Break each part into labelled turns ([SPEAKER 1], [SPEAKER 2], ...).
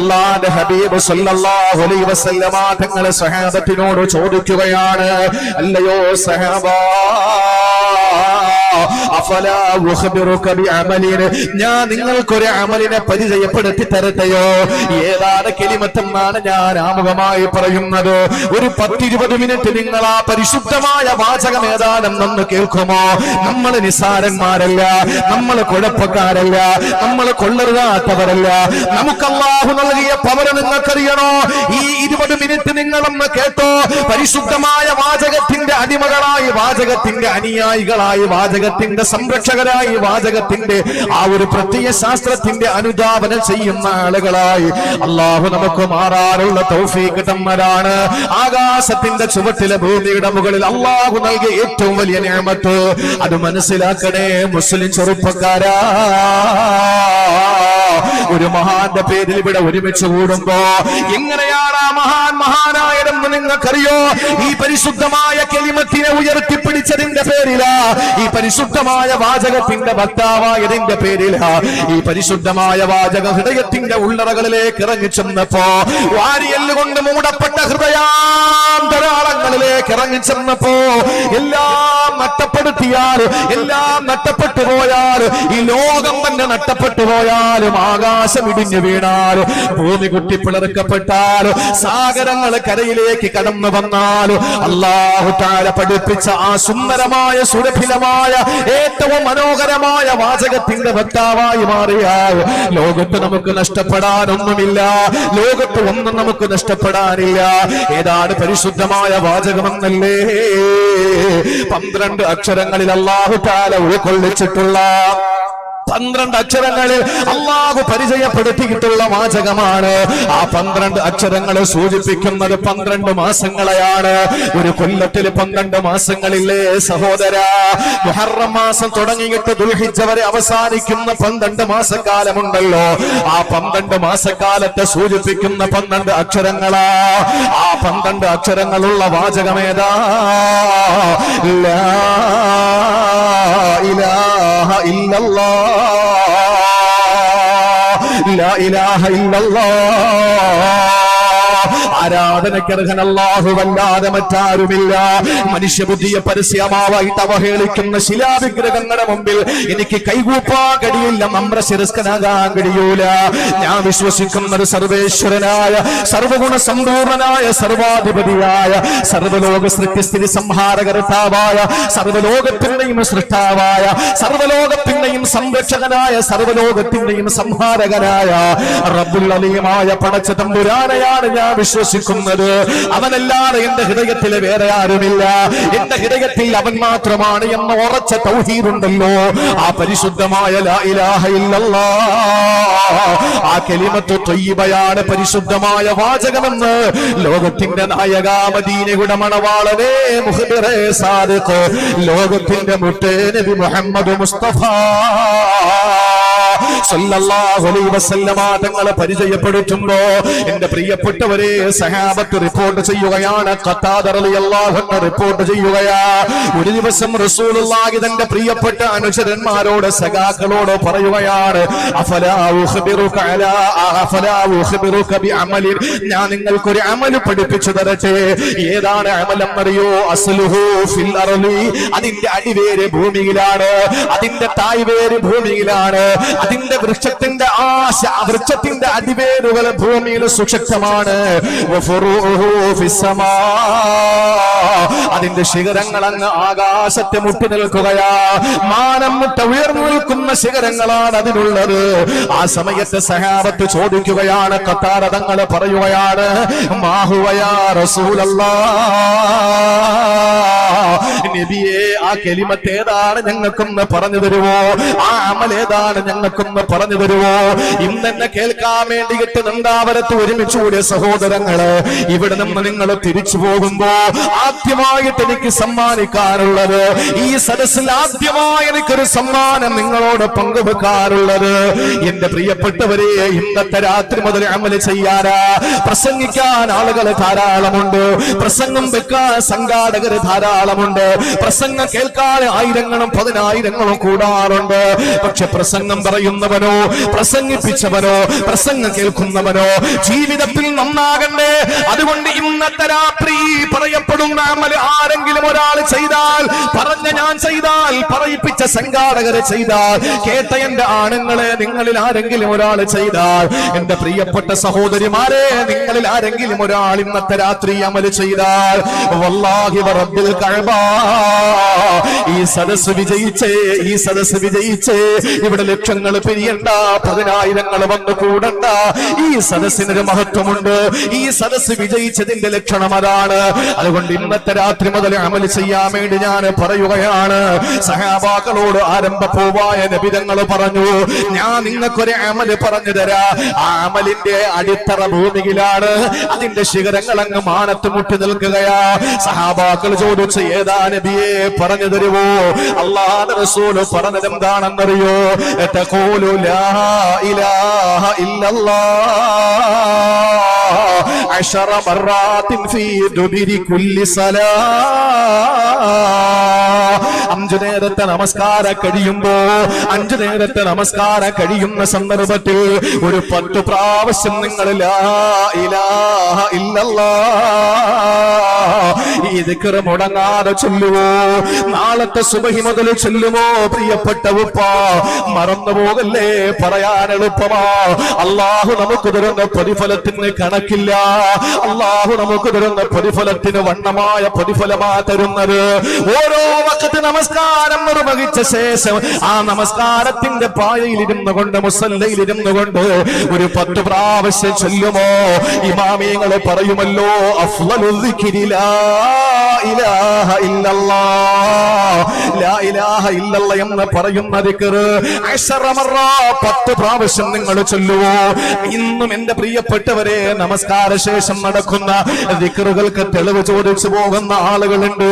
[SPEAKER 1] അല്ലാഹുവിന്റെ ഹബീബ് സല്ലല്ലാഹു അലൈഹി വസല്ലമ തങ്ങൾ സഹാബത്തിനോട് ചോദിക്കുകയാണ്, അല്ലയോ സഹാബാ, അഫലാ ഉഖ്ബിറുക ബിഅമലിൻ, ഞാൻ നിങ്ങൾക്കൊരു അമലിനെ പരിചയപ്പെടുത്തി തരട്ടെയോ? ഏതാണ് കലിമത്തെന്നാണ് ഞാൻ ആമുഖമായി പറയുന്നത്. ഒരു 10-20 മിനിറ്റ് നിങ്ങൾ ആ പരിശുദ്ധമായ വാചകം ഏതാണെന്നൊന്ന് കേൾക്കുമോ? നമ്മൾ നിസാരന്മാരല്ല, നമ്മൾ കുഴപ്പക്കാരല്ല, നമ്മൾ കൊള്ളരുതാത്തവരല്ല. നമുക്ക് അല്ലാഹു നൽകിയ പവർ നിങ്ങൾക്കറിയണോ? ഈ 20 മിനിറ്റ് നിങ്ങളൊന്ന് കേട്ടോ. പരിശുദ്ധമായ വാചകത്തിന്റെ അടിമകളായി, വാചകത്തിന്റെ അനുയായികളായി, വാചകത്തിന്റെ സംരക്ഷകരായി, വാചകത്തിന്റെ ആ ഒരു പ്രത്യയ ശാസ്ത്രത്തിന്റെ അനുധാവനം ചെയ്യുന്ന ആളുകളായി അല്ലാഹു നമുക്ക് മാറാനുള്ള തൗഫീഖ് തന്നവരാണ്. ആകാശത്തിന്റെ ചുവട്ടിലെ ഭൂമിയുടെ മുകളിൽ അല്ലാഹു നൽകിയ ഏറ്റവും വലിയ നിഅമത്ത് അത് മനസ്സിലാക്കണേ മുസ്ലിം ചെറുപ്പക്കാരാ. ഒരു മഹാന്റെ പേരിൽ ഇവിടെ ഒരുമിച്ച് കൂടുമ്പോ എങ്ങനെയാണ് ആ മഹാനായതെന്ന് നിങ്ങൾക്കറിയോ? ഈ പരിശുദ്ധമായ കലിമത്തിനെ ഉയർത്തിപ്പിടിച്ചതിന്റെ പേരിലാ, ഈ പരിശുദ്ധമായ വാചകത്തിന്റെ വക്താവായതിന്റെ പേരിലാ, ഈ പരിശുദ്ധമായ വാചക ഹൃദയത്തിന്റെ ഉള്ളറകളിലേക്ക് ഇറങ്ങി ചെന്നപ്പോ, വാരിയല്ല് കൊണ്ട് മൂടപ്പെട്ട ഹൃദയാന്തരാളങ്ങളിലേക്ക് ഇറങ്ങി ചെന്നപ്പോ, എല്ലാം നഷ്ടപ്പെടുത്തിയാൽ, എല്ലാം നഷ്ടപ്പെട്ടു പോയാൽ, ഈ ലോകം തന്നെ നഷ്ടപ്പെട്ടു പോയാലും, ആകാശം ഇടിഞ്ഞു വീണാൽ, ഭൂമി കുട്ടിപ്പിളർക്കപ്പെട്ടാൽ, സാഗരങ്ങൾ കരയിലേക്ക് കടന്നു വന്നാൽ, അല്ലാഹു തആല പഠിപ്പിച്ച ആ സുന്ദരമായ സുരഭിലമായ ഏറ്റവും മനോഹരമായ വാചകത്തിന്റെ വക്താവായി മാറിയാൽ ലോകത്ത് നമുക്ക് നഷ്ടപ്പെടാനൊന്നുമില്ല. ലോകത്ത് ഒന്നും നമുക്ക് നഷ്ടപ്പെടാനില്ല. ഏതാണ് പരിശുദ്ധമായ വാചകമെന്നല്ലേ? 12 അക്ഷരങ്ങളിൽ അല്ലാഹു തആല ഉൾക്കൊള്ളിച്ചിട്ടുള്ള 12 അക്ഷരങ്ങളിൽ അല്ലാഹു പരിചയപ്പെടുത്തിയിട്ടുള്ള വാചകമാണ്. ആ 12 അക്ഷരങ്ങൾ സൂചിപ്പിക്കുന്നത് 12 മാസങ്ങളെയാണ്. ഒരു കൊല്ലത്തിൽ 12 മാസങ്ങളില്ലേ സഹോദര? മുഹറം മാസം തുടങ്ങിയിട്ട് ദുൽഹിജ്ജ വരെ അവസാനിക്കുന്ന 12 മാസക്കാലമുണ്ടല്ലോ. ആ 12 മാസക്കാലത്തെ സൂചിപ്പിക്കുന്ന 12 അക്ഷരങ്ങളാ. ആ 12 അക്ഷരങ്ങളുള്ള വാചകമേതാ? ലാ ഇലാഹ ഇല്ലല്ലാഹ്, ലാ ഇലാഹ ഇല്ലല്ലാഹ്. ആരാധനക്കർഹൻ അല്ലാഹുവല്ലാതെ മറ്റാരുമില്ല. മനുഷ്യബുദ്ധിയെ പരസ്യമായിട്ട് അവഹേളിക്കുന്ന ശിലാവിഗ്രഹങ്ങളുടെ മുമ്പിൽ എനിക്ക് കൈകൂപ്പാൻ കഴിയില്ല, നമ്രശിരസ്കനാകാൻ കഴിയൂല. ഞാൻ വിശ്വസിക്കുന്നത് സർവേശ്വരനായ, സർവഗുണ സമ്പൂർണനായ, സർവാധിപതിയായ, സർവലോക സൃഷ്ടിസ്ഥിതി സംഹാരകർത്താവായ, സർവലോകത്തിന്റെയും സൃഷ്ടാവായ, സർവലോകത്തിന്റെയും സംരക്ഷകനായ, സർവലോകത്തിന്റെയും സംഹാരകനായ റബ്ബുൽ അലീമായ പടച്ച തമ്പുരാനെയാണ് ഞാൻ വിശ്വസിക്കുന്നത്. അവനല്ലാതെ എന്റെ ഹൃദയത്തിൽ വേറെ ആരുമില്ല. എന്റെ ഹൃദയത്തിൽ അവൻ മാത്രമാണ് എന്ന ഉറച്ച തൗഹീദുണ്ടല്ലോ. ആ പരിശുദ്ധമായ ലാ ഇലാഹ ഇല്ലല്ലാഹ്, ആ കലിമത്ത് ത്വയ്യിബയാണ് പരിശുദ്ധമായ വാചകമെന്ന് ലോകത്തിന്റെ നായക, മദീനയുടെ മണവാളനേ, മുഹ്ബിറേ സാദിഖ്, ലോകത്തിന്റെ മുത്തേ നബി മുഹമ്മദ് മുസ്തഫ സല്ലല്ലാഹു അലൈഹി വസല്ലമ തങ്ങളെ പരിചയപ്പെടുത്തുമ്പോ എന്റെ പ്രിയപ്പെട്ടവരെ, സഹാബത്ത് റിപ്പോർട്ട് ചെയ്യുകയാണ്, ഖത്താദ റളിയല്ലാഹു അൻഹു റിപ്പോർട്ട് ചെയ്യുകയാ, ഒരു ദിവസം റസൂലുള്ളാഹി തന്റെ പ്രിയപ്പെട്ട അനുചരന്മാരോട്, സഖാക്കളോട് പറയുകയാണ്, അഫലാ ഉഖ്ബിറുക ബിഅമലിൻ, ഞാൻ നിങ്ങൾക്കൊരു അമൽ പഠിപ്പിച്ചു തരട്ടെ. ഏതാണ് അമലെന്നറിയോ? അസ്ലുഹു ഫിൽ അർളി, അതിന്റെ അടിവേര് ഭൂമിയിലാണ്, അതിന്റെ തായ്വേര് ഭൂമിയിലാണ്, അതിന്റെ വൃക്ഷത്തിന്റെ വൃക്ഷത്തിന്റെ അടിവേരുകൾ ഭൂമിയിൽ സുശക്തമാണ്. അതിന്റെ ശിഖരങ്ങൾ അങ്ങ് ആകാശത്തെ മുട്ടി നിൽക്കുകയാ. മാനം മുട്ട ഉയർന്നു നിൽക്കുന്ന ശിഖരങ്ങളാണ് അതിനുള്ളത്. ആ സമയത്ത് സഹാബത്ത് ചോദിക്കുകയാണ്, ഖത്താദ തങ്ങൾ പറയുകയാണ്, മാഹുവയാ റസൂലല്ലാഹ്, നബിയേ ആ കലിമത്ത് ഏതാണ് ഞങ്ങൾക്കൊന്ന് പറഞ്ഞു തരുവോ? ആ അമൽ ഏതാണ് ഞങ്ങൾക്കൊന്ന് പറഞ്ഞു തരുവോ? ഇന്നെന്നെ കേൾക്കാൻ വേണ്ടിയിട്ട് നന്ദാവരത്ത് ഒരുമിച്ച് കൂടിയ സഹോദരങ്ങള്, ഇവിടെ നിന്ന് നിങ്ങൾ തിരിച്ചു പോകുമ്പോ ആദ്യമായിട്ട് എനിക്ക് സമ്മാനിക്കാനുള്ളത്, ഈ സദസ്സിൽ ആദ്യമായി എനിക്കൊരു സമ്മാനം നിങ്ങളോട് പങ്കുവെക്കാറുള്ളത്, എന്റെ പ്രിയപ്പെട്ടവരെ, ഇന്നത്തെ രാത്രി മുതൽ അമല് ചെയ്യാനാ, പ്രസംഗിക്കാൻ ആളുകൾ ധാരാളമുണ്ട്, പ്രസംഗം വെക്കാൻ സംഘാടകർ ധാരാളമുണ്ട്, പ്രസംഗം കേൾക്കാൻ ആയിരങ്ങളും 10,000ങ്ങളും കൂടാറുണ്ട്. പക്ഷെ പ്രസംഗം പറയുന്ന പറയുന്നവനോ പ്രസംഗിപ്പിച്ചവനോ പ്രസംഗം കേൾക്കുന്നവനോ ജീവിതത്തിൽ നന്നാകണ്ടേ. അതുകൊണ്ട് ഇന്നത്തെ രാത്രി പറയപ്പെടുന്ന അമൽ ആരെങ്കിലും ഒരാൾ ചെയ്താൽ, പറഞ്ഞ ഞാൻ ചെയ്താൽ, പറയിപ്പിച്ച സംഘാടകരെ ചെയ്താൽ, കേട്ട എന്റെ ആണുങ്ങളെ നിങ്ങളിൽ ആരെങ്കിലും ഒരാൾ ചെയ്താൽ, എന്റെ പ്രിയപ്പെട്ട സഹോദരിമാരെ നിങ്ങളിൽ ആരെങ്കിലും ഒരാൾ ഇന്നത്തെ രാത്രി അമൽ ചെയ്താൽ, വല്ലാഹി റബ്ബിൽ കഅബ ഈ സദസ്സ് വിജയിച്ചേ, ഈ സദസ്സ് വിജയിച്ചേ. ഇവിടെ ലക്ഷങ്ങൾ പിരിയണ്ട, 10,000 വന്ന് കൂടണ്ട. ഈ സദസ്സിനൊരു മഹത്വമുണ്ട്. ഈ സദസ്സ് വിജയിച്ചതിന്റെ ലക്ഷണം അതാണ്. അതുകൊണ്ട് ഇന്നത്തെ രാത്രി മുതൽ അമൽ ചെയ്യാൻ വേണ്ടി ഞാൻ പറയുകയാണ്. സഹാബാക്കളോട് ആരംഭപൂവായ നബി തങ്ങൾ പറഞ്ഞു, ഞാൻ നിങ്ങൾക്കൊരു അമൽ പറഞ്ഞു തരാ. ആ അമലിന്റെ അടിത്തറ ഭൂമിയിലാണ്, അതിന്റെ ശിഖരങ്ങൾ അങ്ങ് മാനത്ത് മുട്ടി നിൽക്കുകയാ. സഹാബാക്കൾ ചോദിച്ചു, ഏതാ നബിയെ പറഞ്ഞു തരുവോ? അല്ലാഹുവിന്റെ റസൂൽ പറഞ്ഞത് എന്താണെന്നറിയോ? തഖൂലു ലാ ഇലാഹ ഇല്ലല്ലാഹ് 10 മറാത്തിൻ ഫീ ദുബിരി കുല്ലി സലാ. 5 നേരത്തെ നമസ്കാരം കഴിയുമ്പോ, 5 നേരത്തെ നമസ്കാരം കഴിയുന്ന സന്ദർഭത്തിൽ ഒരു 10 പ്രാവശ്യം നിങ്ങൾ ലാ ഇലാഹ ഇല്ലല്ലാഹ് ഈ ദിക്ർ മുടങ്ങാതെ ചൊല്ലുവോ? നാളത്തെ സുബഹി മുതൽ ചൊല്ലുമോ? പ്രിയപ്പെട്ട ഉപ്പ, മറന്നു പോകല്ലേ, പറയാൻ എളുപ്പമാ. അള്ളാഹു നമുക്ക് തരുന്ന പ്രതിഫലത്തിന് കണക്കില്ല. അള്ളാഹു നമുക്ക് തരുന്ന പ്രതിഫലത്തിന് വണ്ണമായ പ്രതിഫലമാ തരുന്നത്. ഓരോ വഖത്ത് നമസ്കാരം നിർവഹിച്ച ശേഷം ആ നമസ്കാരത്തിന്റെ പായയിലിരുന്നു കൊണ്ട്, മുസല്ലയിലിരുന്നു കൊണ്ട് ഒരു 10 പ്രാവശ്യം ചൊല്ലുമോ? ഇമാമിയങ്ങളെ പറയുമല്ലോ, അഫ്ളലു ദിക്രി ലാ ഇലാഹ ഇല്ലല്ലാഹ്, ലാ ഇലാഹ ഇല്ലല്ലാഹ് എന്ന് പറയുന്ന ദിക്ർ 10 മറ 10 പ്രാവശ്യം നിങ്ങൾ ചൊല്ലുവോ? ഇന്നും എന്റെ പ്രിയപ്പെട്ടവരെ നമസ്കാര ശേഷം നടക്കുന്ന ദിക്റുകൾക്ക് തെളിവ് ചോദിച്ചു പോകുന്ന ആളുകളുണ്ട്.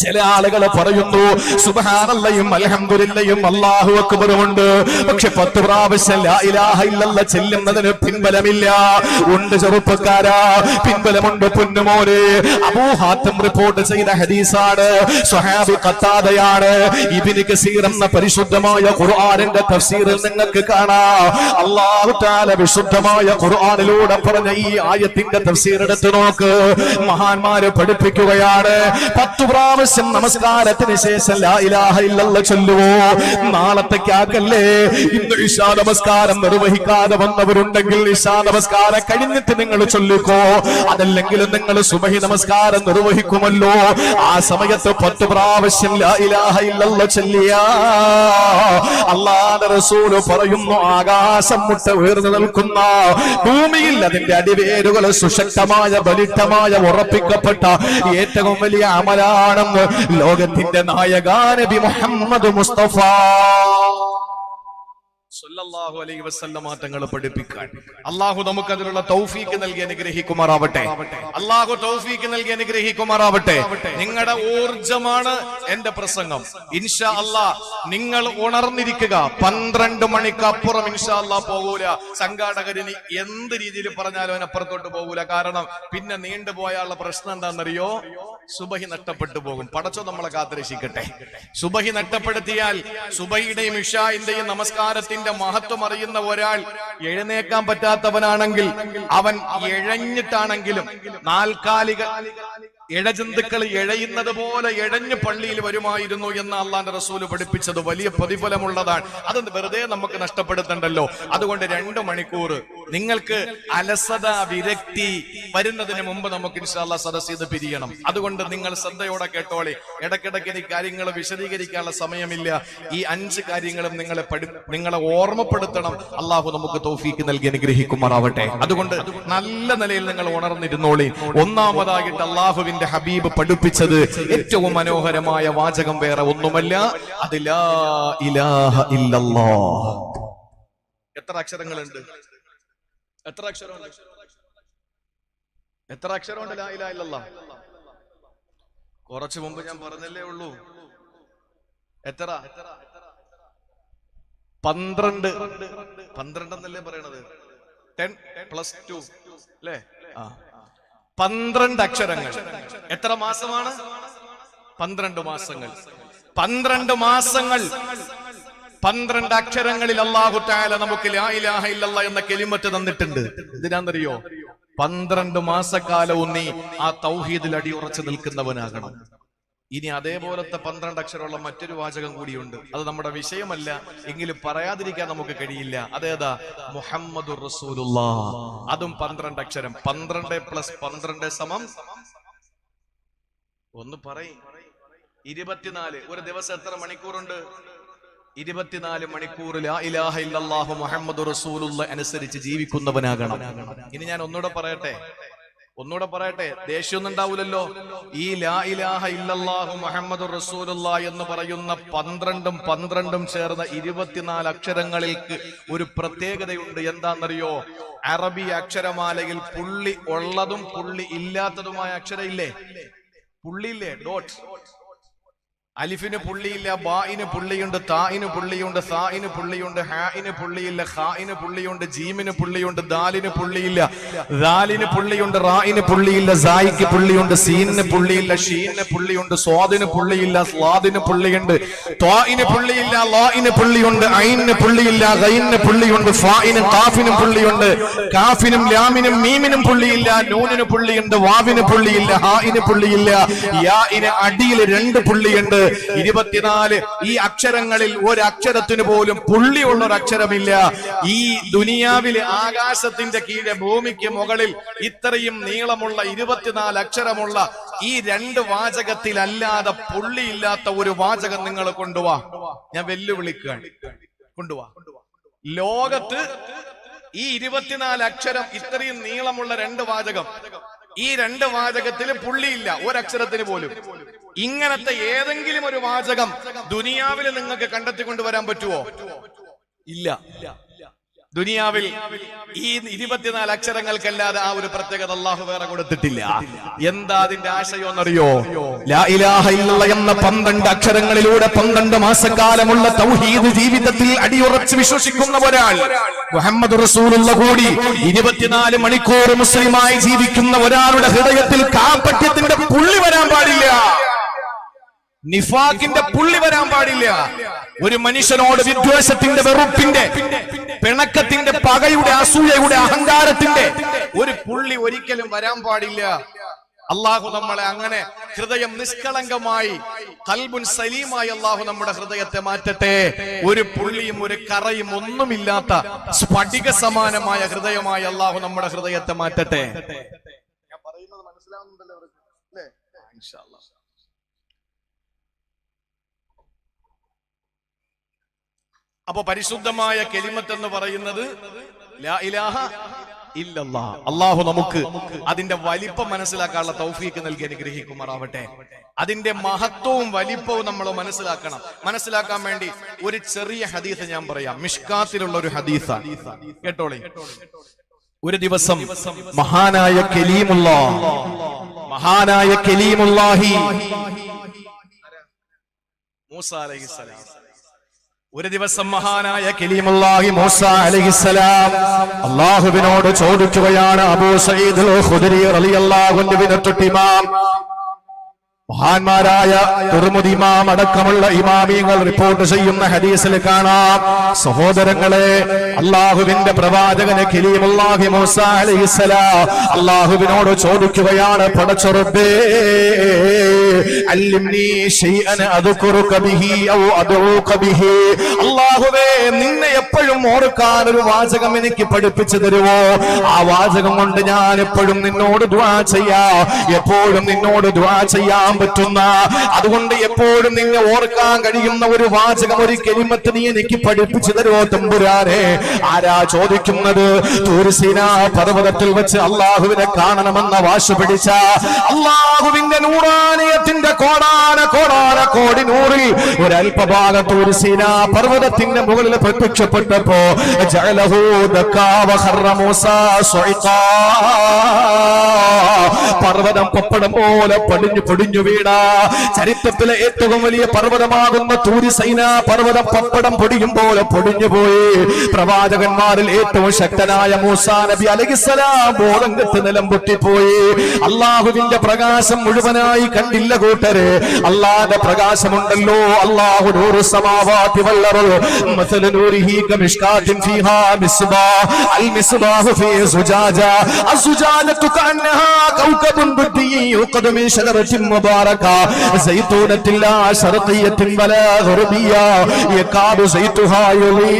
[SPEAKER 1] ചില ആളുകൾ പറയുന്നു സുബ്ഹാനല്ലാഹും അൽഹംദുലില്ലാഹും അല്ലാഹു അക്ബറുമുണ്ട്, പക്ഷെ 10 പ്രാവശ്യം ലാ ഇലാഹ ഇല്ലല്ലാഹ് ചെല്ലുന്നതിന് പിൻബലമില്ല. ഉണ്ട് ചെറുപ്പക്കാരാ, പിൻബലമുണ്ട് പൊന്നുമോനെ. അബൂ ഹാത്തിം റിപ്പോർട്ട് ചെയ്ത ഹദീസാണ്, സ്വഹാബി ഖത്താദയാണ്. ഇബ്നു കസീർ എന്ന പരിശുദ്ധമായ ഖുർആനിന്റെ തഫ്സീറിൽ നിങ്ങൾക്ക് കാണാം, അല്ലാഹു തആല വിശുദ്ധമായ ഖുർആനിലൂടെ പറഞ്ഞ ഈ ആയത്തിന്റെ തഫ്സീർ എടുത്തു നോക്ക്. മഹാന്മാര് പഠിപ്പിക്കുകയാണ്, 10 പ്രാവശ്യം നമസ്കാരത്തിന് ശേഷം ലാ ഇലാഹ ഇല്ലല്ലാഹ് ചൊല്ലുവോ? നാളത്തേക്കാക്കല്ലേ. ഇന്ന് ഇശാ നമസ്കാരം നിർവഹിക്കാതെ വന്നവരുണ്ടെങ്കിൽ ഇശാ നമസ്കാരം കഴിഞ്ഞിട്ട് നിങ്ങൾ ചൊല്ലിക്കോ. അതല്ലെങ്കിൽ നിങ്ങൾ സുബഹി നമസ്കാരം നിർവഹിക്കുമല്ലോ, ആ സമയത്ത് 10 പ്രാവശ്യം ലാ ഇലാഹ ഇല്ലല്ലാഹ് ചൊല്ലിയ അല്ലാഹുവിന്റെ റസൂൽ പറയുന്നു, ആകാശം മുട്ട ഉയർന്നു നിൽക്കുന്ന ഭൂമിയിൽ അതിന്റെ അടിവേരുകൾ സുശക്തമായ ബലിഷ്ഠമായ ഉറപ്പിക്കപ്പെട്ട ഏറ്റവും വലിയ അമലാണ് ലോകത്തിന്റെ നായക നബി മുഹമ്മദ് മുസ്തഫ സല്ലല്ലാഹു അലൈഹി വസല്ലം തങ്ങൾ പഠിപ്പിക്കാൻ അല്ലാഹു നമുക്ക് അതിനുള്ള തൗഫീക്ക് നൽകി അനുഗ്രഹിക്കുമാറാവട്ടെ. അല്ലാഹു തൗഫീക്ക് നൽകി അനുഗ്രഹിക്കുമാറാവട്ടെ. നിങ്ങളുടെ ഊർജമാണ് എന്റെ പ്രസംഗം. ഇൻഷാ അല്ലാഹ് നിങ്ങൾ ഉണർന്നിരിക്കുക. 12 മണിക്കപ്പുറം ഇൻഷാ അല്ലാഹ് പോകൂല. സംഘാടകരിന് എന്ത് രീതിയിൽ പറഞ്ഞാലും അതിനപ്പുറത്തോട്ട് പോകൂല. കാരണം പിന്നെ നീണ്ടുപോയാലുള്ള പ്രശ്നം എന്താണെന്നറിയോ? സുബഹി നഷ്ടപ്പെട്ടു പോകും. പടച്ചോ നമ്മളെ കാത്തിരക്ഷിക്കട്ടെ. സുബഹി നഷ്ടപ്പെടുത്തിയാൽ സുബഹിയുടെയും ഇശാഇന്റെയും നമസ്കാരത്തിന്റെ മഹത്വം അറിയുന്ന ഒരാൾ എഴുന്നേക്കാൻ പറ്റാത്തവനാണെങ്കിൽ, അവൻ എഴഞ്ഞിട്ടാണെങ്കിലും നാൽക്കാലിക ഇഴജന്തുക്കൾ എഴയുന്നത് പോലെ എഴഞ്ഞ് പള്ളിയിൽ വരുമായിരുന്നു എന്ന് അള്ളാന്റെ റസൂല് പഠിപ്പിച്ചത് വലിയ പ്രതിഫലമുള്ളതാണ്. അത് വെറുതെ നമുക്ക് നഷ്ടപ്പെടുത്തണ്ടല്ലോ. അതുകൊണ്ട് 2 മണിക്കൂർ നിങ്ങൾക്ക് അലസത വിരക്തി വരുന്നതിന് മുമ്പ് നമുക്ക് ഇൻഷാ അല്ലാഹ് സദസ്സ് ചെയ്ത് പിരിയണം. അതുകൊണ്ട് നിങ്ങൾ ശ്രദ്ധയോടെ കേട്ടോളി. ഇടയ്ക്കിടയ്ക്ക് ഈ കാര്യങ്ങൾ വിശദീകരിക്കാനുള്ള സമയമില്ല. ഈ 5 കാര്യങ്ങളും നിങ്ങളെ ഓർമ്മപ്പെടുത്തണം. അള്ളാഹു നമുക്ക് തൗഫീക്ക് നൽകി അനുഗ്രഹിക്കുമാറാവട്ടെ. അതുകൊണ്ട് നല്ല നിലയിൽ നിങ്ങൾ ഉണർന്നിരുന്നോളി. ഒന്നാമതായിട്ട് അള്ളാഹുവിന്റെ ഹബീബ് പഠിപ്പിച്ചത് ഏറ്റവും മനോഹരമായ വാചകം വേറെ ഒന്നുമല്ല, അത് ലാ ഇലാഹ ഇല്ലല്ലാഹ്. എത്ര അക്ഷരങ്ങളുണ്ട്? എത്ര അക്ഷരമുണ്ട്? എത്ര അക്ഷരമുണ്ട് ലാ ഇലാഹ ഇല്ലല്ലാഹ്? കുറച്ചു മുമ്പ് ഞാൻ പറഞ്ഞല്ലേ ഉള്ളൂ. എത്ര? 12. 12 എന്നല്ലേ പറയണത്? 10 + 2 അല്ലേ? 12 അക്ഷരങ്ങൾ. എത്ര മാസമാണ്? 12 മാസങ്ങൾ. 12 മാസങ്ങൾ 12 അക്ഷരങ്ങളിൽ അല്ലാഹു തആല നമുക്ക് ലാ ഇലാഹ ഇല്ലല്ലാഹ് എന്ന കലിമത്ത് തന്നിട്ടുണ്ട്. എന്തിനാണെന്നറിയോ? 12 മാസക്കാലവും നീ ആ തൗഹീദിൽ അടിയുറച്ചു നിൽക്കുന്നവനാകണം. ഇനി അതേപോലത്തെ 12 അക്ഷരമുള്ള മറ്റൊരു വാചകം കൂടിയുണ്ട്. അത് നമ്മുടെ വിഷയമല്ല, എങ്കിലും പറയാതിരിക്കാൻ നമുക്ക് കഴിയില്ല. അതേതാ? മുഹമ്മദുർ റസൂലുള്ളാഹ്. അതും 12 അക്ഷരം. 12 + 12 സമം ഒന്ന് പറയും 24. ഒരു ദിവസം എത്ര മണിക്കൂറുണ്ട്? 24 മണിക്കൂർ ലാ ഇലാഹ ഇല്ലല്ലാഹു മുഹമ്മദുർ റസൂലുള്ളാഹ് അനുസരിച്ച് ജീവിക്കുന്നവനാകണം. ഇനി ഞാൻ ഒന്നുകൂടെ പറയട്ടെ, ദേഷ്യമൊന്നും ഉണ്ടാവൂലല്ലോ. ഈ ലാ ഇലാഹ ഇല്ലല്ലാഹു മുഹമ്മദുർ റസൂലുള്ളാഹ് എന്ന് പറയുന്ന 12 ചേർന്ന 24 അക്ഷരങ്ങൾക്ക് ഒരു പ്രത്യേകതയുണ്ട്. എന്താണെന്നറിയോ? അറബി അക്ഷരമാലയിൽ പുള്ളി ഉള്ളതും പുള്ളി ഇല്ലാത്തതുമായ അക്ഷരം ഇല്ലേ? പുള്ളിയില്ലേ? ഡോട്ട്. അലിഫിന് പുള്ളിയില്ല, ബായിന് പുള്ളിയുണ്ട്, തായിന് പുള്ളിയുണ്ട്, സായിന് പുള്ളിയുണ്ട്, ഹായിന് പുള്ളിയില്ല, ഖായിന് പുള്ളിയുണ്ട്, ജീമിന് പുള്ളിയുണ്ട്, ദാലിന് പുള്ളിയില്ല, ദാലിന് പുള്ളിയുണ്ട്, റായിന് പുള്ളിയില്ല, സായിക്ക് പുള്ളിയുണ്ട്, സീനിന് പുള്ളിയില്ല, ഷീനിന് പുള്ളിയുണ്ട്, സ്വാദിന് പുള്ളിയില്ല, സ്ലാദിന് പുള്ളിയുണ്ട്, ത്വായിന് പുള്ളിയില്ല, ലായിന് പുള്ളിയുണ്ട്, ഐനിന് പുള്ളിയില്ല, ഗൈനിന് പുള്ളിയുണ്ട്, ഫായിനും ഖാഫിനും പുള്ളിയുണ്ട്, കാഫിനും ലാമിനും മീമിനും പുള്ളിയില്ല, നൂനിന് പുള്ളിയുണ്ട്, വാവിന് പുള്ളിയില്ല, ഹായിന് പുള്ളിയില്ല, യാഇന് അടിയിൽ 2 പുള്ളിയുണ്ട്. 24 ഈ അക്ഷരങ്ങളിൽ ഒരു അക്ഷരത്തിന് പോലും പുള്ളിയുള്ള ഒരു അക്ഷരമില്ല. ഈ ദുനിയാവിലെ ആകാശത്തിന്റെ കീഴെ ഭൂമിക്ക് മുകളിൽ ഇത്രയും നീളമുള്ള 24 അക്ഷരമുള്ള ഈ 2 വാചകത്തിലല്ലാതെ പുള്ളിയില്ലാത്ത ഒരു വാചകം നിങ്ങൾ കൊണ്ടുവാ. ഞാൻ വെല്ലുവിളിക്കുകയാണ്, കൊണ്ടുവാ. ലോകത്ത് ഈ 24 അക്ഷരം ഇത്രയും നീളമുള്ള 2 വാചകം, ഈ 2 വാചകത്തിൽ പുള്ളിയില്ല ഒരക്ഷരത്തിന് പോലും. ഇങ്ങനത്തെ ഏതെങ്കിലും ഒരു വാചകം ദുനിയാവിൽ നിങ്ങൾക്ക് കണ്ടെത്തിക്കൊണ്ടുവരാൻ പറ്റുമോ? ഇല്ല. ദുനിയാവിൽ ഈ 24 അക്ഷരങ്ങൾക്കല്ലാതെ ആ ഒരു പ്രത്യേകത അല്ലാഹു വേറെ കൊടുത്തിട്ടില്ല. എന്താ അതിന്റെ ആശയമെന്നറിയോ? ലാ ഇലാഹ ഇല്ലല്ലാഹ് എന്ന 12 അക്ഷരങ്ങളിലൂടെ 12 മാസക്കാലമുള്ള തൗഹീദ് ജീവിതത്തിൽ അടിയുറച്ച് വിശ്വസിക്കുന്ന ഒരാൾ, മുഹമ്മദ് റസൂലുള്ളാഹ് കൂടി 24 മണിക്കൂർ മുസ്ലിമായി ജീവിക്കുന്ന ഒരാളുടെ ഹൃദയത്തിൽ കാപട്യത്തിന്റെ പുള്ളി വരാൻ പാടില്ല, നിഫാഖിന്റെ പുള്ളി വരാൻ പാടില്ല. ഒരു മനുഷ്യനോട് വിദ്വേഷത്തിന്റെ, വെറുപ്പിന്റെ, പിണക്കത്തിന്റെ, പകയുടെ, അസൂയയുടെ, അഹങ്കാരത്തിന്റെ ഒരു പുള്ളി ഒരിക്കലും വരാൻ പാടില്ല. അള്ളാഹു നമ്മളെ അങ്ങനെ ഹൃദയം നിഷ്കളങ്കമായി, ഖൽബുൻ സലീമായി അള്ളാഹു നമ്മുടെ ഹൃദയത്തെ മാറ്റട്ടെ. ഒരു പുള്ളിയും ഒരു കറയും ഒന്നുമില്ലാത്ത സ്ഫടിക സമാനമായ ഹൃദയമായി അള്ളാഹു നമ്മുടെ ഹൃദയത്തെ മാറ്റട്ടെ. ഞാൻ പറയുന്നത് മനസ്സിലാവുന്നുണ്ടല്ലോ അല്ലേ? ഇൻഷാ അല്ലാഹ്. അപ്പൊ പരിശുദ്ധമായ കലിമത്ത് എന്ന് പറയുന്നത് ലാ ഇലാഹ ഇല്ലല്ലാഹ്. അല്ലാഹു നമുക്ക് അതിന്റെ വലിപ്പം മനസ്സിലാക്കാനുള്ള തൗഫീക്ക് നൽകി അനുഗ്രഹിക്കുമാറാവട്ടെ. അതിന്റെ മഹത്വവും വലിപ്പവും നമ്മൾ മനസ്സിലാക്കണം. മനസ്സിലാക്കാൻ വേണ്ടി ഒരു ചെറിയ ഹദീസ് ഞാൻ പറയാം. മിഷ്കാത്തിലുള്ള ഒരു ഹദീസാണ്, കേട്ടോളെ. ഒരു ദിവസം മഹാനായ കലീമുല്ലാഹി മൂസ അലൈഹിസ്സലാം, ഒരു ദിവസം മഹാനായ കലീമുല്ലാഹി മൂസ അലൈഹിസ്സലാം അല്ലാഹുവിനോട് ചോദിക്കുകയാണ്. അബൂ സഈദ് അൽ ഖുദരി റളിയല്ലാഹു അൻഹുവിനെ തൊട്ട് ഇമാം, മഹാന്മാരായ തുർമുദി ഇമാം അടക്കമുള്ള ഇമാമിയങ്ങൾ റിപ്പോർട്ട് ചെയ്യുന്ന ഹദീസിൽ കാണാം, സഹോദരങ്ങളെ, അല്ലാഹുവിന്റെ പ്രവാചകന് കലീമുല്ലാഹി മൂസ അലൈഹിസ്സലാം അല്ലാഹുവിനോട് ചോദിക്കുകയാണ്, പടച്ച റബ്ബേ, അല്ലിംനി ശൈഅൻ അദ്കുറുക ബിഹി ഔ അദ്ഊക ബിഹി. അല്ലാഹുവേ, നിന്നെ എപ്പോഴും ഓർക്കാൻ ഒരു വാചകം എനിക്ക് പഠിപ്പിച്ചു തരുമോ? ആ വാചകം കൊണ്ട് ഞാൻ എപ്പോഴും നിന്നോട് ദുആ ചെയ്യാം, എപ്പോഴും നിന്നോട് ദുആ ചെയ്യാൻ പറ്റുന്ന, അതുകൊണ്ട് എപ്പോഴും നിന്നെ ഓർക്കാൻ കഴിയുന്ന ഒരു വാചകം, ഒരു കലിമത്ത് നീ എനിക്ക് പഠിപ്പിച്ചു തരുമോ തമ്പുരാനെ? ആരാ ചോദിക്കുന്നത്? തൂർ സീനാ പർവ്വതത്തിൽ വെച്ച് അല്ലാഹുവിനെ കാണണമെന്ന വാശി പിടിച്ച, അല്ലാഹുവിന്റെ നൂറാനിയത്തിന്റെ കോടി നൂറിൽ ഒരൽപഭാഗം തൂർ സീനാ പർവ്വതത്തിന്റെ മുകളിൽ പ്രത്യക്ഷപ്പെട്ടപ്പോ ജഅലഹു ദക്കാ വഖറ മൂസാ സ്വഇഖാ, പർവ്വതം പപ്പടം പോലെ പൊടിഞ്ഞു പിടിഞ്ഞു വീടാ. ചരിത്രത്തിലെ ഏറ്റവും വലിയ പർവ്വതമാകുന്ന തൂരി സൈന പർവ്വതം പപ്പടം പൊടിയും പോലെ പൊടിഞ്ഞുപോയി. പ്രവാചകന്മാരിൽ ഏറ്റവും ശക്തനായ മൂസാ നബി അലൈഹിസ്സലാം ബോധം കെട്ട് നിലം പൊട്ടിപ്പോയി. അള്ളാഹുവിന്റെ പ്രകാശം മുഴുവനായി കണ്ടില്ല കൂട്ടരെ. അള്ളാഹുവിന്റെ പ്രകാശമുണ്ടല്ലോ, അല്ലാഹു നൂറു സമാവാതി വൽ അർദ് മസല നൂരിഹി കമിഷ്കാത്തിൻ ഫീഹാ മിസ്ബാഹ് അൽ മിസ്ബാഹു ഫീ സുജാജ അസ്സുജാജതു കഅന്നഹാ കൗകബുൻ ബുദ്ദിയ്യിൻ യുഖദു മിൻ ശജറത്തിൻ മുബാറക സൈതൂനത്തിൻ ലാ ശർഖിയ്യത്തിൻ വലാ ഗർബിയ്യ യകാദു സൈതുഹാ യുളീ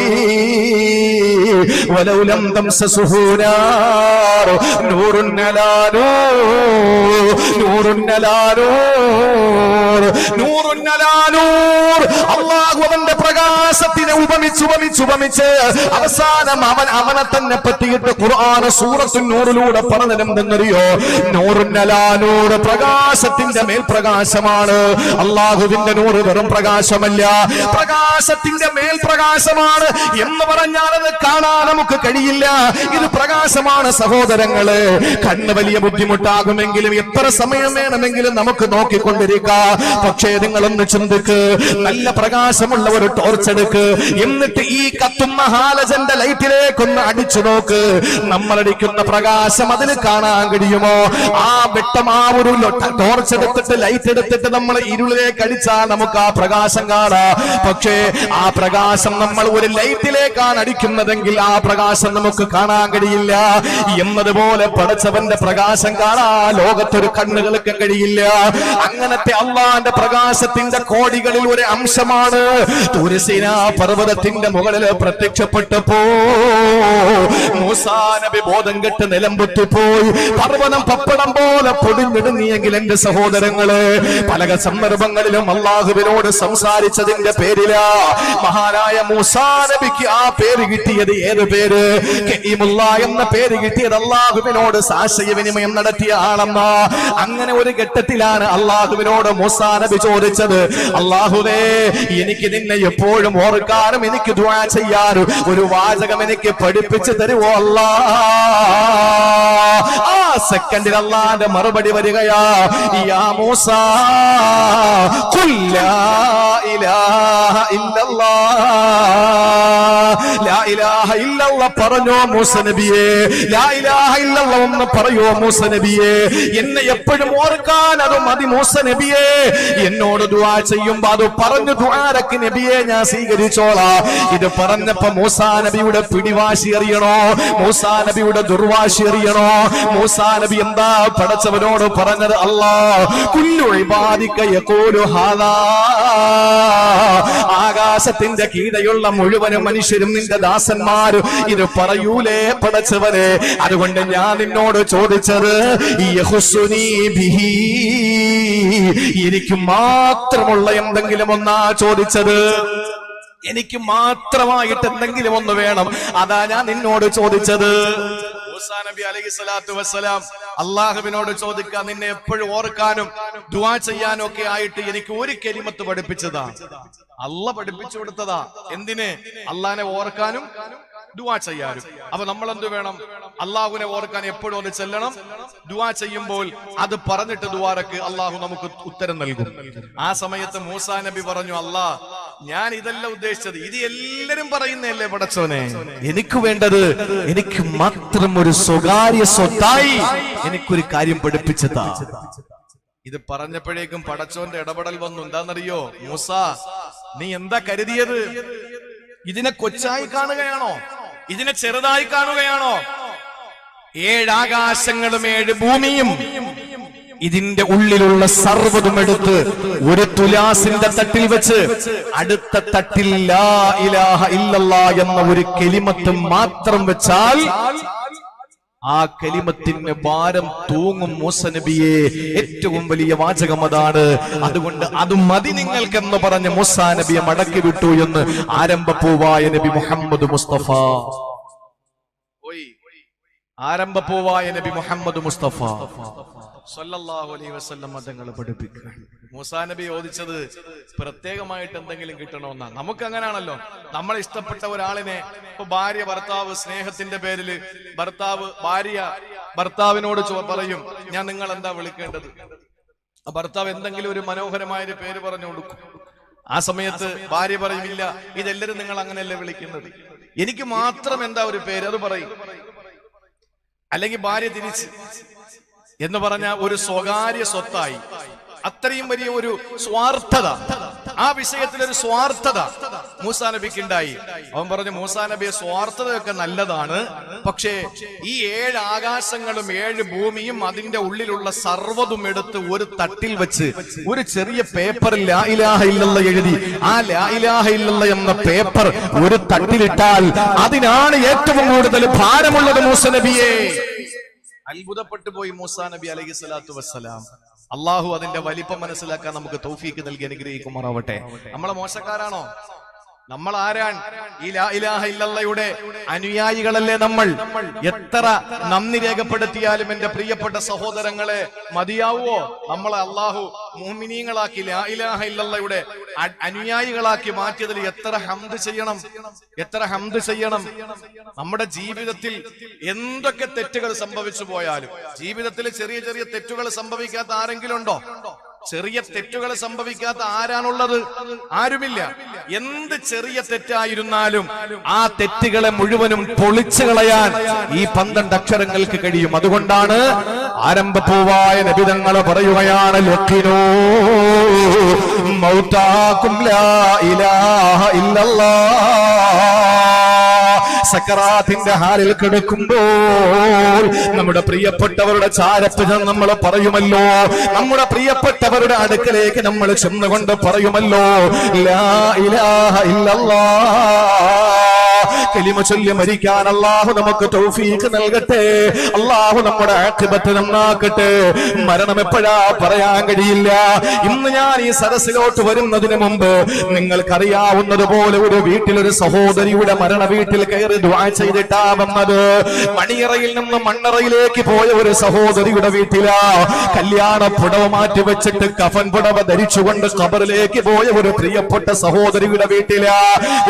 [SPEAKER 1] വലൗ ലം തംസസുഹു നാർ നൂറുൻ അലാ നൂർ നൂറുൻ അലാ നൂർ നൂറുൻ അലാ നൂർ. അല്ലാഹു അവന്റെ പ്രകാശത്തിനെ ഉപമിച്ച് അവസാനം അവനെ തന്നെ പറ്റിയിട്ട് ഖുർആൻ സൂറത്തുൻ നൂറിലൂടെ പറഞ്ഞതെന്നറിയോ? നൂറുൻ അലാ നൂർ, പ്രകാശത്തിന്റെ മേൽ പ്രകാശമാണ്. അല്ലാഹുവിന്റെ നൂറ് വെറും പ്രകാശമല്ല, പ്രകാശത്തിന്റെ മേൽ പ്രകാശമാണ് എന്ന് പറഞ്ഞാൽ അത് കാണാൻ നമുക്ക് കഴിയില്ല. ഇത് പ്രകാശമാണ് സഹോദരങ്ങള്. കണ്ണ് വലിയ ബുദ്ധിമുട്ടാകുമെങ്കിലും എത്ര സമയം വേണമെങ്കിലും നമുക്ക് നോക്കിക്കൊണ്ടിരിക്കാം. പക്ഷേ നിങ്ങളൊന്ന് ചിന്തിക്ക്, നല്ല പ്രകാശമുള്ള ഒരു ടോർച്ച് എടുക്ക്, എന്നിട്ട് ഈ കത്തുന്ന ഹാലജന്റെ ലൈറ്റിലേക്കൊന്ന് അടിച്ചു നോക്ക്. നമ്മളടിക്കുന്ന പ്രകാശം അതിന് കാണാൻ കഴിയുമോ? ആ വെട്ടം ആ ഒരു ടോർച്ച് എടുത്തിട്ട് ലൈറ്റ് എടുത്തിട്ട് നമ്മൾ ഇരുളിലേക്ക് അടിച്ചാൽ നമുക്ക് ആ പ്രകാശം കാണാം. പക്ഷേ ആ പ്രകാശം നമ്മൾ ഒരു ലൈറ്റിലേക്കാണ് അടിക്കുന്നതെങ്കിൽ ആ പ്രകാശം നമുക്ക് കാണാൻ കഴിയില്ല. എന്നതുപോലെ പടച്ചവന്റെ പ്രകാശം കാണാൻ ലോകത്തൊരു കണ്ണുകൾക്ക് കഴിയില്ല. അങ്ങനത്തെ അള്ളാന്റെ പ്രകാശത്തിന്റെ കോടികളിൽ ഒരു അംശമാണ് തുരസീന പർവ്വതത്തിന്റെ മുകളിൽ പ്രത്യക്ഷപ്പെട്ടപ്പോ മൂസാ നബി ബോധം കെട്ട് നിലം പൊട്ടിപ്പോയി. പർവ്വതം പപ്പടം പോലെ പൊടിഞ്ഞിടുന്നിയെങ്കിൽ എന്റെ സഹോദരങ്ങളെ, പല സന്ദർഭങ്ങളിലും അള്ളാഹുവിനോട് സംസാരിച്ചതിന്റെ പേരിലാ മഹാനായ മൂസാ നബിക്ക് ആ പേര് കിട്ടിയത്. ഏത് പേര്? കലീമുല്ലാ എന്ന പേര് കിട്ടിയത് അള്ളാഹുവിനോട് ആശയവിനിമയം നടത്തിയ ആളെന്ന. അങ്ങനെ ഒരു ഘട്ടത്തിലാണ് അള്ളാഹുവിനോട് മൂസാ നബി ചോദിച്ചത്, അള്ളാഹുവേ എനിക്ക് നിന്നെ എപ്പോഴും ഓർക്കാനും എനിക്ക് ദുആ ചെയ്യാനും ഒരു വാചകം എനിക്ക് പഠിപ്പിച്ചു തരുവോ അല്ലാ? ആ സെക്കൻഡിൽ അള്ളാന്റെ മറുപടി വരികയാ, യാ മൂസാ ഖുൽ ലാ ഇലാഹ ഇല്ലല്ലാഹ്. ലാ ഇലാഹ ഇല്ലല്ലാഹ് പറഞ്ഞോ മൂസ നബിയേ, ലാ ഇലാഹ ഇല്ലല്ലാഹ് എന്ന് പറയോ മൂസ നബിയേ. എന്നെ എപ്പോഴും ഓർക്കാൻ അത് മതി മൂസ നബിയേ. എന്നോട് ദുആ ചെയ്യുമ്പോ അത് പറഞ്ഞു ദുആരക്ക് നബിയെ ഞാൻ സ്വീകരിച്ചോളാം. ഇത് പറഞ്ഞപ്പോ മൂസാ നബിയുടെ പിടിവാശി അറിയണോ? മൂസാ നബിയുടെ ദുർവാശി അറിയണോ? മൂസാ നബി എന്താ പടച്ചവനോട് പറഞ്ഞത്? അല്ലാഹ് കുല്ലു ഇബാദിക യഖൂലു ഹാദാ, ആകാശത്തിന്റെ കീഴെയുള്ള മുഴുവൻ മനുഷ്യരും നിന്റെ ദാസന്മാരും ഇത് പറയൂലേ പടച്ചവനെ? അതുകൊണ്ട് ഞാൻ നിന്നോട് ചോദിച്ചത് യഖുസുനി ബിഹി, എനിക്ക് മാത്രമുള്ള എന്തെങ്കിലും ഒന്നാ ചോദിച്ചത്. എനിക്ക് മാത്രമായിട്ട് എന്തെങ്കിലും ഒന്ന് വേണം, അതാ ഞാൻ നിന്നോട് ചോദിച്ചത്. മൂസാ നബി അലൈഹിസ്സലാത്തു വസ്സലാം അള്ളാഹുവിനോട് ചോദിക്കാൻ, നിന്നെ എപ്പോഴും ഓർക്കാനും ദുആ ചെയ്യാനും ഒക്കെ ആയിട്ട് എനിക്ക് ഒരു കലിമത്ത് പഠിപ്പിച്ചതാ. അള്ളാഹ് പഠിപ്പിച്ചു കൊടുത്തതാ. എന്തിന്? അള്ളാഹിനെ ഓർക്കാനും ദുആ ചെയ്യാനും. അപ്പൊ നമ്മൾ എന്ത് വേണം? അള്ളാഹുവിനെ ഓർക്കാൻ എപ്പോഴും ഒന്ന് ചെല്ലണം. ദുആ ചെയ്യുമ്പോൾ അത് പറഞ്ഞിട്ട് ദുആരക്ക് അള്ളാഹു നമുക്ക് ഉത്തരം നൽകും. ആ സമയത്ത് മൂസാ നബി പറഞ്ഞു, അല്ലാഹ് ഞാൻ ഇതല്ല ഉദ്ദേശിച്ചത്, ഇത് എല്ലാരും പറയുന്നല്ലേ പടച്ചോനെ. എനിക്ക് വേണ്ടത് എനിക്ക് മാത്രം ഒരു സ്വകാര്യ സ്വത്തായി എനിക്കൊരു കാര്യം പഠിപ്പിച്ചതാ. ഇത് പറഞ്ഞപ്പോഴേക്കും പടച്ചോന്റെ ഇടപെടൽ വന്നു. എന്താണെന്നറിയോ? മൂസാ, നീ എന്താ കരുതിയത്? ഇതിനെ കൊച്ചായി കാണുകയാണോ? ഇതിനെ ചെറുതായി കാണുകയാണോ? 7 ആകാശങ്ങളും 7 ഭൂമിയും ഇതിന്റെ ഉള്ളിലുള്ള സർവ്വതും എടുത്ത് ഒരു തുലാസിന്റെ തട്ടിൽ വെച്ച് അടുത്ത തട്ടിൽ ലാ ഇലാഹ ഇല്ലല്ലാഹ് എന്ന ഒരു കലിമത്ത് മാത്രം വെച്ചാൽ ആ കലിമത്തിന് ഭാരം തൂങ്ങും മൂസ നബിയെ. ഏറ്റവും വലിയ വാചകം അതാണ്. അതുകൊണ്ട് അത് മതി നിങ്ങൾക്കെന്ന് പറഞ്ഞ് മൂസാ നബിയെ മടക്കി വിട്ടു എന്ന് ആരംഭപ്പൂവായ നബി മുഹമ്മദ് മുസ്തഫ. ആരംഭപ്പൂവായ നബി മുഹമ്മദ് മുസ്തഫ സല്ലല്ലാഹു അലൈഹി വസല്ലം തങ്ങൾ പഠിപ്പിക്കുക. മൂസാ നബി ചോദിച്ചത് പ്രത്യേകമായിട്ട് എന്തെങ്കിലും കിട്ടണമെന്നാണ്. നമുക്ക് അങ്ങനെയാണല്ലോ, നമ്മൾ ഇഷ്ടപ്പെട്ട ഒരാളിനെ, ഇപ്പൊ ഭാര്യ ഭർത്താവ് സ്നേഹത്തിന്റെ പേരില് ഭാര്യ ഭർത്താവിനോട് പറയും, ഞാൻ നിങ്ങൾ എന്താ വിളിക്കേണ്ടത്?
[SPEAKER 2] ഭർത്താവ് എന്തെങ്കിലും ഒരു മനോഹരമായ ഒരു പേര് പറഞ്ഞു കൊടുക്കും. ആ സമയത്ത് ഭാര്യ പറയുമില്ല, ഇതെല്ലാരും നിങ്ങൾ അങ്ങനെയല്ലേ വിളിക്കുന്നത്, എനിക്ക് മാത്രം എന്താ ഒരു പേര് അത് പറയും. അല്ലെങ്കിൽ ഭാര്യ തിരിച്ച് എന്ന് പറഞ്ഞ ഒരു സ്വകാര്യ സ്വത്തായി. അത്രയും വലിയ ഒരു സ്വാർത്ഥത, ആ വിഷയത്തിലൊരു സ്വാർത്ഥത മൂസാ നബിക്ക് ഉണ്ടായി. അവൻ പറഞ്ഞു, മൂസാ നബിയെ സ്വാർത്ഥതയൊക്കെ നല്ലതാണ്, പക്ഷേ ഈ 7 ആകാശങ്ങളും 7 ഭൂമിയും അതിന്റെ ഉള്ളിലുള്ള സർവ്വതും എടുത്ത് ഒരു തട്ടിൽ വെച്ച് ഒരു ചെറിയ പേപ്പറിൽ ലാ ഇലാഹ ഇല്ലല്ലാഹ് എഴുതി ആ ലാ ഇലാഹ ഇല്ലല്ലാഹ് എന്ന പേപ്പർ ഒരു തട്ടിലിട്ടാൽ അതിനാണ് ഏറ്റവും കൂടുതൽ ഭാരമുള്ളത് മൂസാ നബിയെ. അത്ഭുതപ്പെട്ടു പോയി മൂസാ നബി അലൈഹി സ്വലാത്തു വസ്സലാം. അള്ളാഹു അതിന്റെ വലിപ്പം മനസ്സിലാക്കാൻ നമുക്ക് തൗഫീക്ക് നൽകി അനുഗ്രഹിക്കുമാറാവട്ടെ. നമ്മളെ മോശക്കാരാണോ? നമ്മൾ ആരാൻ? ഈ ലാ ഇലാഹ ഇല്ലല്ലാഹയുടെ അനുയായികളല്ലേ നമ്മൾ. എത്ര നന്ദി രേഖപ്പെടുത്തിയാലും എന്റെ പ്രിയപ്പെട്ട സഹോദരങ്ങളെ മതിയാവോ? നമ്മളെ അള്ളാഹു മുഅ്മിനീങ്ങളാക്കി ലാ ഇലാഹ ഇല്ലല്ലാഹയുടെ അനുയായികളാക്കി മാറ്റിയതിൽ എത്ര ഹംദ് ചെയ്യണം, എത്ര ഹംദ് ചെയ്യണം. നമ്മുടെ ജീവിതത്തിൽ എന്തൊക്കെ തെറ്റുകൾ സംഭവിച്ചു പോയാലും, ജീവിതത്തിൽ ചെറിയ ചെറിയ തെറ്റുകൾ സംഭവിക്കാത്ത ആരെങ്കിലും ഉണ്ടോ? ചെറിയ തെറ്റുകൾ സംഭവിക്കാത്ത ആരാണുള്ളത്? ആരുമില്ല. എന്ത് ചെറിയ തെറ്റായിരുന്നാലും ആ തെറ്റുകളെ മുഴുവനും പൊളിച്ചു കളയാൻ ഈ 12 അക്ഷരങ്ങൾക്ക് കഴിയും. അതുകൊണ്ടാണ് ആരംഭപ്പൂവായ നബിതങ്ങൾ പറയുകയാണ്, ലഖിനൂ മൗതാകും ലാ ഇലാഹ ഇല്ലല്ലാഹ്. സക്കറാത്തിന്റെ ഹാലിൽ കിടക്കുമ്പോൾ നമ്മുടെ പ്രിയപ്പെട്ടവരുടെ ചാരത്ത് നമ്മൾ പറയുമല്ലോ, നമ്മുടെ പ്രിയപ്പെട്ടവരുടെ അടുക്കലേക്ക് നമ്മൾ ചെന്നുകൊണ്ട് പറയുമല്ലോ, ലാ ഇലാഹ ഇല്ലല്ലാഹ്. കലിമ ചൊല്ലി മരിക്കാൻ അല്ലാഹു നമുക്ക് തൗഫീഖ് നൽകട്ടെ. അല്ലാഹു നമ്മുടെ ആഖിബത്ത് നന്നാക്കട്ടെ. മരണം എപ്പോഴാ പറയാൻ കഴിയില്ല. ഇന്ന് ഞാൻ ഈ സദസ്സിലോട്ട് വരുന്നതിന് മുമ്പ് നിങ്ങൾക്കറിയാവുന്നതുപോലെ ഒരു വീട്ടിലൊരു സഹോദരിയുടെ മരണ വീട്ടിൽ കയറി ദുആ ചെയ്തിട്ടാ വന്നത്. മണിയറയിൽ നിന്ന് മണ്ണറയിലേക്ക് പോയ ഒരു സഹോദരിയുടെ വീട്ടിലാ. കല്യാണ പുടവ മാറ്റി വെച്ചിട്ട് കഫൻ പുടവ ധരിച്ചുകൊണ്ട് ഖബറിലേക്ക് പോയ ഒരു പ്രിയപ്പെട്ട സഹോദരിയുടെ വീട്ടിലാ.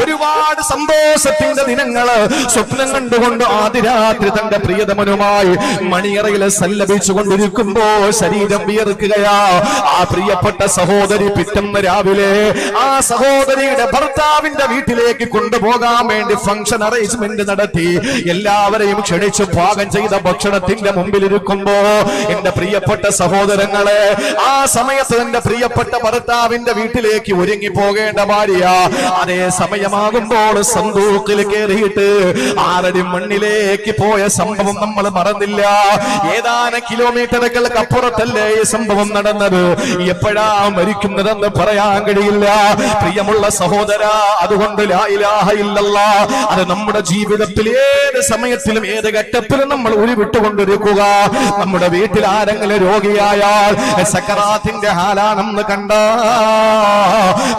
[SPEAKER 2] ഒരുപാട് സന്തോഷത്തിന്റെ ദിനങ്ങള് സ്വപ്നം കണ്ടുകൊണ്ട് ആദ്യരാത്രി തന്റെ പ്രിയതമനുമായി മണിയറയിൽ സല്ലപിച്ചു കൊണ്ടിരിക്കുമ്പോ ശരീരം വിയർക്കുകയാ. ആ പ്രിയപ്പെട്ട സഹോദരി പിറ്റന്ന് രാവിലെ ആ സഹോദരിയുടെ ഭർത്താവിന്റെ വീട്ടിലേക്ക് കൊണ്ടുപോകാൻ വേണ്ടി ഫംഗ്ഷൻ അറേഞ്ച്മെന്റ് നടത്തി. എല്ലാവരെയും ക്ഷണിച്ചു പാകം ചെയ്ത ഭക്ഷണത്തിന്റെ മുമ്പിൽ ഇരിക്കുമ്പോ എന്റെ പ്രിയപ്പെട്ട സഹോദരങ്ങളെ, ആ സമയത്ത് എന്റെ പ്രിയപ്പെട്ട ഭർത്താവിന്റെ വീട്ടിലേക്ക് ഒരുങ്ങി പോകേണ്ട ഭാര്യ അതേ സമയമാകുമ്പോൾ സന്തൂക്കിൽ കയറിയിട്ട് 6 അടി മണ്ണിലേക്ക് പോയ സംഭവം നമ്മൾ മറന്നില്ല. ഏതാനും കിലോമീറ്ററുകൾക്ക് അപ്പുറത്തല്ലേ ഈ സംഭവം നടന്നത്. എപ്പോഴാ മരിക്കുന്നതെന്ന് പറയാൻ കഴിയില്ല. പ്രിയമുള്ള സഹോദര, അതുകൊണ്ട് ലാ ഇലാഹ ഇല്ലല്ലാഹ് അത് നമ്മുടെ ജീവിതത്തിൽ ഏത് സമയത്തിലും ഏത് ഘട്ടത്തിലും നമ്മൾ ഉരുവിട്ടുകൊണ്ടിരിക്കുക. നമ്മുടെ വീട്ടിൽ ആരെങ്കിലും രോഗിയായാൽ സക്കറാത്തിന്റെ ഹാലാണെന്ന് കണ്ട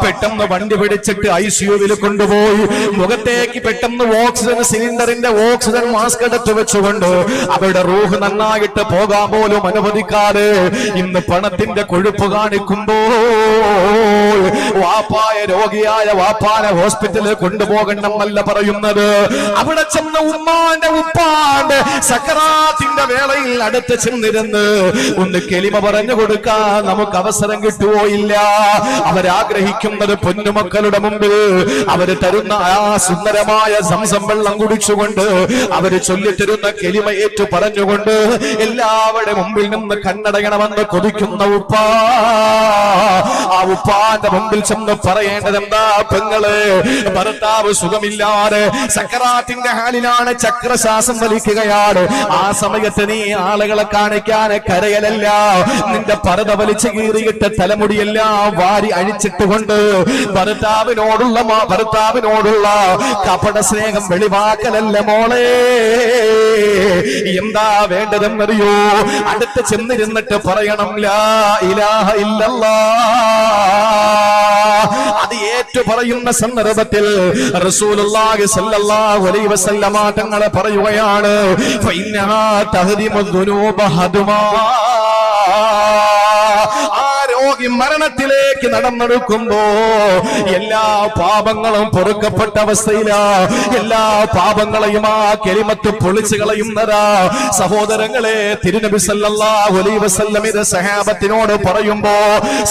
[SPEAKER 2] പെട്ടെന്ന് വണ്ടി പിടിച്ചിട്ട് ICUവിൽ കൊണ്ടുപോയി മുഖത്തേക്ക് പെട്ടെന്ന് ഓക്സിജൻ സിലിണ്ടറിന്റെ ഓക്സിജൻ മാസ്ക് എടുത്ത് വെച്ചുകൊണ്ട് അവരുടെ റൂഹ് നന്നായിട്ട് പോകാൻ പോലും അനുവദിക്കാതെ ഇന്ന് പണത്തിന്റെ കൊഴുപ്പ് കാണിക്കുമ്പോൾ വാപ്പായ രോഗിയായ വാപ്പാനെ ഹോസ്പിറ്റലിൽ കൊണ്ടുപോകണമെന്നല്ല പറയുന്നത്. അവിടെ ചെന്ന ഉമ്മാന്റെ ഉപ്പാന്റെ സക്കറാത്തിന്റെ വേളയിൽ അടുത്ത് ചെന്നിരുന്ന് ഒന്ന് കെലിമ പറഞ്ഞു കൊടുക്കാൻ നമുക്ക് അവസരം കിട്ടുവോ? ഇല്ല. അവരാഗ്രഹിക്കുന്നത് പൊന്നുമക്കളുടെ മുമ്പിൽ അവര് തരുന്ന ആ സുന്ദരമായ സംസം വെള്ളം കുടിച്ചുകൊണ്ട് അവര് ചൊല്ലിത്തരുന്ന കെലിമ ഏറ്റു പറഞ്ഞുകൊണ്ട് എല്ലാവരുടെ മുമ്പിൽ നിന്ന് കണ്ണടയണമെന്ന് കൊതിക്കുന്ന ഉപ്പ, ആ ഉപ്പാന്റെ മുമ്പിൽ ചെന്ന് പറയേണ്ടത് എന്താ? പെങ്ങള്, ഭർത്താവ് സുഖമില്ലാതെ സക്കറാത്തിന്റെ ഹാലിലാണ്, ചക്രശ്വാസം വലിക്കുകയാണ്. ആ സമയത്ത് നീ ആളുകളെ കാണിക്കാൻ കരയലല്ല, നിന്റെ പരത വലിച്ചു കീറിയിട്ട് തലമുടിയെല്ലാം വാരി അഴിച്ചിട്ടുകൊണ്ട് ഭർത്താവിനോടുള്ള കപട സ്നേഹം വെളിവാക്കലല്ല മോളെ. എന്താ വേണ്ടതെന്നറിയോ? അടുത്ത് ചെന്നിരുന്നിട്ട് പറയണം ലാ ഇലാഹ ഇല്ലല്ലാഹ്. അത് ഏറ്റു പറയുന്ന സന്ദർഭത്തിൽ റസൂലുള്ളാഹി സ്വല്ലല്ലാഹു അലൈഹി വസല്ലമ തങ്ങൾ പറയുകയാണ്, ഫഇന്നഹാ തഹദിമു ദുനൂബ ഹദുമാ. രോഗി മരണത്തിലേക്ക് നടന്നെടുക്കുമ്പോ എല്ലാ പാപങ്ങളും പൊറുക്കപ്പെട്ട അവസ്ഥയിലാ, എല്ലാ പാപങ്ങളെയും ആ കലിമത്ത് പൊളിച്ചു കളയുന്നതാ. സഹോദരങ്ങളെ, തിരുനബി സല്ലല്ലാഹു അലൈഹി വസല്ലം ഇത് സഹാബത്തിനോട് പറയുമ്പോ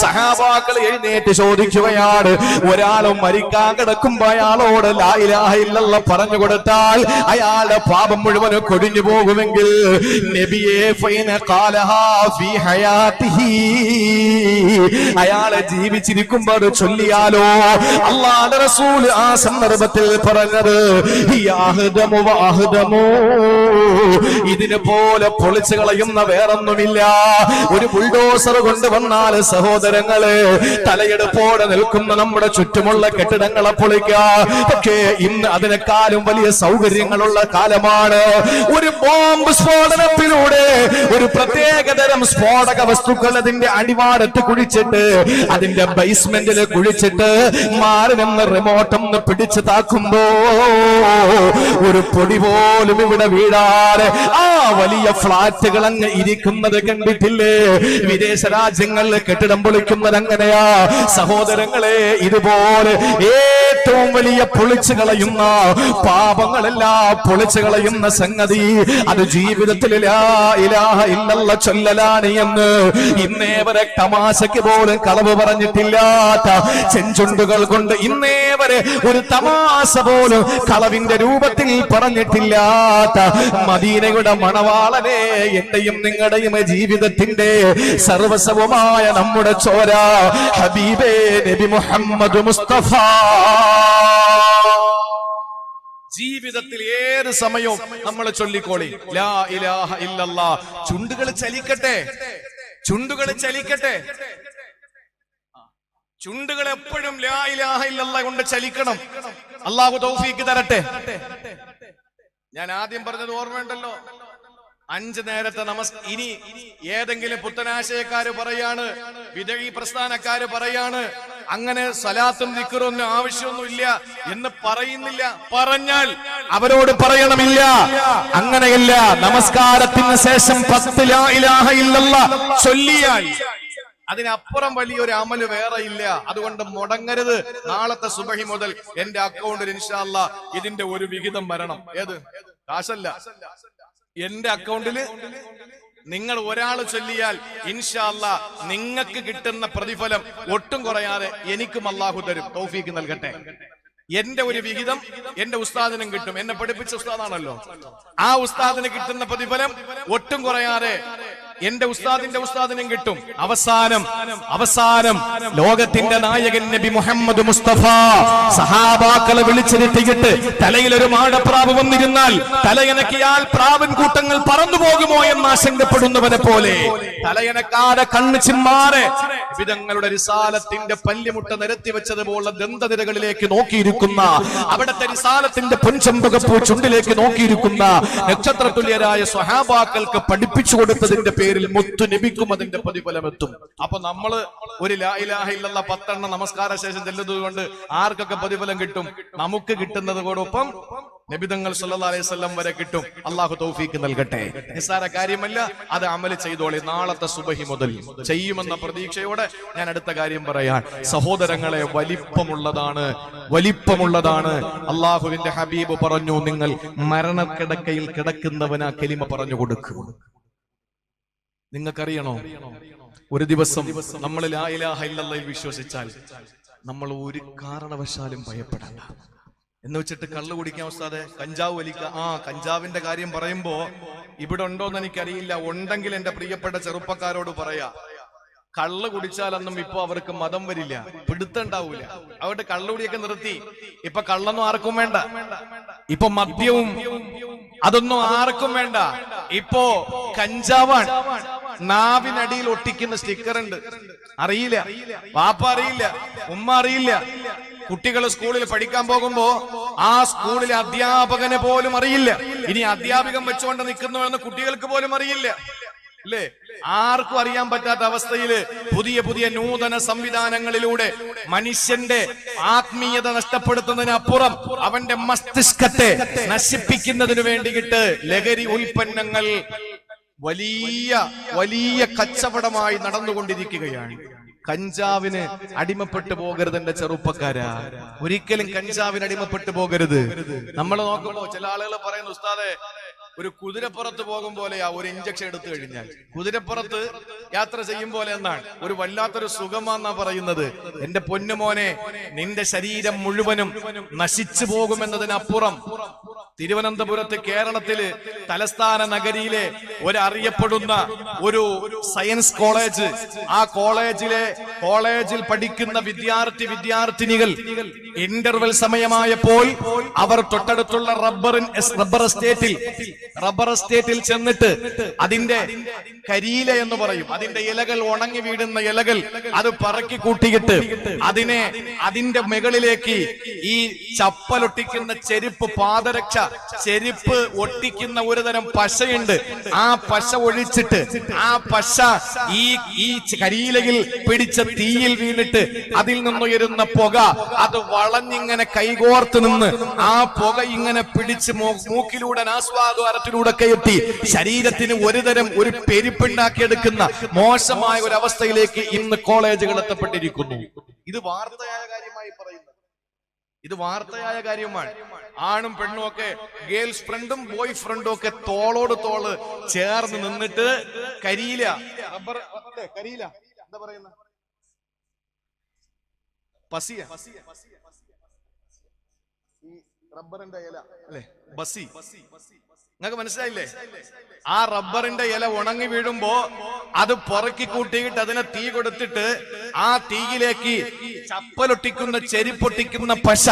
[SPEAKER 2] സഹാബാക്കൾ എഴുന്നേറ്റ് ചോദിക്കുകയാണ്, ഒരാളും മരിക്കാൻ കിടക്കുമ്പോ അയാളോട് ലാ ഇലാഹ ഇല്ലല്ലാഹ് പറഞ്ഞു കൊടുത്താൽ അയാളുടെ പാപം മുഴുവൻ കൊടിഞ്ഞു പോകുമെങ്കിൽ നബിയെ ഫൈന ഖാലഹാ ഫീ ഹയാതിഹി, അയാളെ ജീവിച്ചിരിക്കുമ്പോൾ അത് ചൊല്ലിയാലോ? അല്ലാഹുവിന്റെ റസൂൽ ആ സന്ദർഭത്തിൽ പറഞ്ഞത് യാഹ്ദമു വഅഹ്ദമു, ഇതിനെ പോലെ പൊളിച്ചു കളയുന്ന വേറൊന്നുമില്ല. ഒരു ബുൾഡോസർ കൊണ്ടുവന്നാൽ സഹോദരങ്ങളെ തലയെടുപ്പോടെ നിൽക്കുന്ന നമ്മുടെ ചുറ്റുമുള്ള കെട്ടിടങ്ങളെ പൊളിക്കാം. പക്ഷേ ഇന്ന് അതിനേക്കാളും വലിയ സൗകര്യങ്ങളുള്ള കാലമാണ്. ഒരു ബോംബ് സ്ഫോടനത്തിലൂടെ ഒരു പ്രത്യേകതരം സ്ഫോടക വസ്തുക്കൾ അതിന്റെ അടിവാരത്ത് കുഴിച്ചിട്ട് അതിന്റെ ബേസ്മെന്റിൽ കുഴിച്ചിട്ട് മാറി നിന്ന് റിമോട്ടൊന്ന് പിടിച്ചു താക്കുമ്പോ ഒരു പൊടി പോലും ഇവിടെ വീഴാതെ ആ വലിയ ഫ്ളാറ്റുകൾ അങ്ങ് ഇരിക്കുന്നത് കണ്ടിട്ടില്ലേ? വിദേശ രാജ്യങ്ങളിൽ കെട്ടിടം പൊളിക്കുന്നത് അങ്ങനെയാ സഹോദരങ്ങളെ. ഇതുപോലെ ഏറ്റവും വലിയ പൊളിച്ചു കളയുന്ന പാപങ്ങളെല്ലാം പൊളിച്ചു കളയുന്ന സംഗതി അത് ജീവിതത്തിൽ ലാ ഇലാഹ ഇല്ലല്ലാഹ് ചൊല്ലലാണ് എന്ന് ഇന്നേ വരെ തമാശയ്ക്ക് പോലും കളവ് പറഞ്ഞിട്ടില്ലാത്ത ചെഞ്ചുണ്ടുകൾ കൊണ്ട് ഇന്നേ വരെ ഒരു തമാശ പോലും കളവിന്റെ രൂപത്തിൽ പറഞ്ഞിട്ടില്ലാത്ത മദീനയുടെ മണവാളനെ, എന്റെയും നിങ്ങളുടെയും ജീവിതത്തിന്റെ സർവസ്വമായ നമ്മുടെ ചോര ഹബീബേ നബി മുഹമ്മദ് മുസ്തഫ ജീവിതത്തിൽ ഏത് സമയവും നമ്മൾ ചൊല്ലിക്കോളി ലാ ഇലാഹ ഇല്ലല്ലാഹ്. ചുണ്ടുകൾ ചലിക്കട്ടെ, ചുണ്ടുകൾ ചലിക്കട്ടെ, ചുണ്ടുകൾ എപ്പോഴും ലാ ഇലാഹ ഇല്ലല്ലാഹ് കൊണ്ട് ചലിക്കണം. അല്ലാഹു തൗഫീഖ് തരട്ടെ. ഞാൻ ആദ്യം പറഞ്ഞത് ഓർമ്മയുണ്ടല്ലോ, 5 നേരത്തെ ഇനി ഏതെങ്കിലും പുത്തനാശയക്കാര് പറയാണ്, വിദഈ പ്രസ്ഥാനക്കാര് പറയാണ് അങ്ങനെ സലാത്തും ദിക്റൊന്നും ആവശ്യമൊന്നുമില്ല എന്ന് പറയുന്നില്ല. പറഞ്ഞാൽ അവരോട് പറയണമില്ല, അങ്ങനെയല്ല. നമസ്കാരത്തിന് ശേഷം 10 ലാ ഇലാഹ ഇല്ലല്ലാഹ് ചൊല്ലിയാൽ അതിനപ്പുറം വലിയൊരു അമല് വേറെ ഇല്ല. അതുകൊണ്ട് മുടങ്ങരുത്. നാളത്തെ സുബഹി മുതൽ എന്റെ അക്കൗണ്ടിൽ ഇൻഷാ അല്ലാഹ് ഇതിന്റെ ഒരു വിഹിതം വരണം. ഏത് കാശല്ല, എന്റെ അക്കൗണ്ടില് നിങ്ങൾ ഒരാള് ചൊല്ലിയാൽ ഇൻഷാ അല്ലാഹ് നിങ്ങൾക്ക് കിട്ടുന്ന പ്രതിഫലം ഒട്ടും കുറയാതെ എനിക്കും അല്ലാഹു തരും. തൗഫീഖ് നൽകട്ടെ. എന്റെ ഒരു വിഹിതം എന്റെ ഉസ്താദിനും കിട്ടും. എന്നെ പഠിപ്പിച്ച ഉസ്താദാണല്ലോ, ആ ഉസ്താദിന് കിട്ടുന്ന പ്രതിഫലം ഒട്ടും കുറയാതെ എന്റെ ഉസ്താദിനും കിട്ടും. അവസാനം ലോകത്തിന്റെ നായകൻ നബി മുഹമ്മദ് മുസ്തഫ സഹാബാക്കളെ വിളിച്ചിരുത്തിയിട്ട് തലയിൽ ഒരു മാടപ്രാവ് വന്നിരുന്നാൽ തലയനക്കിയാൽ പ്രാവൻ കൂട്ടങ്ങൾ പറന്നു പോകുമോ എന്ന് ആശങ്കപ്പെടുന്നവനെ പോലെ തലയനക്കാരെ കണ്ണു ചിമ്മാറെ വിധങ്ങളുടെ റിസാലത്തിന്റെ പല്ലിമുട്ട നിരത്തി വെച്ചതുപോലെ ദന്തനിരകളിലേക്ക് നോക്കിയിരിക്കുന്ന, അവിടുത്തെ റിസാലത്തിന്റെ പൊൻചമ്പകപ്പൂ ചുണ്ടിലേക്ക് നോക്കിയിരിക്കുന്ന നക്ഷത്രതുല്യരായ സ്വഹാബാക്കൾക്ക് പഠിപ്പിച്ചു കൊടുത്തതിന്റെ പേരിൽ മുത്തു നബിക്കും അതിന്റെ പ്രതിഫലം എത്തും. അപ്പൊ നമ്മള് ഒരു ലാ ഇലാഹ ഇല്ലല്ലാഹ് 10 നമസ്കാര ശേഷം ചെല്ലുന്നത് കൊണ്ട് ആർക്കൊക്കെ പ്രതിഫലം കിട്ടും? നമുക്ക് കിട്ടുന്നതോടൊപ്പം നബിതങ്ങൾ സല്ലല്ലാഹു അലൈഹി വസല്ലം വരെ കിട്ടും. അല്ലാഹു തൗഫീഖ് നൽകട്ടെ. നിസ്സാര കാര്യമല്ല, അത് അമല് ചെയ്തോളി. നാളത്തെ സുബഹി മുതൽ ചെയ്യുമെന്ന പ്രതീക്ഷയോടെ ഞാൻ അടുത്ത കാര്യം പറയാൻ. സഹോദരങ്ങളെ, വലിപ്പമുള്ളതാണ്. അല്ലാഹുവിന്റെ ഹബീബ് പറഞ്ഞു, നിങ്ങൾ മരണക്കിടക്കയിൽ കിടക്കുന്നവനാ കലിമ പറഞ്ഞു കൊടുക്കുക. നിങ്ങൾക്കറിയണോ, ഒരു ദിവസം നമ്മൾ ലാ ഇലാഹ ഇല്ലല്ലാഹ് വിശ്വസിച്ചാൽ നമ്മൾ ഒരു കാരണവശാലും ഭയപ്പെടണ്ട. എന്ന് വെച്ചിട്ട് കള്ളു കുടിക്കാൻ ഉസ്താദെ, കഞ്ചാവ് വലിക്കുക, കഞ്ചാവിന്റെ കാര്യം പറയുമ്പോ ഇവിടെ ഉണ്ടോന്ന് എനിക്കറിയില്ല. ഉണ്ടെങ്കിൽ എന്റെ പ്രിയപ്പെട്ട ചെറുപ്പക്കാരോട് പറയാ, കള്ള് കുടിച്ചാലൊന്നും ഇപ്പൊ അവർക്ക് മതം വരില്ല, പിടുത്തുണ്ടാവൂല. അവരുടെ കള്ളുകുടിയൊക്കെ നിർത്തി. ഇപ്പൊ കള്ളൊന്നും ആർക്കും വേണ്ട, ഇപ്പൊ മദ്യവും അതൊന്നും ആർക്കും വേണ്ട. ഇപ്പോ കഞ്ചാവാണ്. നാവിനടിയിൽ ഒട്ടിക്കുന്ന സ്റ്റിക്കർ ഉണ്ട്, അറിയില്ല, വാപ്പ അറിയില്ല, ഉമ്മ അറിയില്ല. കുട്ടികൾ സ്കൂളിൽ പഠിക്കാൻ പോകുമ്പോ ആ സ്കൂളിലെ അധ്യാപകനെ പോലും അറിയില്ല. ഇനി അധ്യാപകൻ വെച്ചുകൊണ്ട് നിൽക്കുന്നു എന്ന് കുട്ടികൾക്ക് പോലും അറിയില്ല, അല്ലേ? ആർക്കും അറിയാൻ പറ്റാത്ത അവസ്ഥയില് പുതിയ നൂതന സംവിധാനങ്ങളിലൂടെ മനുഷ്യന്റെ ആത്മീയത നഷ്ടപ്പെടുത്തുന്നതിനപ്പുറം അവന്റെ മസ്തിഷ്കത്തെ നശിപ്പിക്കുന്നതിന് വേണ്ടിയിട്ട് ലഹരി ഉൽപ്പന്നങ്ങൾ വലിയ കച്ചവടമായി നടന്നുകൊണ്ടിരിക്കുകയാണ്. കഞ്ചാവിന് അടിമപ്പെട്ടു പോകരുത് എന്റെ ചെറുപ്പക്കാരാ. ഒരിക്കലും കഞ്ചാവിന് അടിമപ്പെട്ടു പോകരുത്. നമ്മൾ നോക്കുമ്പോ ചില ആളുകൾ പറയുന്നു, ഉസ്താദെ ഒരു കുതിരപ്പുറത്ത് പോകും പോലെയാ ഒരു ഇഞ്ചക്ഷൻ എടുത്തു കഴിഞ്ഞാൽ. കുതിരപ്പുറത്ത് യാത്ര ചെയ്യും പോലെ എന്നാണ്, ഒരു വല്ലാത്തൊരു സുഖമാന്നാ പറയുന്നത്. എന്റെ പൊന്നുമോനെ, നിന്റെ ശരീരം മുഴുവനും നശിച്ചു പോകുമെന്നതിനപ്പുറം തിരുവനന്തപുരത്ത്, കേരളത്തില് തലസ്ഥാന നഗരിയിലെ ഒരറിയപ്പെടുന്ന ഒരു സയൻസ് കോളേജ്, ആ കോളേജിൽ പഠിക്കുന്ന വിദ്യാർത്ഥിനികൾ ഇന്റർവെൽ സമയമായപ്പോൾ അവർ തൊട്ടടുത്തുള്ള റബ്ബർ എസ്റ്റേറ്റിൽ ചെന്നിട്ട് അതിന്റെ കരിയില എന്ന് പറയും, അതിന്റെ ഇലകൾ, ഉണങ്ങി വീഴുന്ന ഇലകൾ, അത് പറക്കി കൂട്ടിയിട്ട് അതിന്റെ മുകളിലേക്ക് ഈ ചപ്പലൊട്ടിക്കുന്ന ചെരുപ്പ്, പാദരക്ഷ ചെരുപ്പ് ഒട്ടിക്കുന്ന ഒരുതരം പശയുണ്ട്. ആ പശ ഒഴിച്ചിട്ട് ആ പശ ഈ കരിയിലയിൽ പിടിച്ച തീയിൽ വീണിട്ട് അതിൽ നിന്നുയരുന്ന പുക അത് വളഞ്ഞിങ്ങനെ കൈകോർത്ത് നിന്ന് ആ പുക ഇങ്ങനെ പിടിച്ച് മൂക്കിലൂടെ, ആസ്വാദവാരത്തിലൂടെ കയറ്റി ശരീരത്തിന് ഒരു പെരുപ്പുണ്ടാക്കിയെടുക്കുന്ന മോശമായ ഒരു അവസ്ഥയിലേക്ക് ഇന്ന് കോളേജുകൾ എത്തപ്പെട്ടിരിക്കുന്നു. ഇത് വാർത്തയായ കാര്യമായി പറയുന്നത്, ഇത് വാർത്തയായ കാര്യമാണ്. ആണും പെണ്ണും ഒക്കെ, ഗേൾസ് ഫ്രണ്ടും ബോയ് ഫ്രണ്ടും ഒക്കെ തോളോട് തോള് ചേർന്ന് നിന്നിട്ട് കരിയില, എന്താ പറയുന്ന പസിയ, ഈ റബ്ബറിന്റെ ഇല അല്ലെ, ബസി, നിങ്ങൾക്ക് മനസ്സിലായില്ലേ? ആ റബ്ബറിന്റെ ഇല ഉണങ്ങി വീഴുമ്പോ അത് പുറക്കി കൂട്ടിയിട്ട് അതിനെ തീ കൊടുത്തിട്ട് ആ തീയിലേക്ക് ചപ്പലൊട്ടിക്കുന്ന, ചെരിപ്പൊട്ടിക്കുന്ന പശ,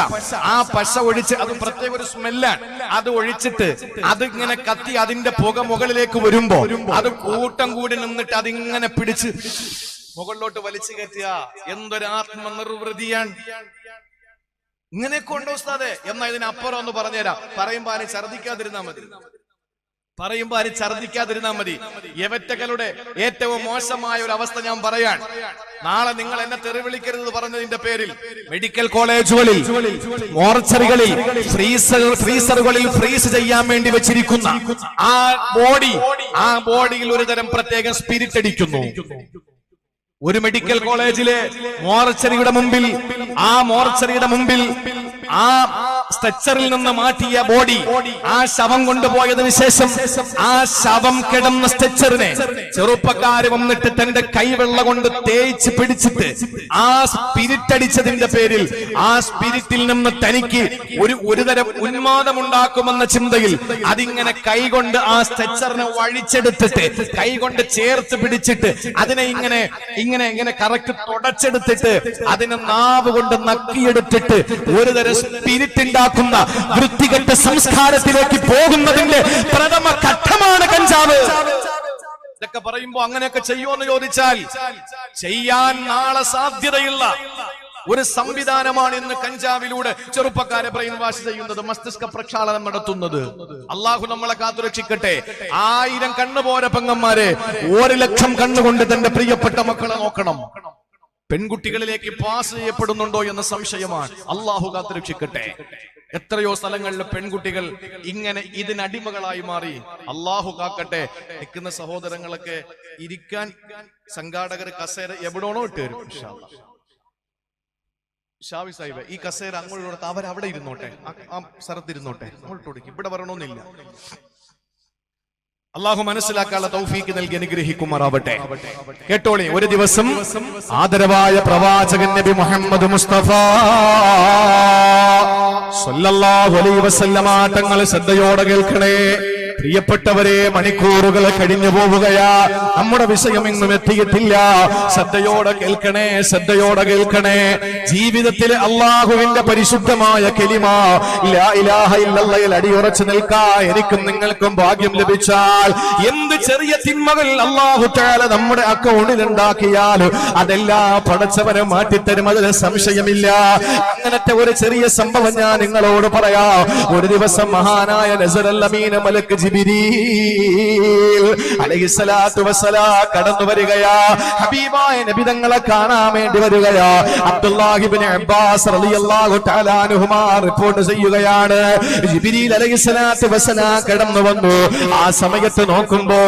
[SPEAKER 2] ആ പശ ഒഴിച്ച്, അത് പ്രത്യേക ഒരു സ്മെല്ലാണ്, അത് ഒഴിച്ചിട്ട് അതിങ്ങനെ കത്തി അതിന്റെ പുക മുകളിലേക്ക് വരുമ്പോ അത് കൂട്ടം കൂടി നിന്നിട്ട് അതിങ്ങനെ പിടിച്ച് മുകളിലോട്ട് വലിച്ചു കയറ്റുക. എന്തൊരു ആത്മനിർവൃതിയാണ്! ഇങ്ങനെയൊക്കെ ഉണ്ടോ ഉസ്താദേ? എന്നാ ഇതിനപ്പുറം ഒന്ന് പറഞ്ഞുതരാം. പറയുമ്പോ ആരും ഛർദിക്കാതിരുന്നാ മതി. യവറ്റകളുടെ ഏറ്റവും മോശമായ ഒരു അവസ്ഥ ഞാൻ പറയാൻ. നാളെ നിങ്ങൾ എന്നെ തെറിവിളിക്കരുത് പറഞ്ഞതിന്റെ പേരിൽ മെഡിക്കൽ കോളേജുകളിൽ, മോർച്ചറികളിൽ, ഫ്രീസറുകളിൽ ഫ്രീസ് ചെയ്യാൻ വേണ്ടി വെച്ചിരിക്കുന്ന ആ ബോഡിയിൽ ഒരു തരം പ്രത്യേകം സ്പിരിറ്റ് അടിക്കുന്നു. ഒരു മെഡിക്കൽ കോളേജിലെ മോർച്ചറിയുടെ മുമ്പിൽ ആ സ്ട്രെച്ചറിൽ നിന്ന് മാറ്റിയ ബോഡി, ആ ശവം കൊണ്ടുപോയതിനു ശേഷം ആ ശവം കിടന്ന സ്ട്രെച്ചറിനെ ചെറുപ്പക്കാര് വന്നിട്ട് തന്റെ കൈവെള്ള കൊണ്ട് തേച്ച് പിടിച്ചിട്ട് ആ സ്പിരിറ്റ് അടിച്ചതിന്റെ പേരിൽ ആ സ്പിരിറ്റിൽ നിന്ന് തനിക്ക് ഒരു തരം ഉന്മാദമുണ്ടാക്കുമെന്ന ചിന്തയിൽ അതിങ്ങനെ കൈകൊണ്ട് ആ സ്ട്രെച്ചറിനെ വഴിച്ചെടുത്തിട്ട് കൈകൊണ്ട് ചേർത്ത് പിടിച്ചിട്ട് അതിനെ ഇങ്ങനെ കറക്റ്റ് തുടച്ചെടുത്തിട്ട് അതിനെ നാവ് കൊണ്ട് നക്കിയെടുത്തിട്ട് ഒരു തരം സ്പിരിറ്റ് ഉണ്ടാക്കുന്ന വൃത്തികെട്ട സംസ്കാരത്തിലേക്ക് പോകുന്നതിന്റെ പ്രഥമ ഘട്ടമാണ് കഞ്ചാവ്. ഇതൊക്കെ പറയുമ്പോ അങ്ങനെയൊക്കെ ചെയ്യുമെന്ന് ചോദിച്ചാൽ ചെയ്യാൻ നാളെ സാധ്യതയുള്ള ഒരു സംവിധാനമാണ് ഇന്ന് കഞ്ചാവിലൂടെ ചെറുപ്പക്കാരെ ബ്രെയിൻ വാഷ് ചെയ്യുന്നത്, മസ്തിഷ്ക പ്രക്ഷാളനം നടത്തുന്നത്. അള്ളാഹു നമ്മളെ കാത്തുരക്ഷിക്കട്ടെ. 1000 കണ്ണുപോര പെങ്ങന്മാരെ 1,00,000 കണ്ണുകൊണ്ട് തന്റെ പ്രിയപ്പെട്ട മക്കളെ നോക്കണം. പെൺകുട്ടികളിലേക്ക് പാസ് ചെയ്യപ്പെടുന്നുണ്ടോ എന്ന സംശയമാണ്. അള്ളാഹു കാത്തുരക്ഷിക്കട്ടെ. എത്രയോ സ്ഥലങ്ങളിലെ പെൺകുട്ടികൾ ഇങ്ങനെ ഇതിനടിമകളായി മാറി. അള്ളാഹു കാക്കട്ടെ. നിൽക്കുന്ന സഹോദരങ്ങളൊക്കെ ഇരിക്കാൻ സംഘാടകർ കസേര എവിടെയാണോ ഇട്ട് തരും. ഷാവി സാഹിബ്, ഈ കസേര അങ്ങോട്ട് അവരവിടെ ഇരുന്നോട്ടെ, ആ സ്ഥലത്തിരുന്നോട്ടെ, അങ്ങോട്ട് ഇവിടെ വരണമെന്നില്ല. അള്ളാഹു മനസ്സിലാക്കാനുള്ള തൗഫീക്ക് നൽകി അനുഗ്രഹിക്കുമാറാവട്ടെ. കേട്ടോളി, ഒരു ദിവസം ആദരവായ പ്രവാചകൻ നബി മുഹമ്മദ് മുസ്തഫ സല്ലല്ലാഹു അലൈഹി വസല്ലമ തങ്ങൾ ശ്രദ്ധയോടെ കേൾക്കണേ. പ്രിയപ്പെട്ടവരെ, മണിക്കൂറുകൾ കഴിഞ്ഞു പോവുകയാ, നമ്മുടെ വിഷയം ഇന്നും എത്തിയിട്ടില്ല. ശ്രദ്ധയോടെ കേൾക്കണേ, ശ്രദ്ധയോടെ കേൾക്കണേ. ജീവിതത്തിൽ അള്ളാഹുവിന്റെ പരിശുദ്ധമായ കലിമ ലാ ഇലാഹ ഇല്ലല്ലാഹ് അടിയുറച്ചു നിൽക്കാൻ എനിക്കും നിങ്ങൾക്കും ഭാഗ്യം ലഭിച്ചാൽ എന്ത് ചെറിയ തിന്മകൾ അള്ളാഹു തആല നമ്മുടെ അക്കൗണ്ടിൽ ഉണ്ടാക്കിയാൽ അതെല്ലാം പടച്ചവനെ മാറ്റിത്തരും, അതിന് സംശയമില്ല. അങ്ങനത്തെ ഒരു ചെറിയ സംഭവം ഞാൻ നിങ്ങളോട് പറയാം. ഒരു ദിവസം മഹാനായ നസറുൽ അമീൻ മലക്ക് ജിബ്രീൽ അലൈഹിസ്സലാത്തു വസ്സലാം കടന്നു വരികയാ. ഹബീബായ നബി തങ്ങളെ കാണാൻ വേണ്ടി വരികയാ. അബ്ദുല്ലാഹി ഇബ്നു അബ്ബാസ് റളിയല്ലാഹു തആല അൻഹുമാ റിപ്പോർട്ട് ചെയ്യുകയാണ്, ജിബ്രീൽ അലൈഹിസ്സലാത്തു വസ്സലാം കടന്നു വന്നു. ആ സമയത്ത് നോക്കുമ്പോ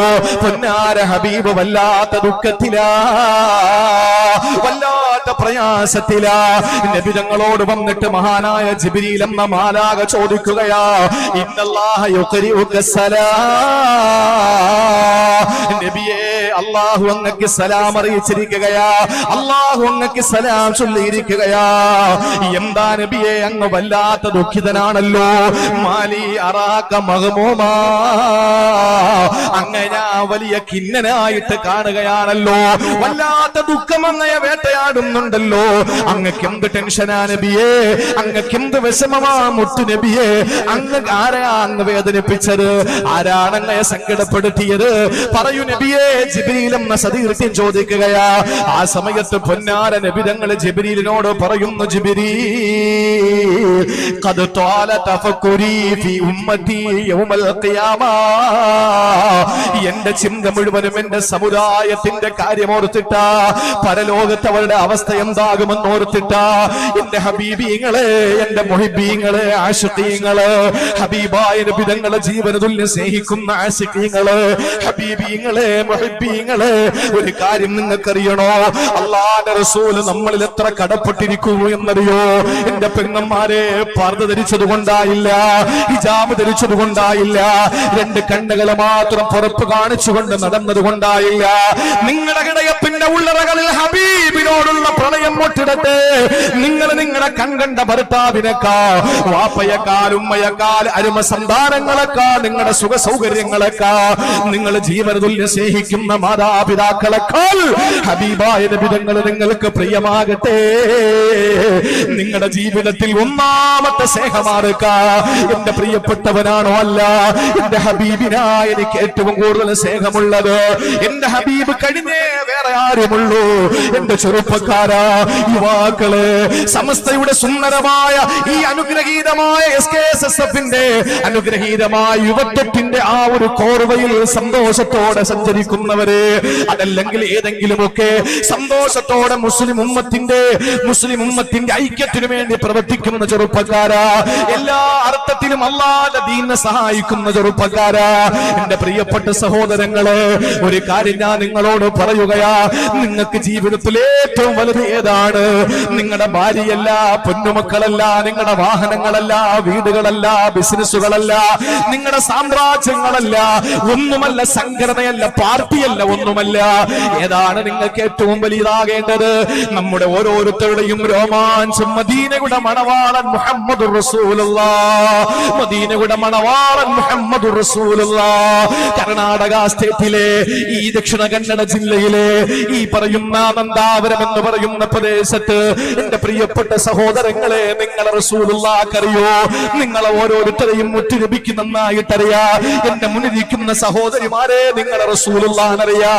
[SPEAKER 2] പൊന്നാര ഹബീബ് വല്ലാത്ത ദുഃഖത്തിലാ, വല്ലാത്ത പ്രയാസത്തിലാ. നബി തങ്ങളോട് വന്നിട്ട് മഹാനായ ജിബ്രീൽ എന്ന മാലാഖ ചോദിക്കുകയാ, ഇന്നല്ലാഹ യുഖരിഉക സലാം. നബിയേ, അല്ലാഹു അങ്ങക്ക് സലാം അറിയിച്ചിരിക്കുകയാ, അല്ലാഹു അങ്ങക്ക് സലാം ചൊല്ലിയിരിക്കുകയാ. എന്താ നബിയെ, അങ്ങ് വല്ലാത്ത ദുഃഖിതനാണല്ലോ. മാലി അറാക മഗ്മൂമാ, അങ്ങ് ഞാൻ വലിയ ഖിന്നനായിട്ട് കാണുകയാണല്ലോ. വല്ലാത്ത ദുഃഖം അങ്ങയെ വേട്ടയാടുന്നുണ്ടല്ലോ. അങ്ങക്ക് എന്ത് ടെൻഷനാ നബിയെ, അങ്ങക്ക് എന്ത് വിഷമമാ മുത്തു നബിയെ. അങ്ങ് ആരാ അങ്ങ് വേദനിപ്പിച്ചത്, ആരാണ് അങ്ങയെ സങ്കടപ്പെടുത്തിയത്? പറയൂ നബിയെ. ജിബ്രീൽ എന്ന സദീർത്തി ചോദിക്കുകയാ. ആ സമയത്ത് പൊന്നാര നബി തങ്ങൾ ജിബ്രീലിനോട് പറയുന്നു, ജിബ്രീൽ ഖദ് ത്വാല തഫക്കുരി ഫീ ഉമ്മതി യൗമൽ ഖിയാമ. എന്റെ ചിന്ത മുഴുവനും എന്റെ സമുദായത്തിന്റെ കാര്യമോർത്തിട്ടാ, പരലോകത്ത് അവരുടെ അവസ്ഥ എന്താകുമെന്ന് ഓർത്തിട്ടാ. എന്റെ ഹബീബീങ്ങളെ, എന്റെ മുഹിബീങ്ങളെ, ആശിഖീങ്ങളെ, ഹബീബായ നബി തങ്ങളെ ജീവന തുല്യം സ്നേഹിക്കുന്ന ആശിഖീങ്ങളെ, ഹബീബീങ്ങളെ, മുഹിബീങ്ങളെ, ഒരു കാര്യം നിങ്ങൾക്കറിയണോ? അല്ലാഹുവിന്റെ റസൂൽ നമ്മളിൽ എത്ര കടപ്പെട്ടിരിക്കുന്നു എന്നറിയോ? എന്റെ പെങ്ങന്മാരെ, പർദ്ദ ധരിച്ചത് കൊണ്ടായില്ല, ഹിജാബ് ധരിച്ചത് കൊണ്ടായില്ല, രണ്ട് കണ്ണുകളെ മാത്രം പുറപ്പ് കാണിച്ചുകൊണ്ട് നടന്നത് കൊണ്ടായില്ല. നിങ്ങളുടെ കിടയപ്പിന്റെ ഉള്ളറകളിൽ ഹബീബിനോടുള്ള പ്രണയം മുട്ടിടട്ടെ. നിങ്ങൾ നിങ്ങളുടെ കൺകണ്ട ഭർത്താവിനേക്കാൾ, വാപ്പയേക്കാൾ, ഉമ്മയേക്കാൾ, അരുമ സന്താനങ്ങളെക്കാൾ, നിങ്ങളുടെ സുഖ സൗകര്യങ്ങളെക്കാൾ, നിങ്ങൾ ജീവന തുല്യം സ്നേഹിക്കുന്ന മാതാപിതാക്കളെക്കാൾ ഹബീബായ നബി തങ്ങൾ നിങ്ങൾക്ക് പ്രിയമാകട്ടെ. നിങ്ങളുടെ ജീവിതത്തിൽ ഒന്നാമത്തെ സ്നേഹമാർക്ക? എന്റെ പ്രിയപ്പെട്ടവനാണോ? അല്ല, എന്റെ ഹബീബിനായ എനിക്ക് ഏറ്റവും കൂടുതൽ സ്നേഹമുള്ളത് എന്റെ ഹബീബ് കഴിഞ്ഞേ വേറെ ആരുമുള്ളൂ. എന്റെ ചെറുപ്പക്കാരാ, യുവാക്കള്, സമസ്തയുടെ സുന്ദരമായ ഈ അനുഗ്രഹീതമായ SKSSF-ന്റെ അനുഗ്രഹീതമായ യുവത്വത്തിന്റെ ആ ഒരു കോർവയിൽ സന്തോഷത്തോടെ സഞ്ചരിക്കുന്നവര്, അതല്ലെങ്കിൽ ഏതെങ്കിലുമൊക്കെ സന്തോഷത്തോടെ മുസ്ലിം ഉമ്മത്തിന്റെ ഐക്യത്തിനു വേണ്ടി പ്രവർത്തിക്കുന്ന ചെറുപ്പക്കാരാ, എല്ലാ അർത്ഥത്തിലും അല്ലാഹുവിന്റെ ദീനിനെ സഹായിക്കുന്ന ചെറുപ്പക്കാരാ, എന്റെ പ്രിയപ്പെട്ട സഹോദരങ്ങളെ, ഒരു കാര്യം ഞാൻ നിങ്ങളോട് പറയുകയാ. നിങ്ങൾക്ക് ജീവിതത്തിൽ ഏറ്റവും വലുത് ഏതാണ്? നിങ്ങളുടെ ഭാര്യയല്ല, പൊന്നുമക്കളല്ല, നിങ്ങളുടെ വാഹനങ്ങളല്ല, വീടുകളല്ല, ബിസിനസ്സുകളല്ല, നിങ്ങളുടെ സാമ്രാജ്യങ്ങളല്ല, ഒന്നുമല്ല, സംഘടനയല്ല, പാർട്ടിയല്ല, ഒന്നുമല്ല. ഏതാണ് നിങ്ങൾക്ക് ഏറ്റവും വലിയതാകേണ്ടത്? നമ്മുടെ ഓരോരുത്തരുടെയും രോമാഞ്ചം മദീനയുടെ മണവാളൻ മുഹമ്മദുർ റസൂലുള്ളാഹ്, മദീനയുടെ മണവാളൻ മുഹമ്മദുർ റസൂലുള്ളാഹ്. കർണാടക സ്റ്റേറ്റിലെ ഈ ദക്ഷിണ കന്നഡ ജില്ലയിലെ ഈ പറയുന്ന നന്ദാവരം എന്ന് പറയുന്ന പ്രദേശത്ത് എന്റെ പ്രിയപ്പെട്ട സഹോദരങ്ങളെ, നിങ്ങളെ റസൂലുള്ളാഹിക്കറിയോ? നിങ്ങളെ ഓരോരുത്തരെയും മുറ്റുലഭിക്ക് നന്നായിട്ടറിയാ. എന്റെ മുന്നിരിക്കുന്ന സഹോദരിമാരെ, നിങ്ങളെ റസൂലുള്ളാഹിനറിയാ.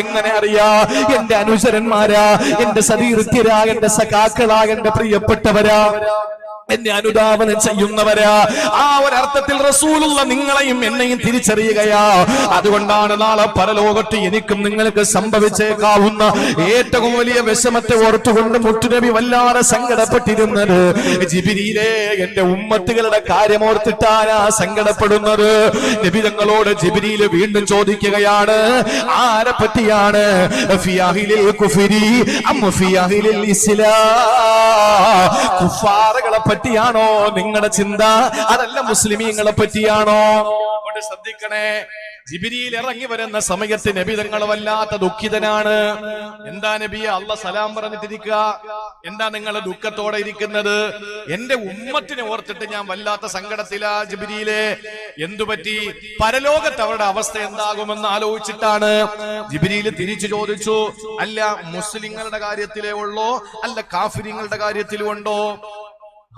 [SPEAKER 2] എങ്ങനെ അറിയാ? എന്റെ അനുചരന്മാരാ, എന്റെ സതീർത്ഥ്യരാ, എന്റെ സഖാക്കളാ, എന്റെ പ്രിയപ്പെട്ടവരാ, എന്നെ അനുധാവനം ചെയ്യുന്നവരാ. ആ ഒരർത്ഥത്തിൽ റസൂലുള്ള നിങ്ങളെയും എന്നെയും തിരിച്ചറിയുകയാ. അതുകൊണ്ടാണ് നാളെ പരലോകത്ത് എനിക്കും നിങ്ങൾക്ക് സംഭവിച്ചേക്കാവുന്ന ഏറ്റവും വലിയ വിഷമത്തെ ഓർത്തുകൊണ്ട് മുത്തുനബി വല്ലാതെ സങ്കടപ്പെട്ടിരുന്നത്. ജിബ്രീലേ, എന്റെ ഉമ്മത്തുകളുടെ കാര്യമോർത്തിട്ടാനാ സങ്കടപ്പെടുന്നത്. നബി തങ്ങളോട് ജിബ്രീൽ വീണ്ടും ചോദിക്കുകയാണ്, ആരെ പറ്റിയാണ്? ഫി അഹ്ലിൽ കുഫ്രി അം ഫി അഹ്ലിൽ ഇസ്ലാം? കുഫാറുകളെ പറ്റിയാണോ നിങ്ങളുടെ ചിന്ത? അതല്ല മുസ്ലിമീങ്ങളെ പറ്റിയാണോ? ശ്രദ്ധിക്കണേ. ജിബ്രീൽ ഇറങ്ങി വരുന്ന സമയത്ത് നബി തങ്ങൾ വല്ലാത്ത ദുഃഖിതനാണ്. എന്താ നബിയെ, അള്ളാഹ് സലാം പറഞ്ഞിട്ടിരിക്കുക, എന്താ നിങ്ങൾ ദുഃഖത്തോടെ ഇരിക്കുന്നത്? എന്റെ ഉമ്മത്തിനെ ഓർത്തിട്ട് ഞാൻ വല്ലാത്ത സങ്കടത്തിലാ ജിബ്രീലേ. എന്തുപറ്റി? പരലോകത്ത് അവരുടെ അവസ്ഥ എന്താകുമെന്ന് ആലോചിച്ചിട്ടാണ്. ജിബ്രീൽ തിരിച്ചു ചോദിച്ചു, അല്ല മുസ്ലിങ്ങളുടെ കാര്യത്തിലേ ഉള്ളോ, അല്ല കാഫിരിങ്ങളുടെ കാര്യത്തിലും ഉണ്ടോ?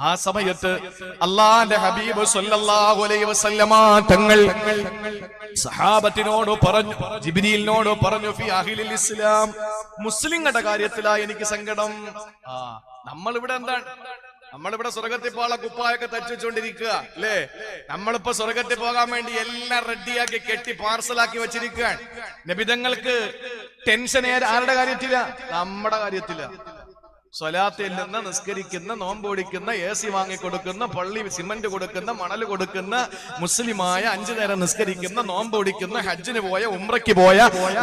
[SPEAKER 2] ആ സമയത്ത് അല്ലാഹുവിന്റെ ഹബീബ് സല്ലല്ലാഹു അലൈഹി വസല്ലമ തങ്ങൾ സഹാബത്തിനോട് പറഞ്ഞു, ജിബ്രീലിനോട് പറഞ്ഞു, ഫി അഹ്ലിൽ ഇസ്ലാം, മുസ്ലിങ്ങളുടെ കാര്യത്തിലാ എനിക്ക് സങ്കടം. നമ്മൾ ഇവിടെ എന്താണ്
[SPEAKER 3] നമ്മളിവിടെ സ്വർഗത്തിൽ പോകാനുള്ള കുപ്പായൊക്കെ തച്ചുവെച്ചോണ്ടിരിക്കുക അല്ലേ? നമ്മളിപ്പോ സ്വർഗത്തിൽ പോകാൻ വേണ്ടി എല്ലാം റെഡിയാക്കി കെട്ടി പാർസലാക്കി വെച്ചിരിക്കുകയാണ്. നബിതങ്ങൾക്ക് ടെൻഷൻ ആരുടെ കാര്യത്തില? നമ്മുടെ കാര്യത്തില. സ്വലാത്തിൽ നിന്ന് നിസ്കരിക്കുന്ന, നോമ്പൊടിക്കുന്ന, AC വാങ്ങിക്കൊടുക്കുന്ന, പള്ളി സിമന്റ് കൊടുക്കുന്ന, മണൽ കൊടുക്കുന്ന, മുസ്ലിമായ 5 നേരം നിസ്കരിക്കുന്ന, നോമ്പൊടിക്കുന്ന, ഹജ്ജിന് പോയ, ഉംറയ്ക്ക് പോയ,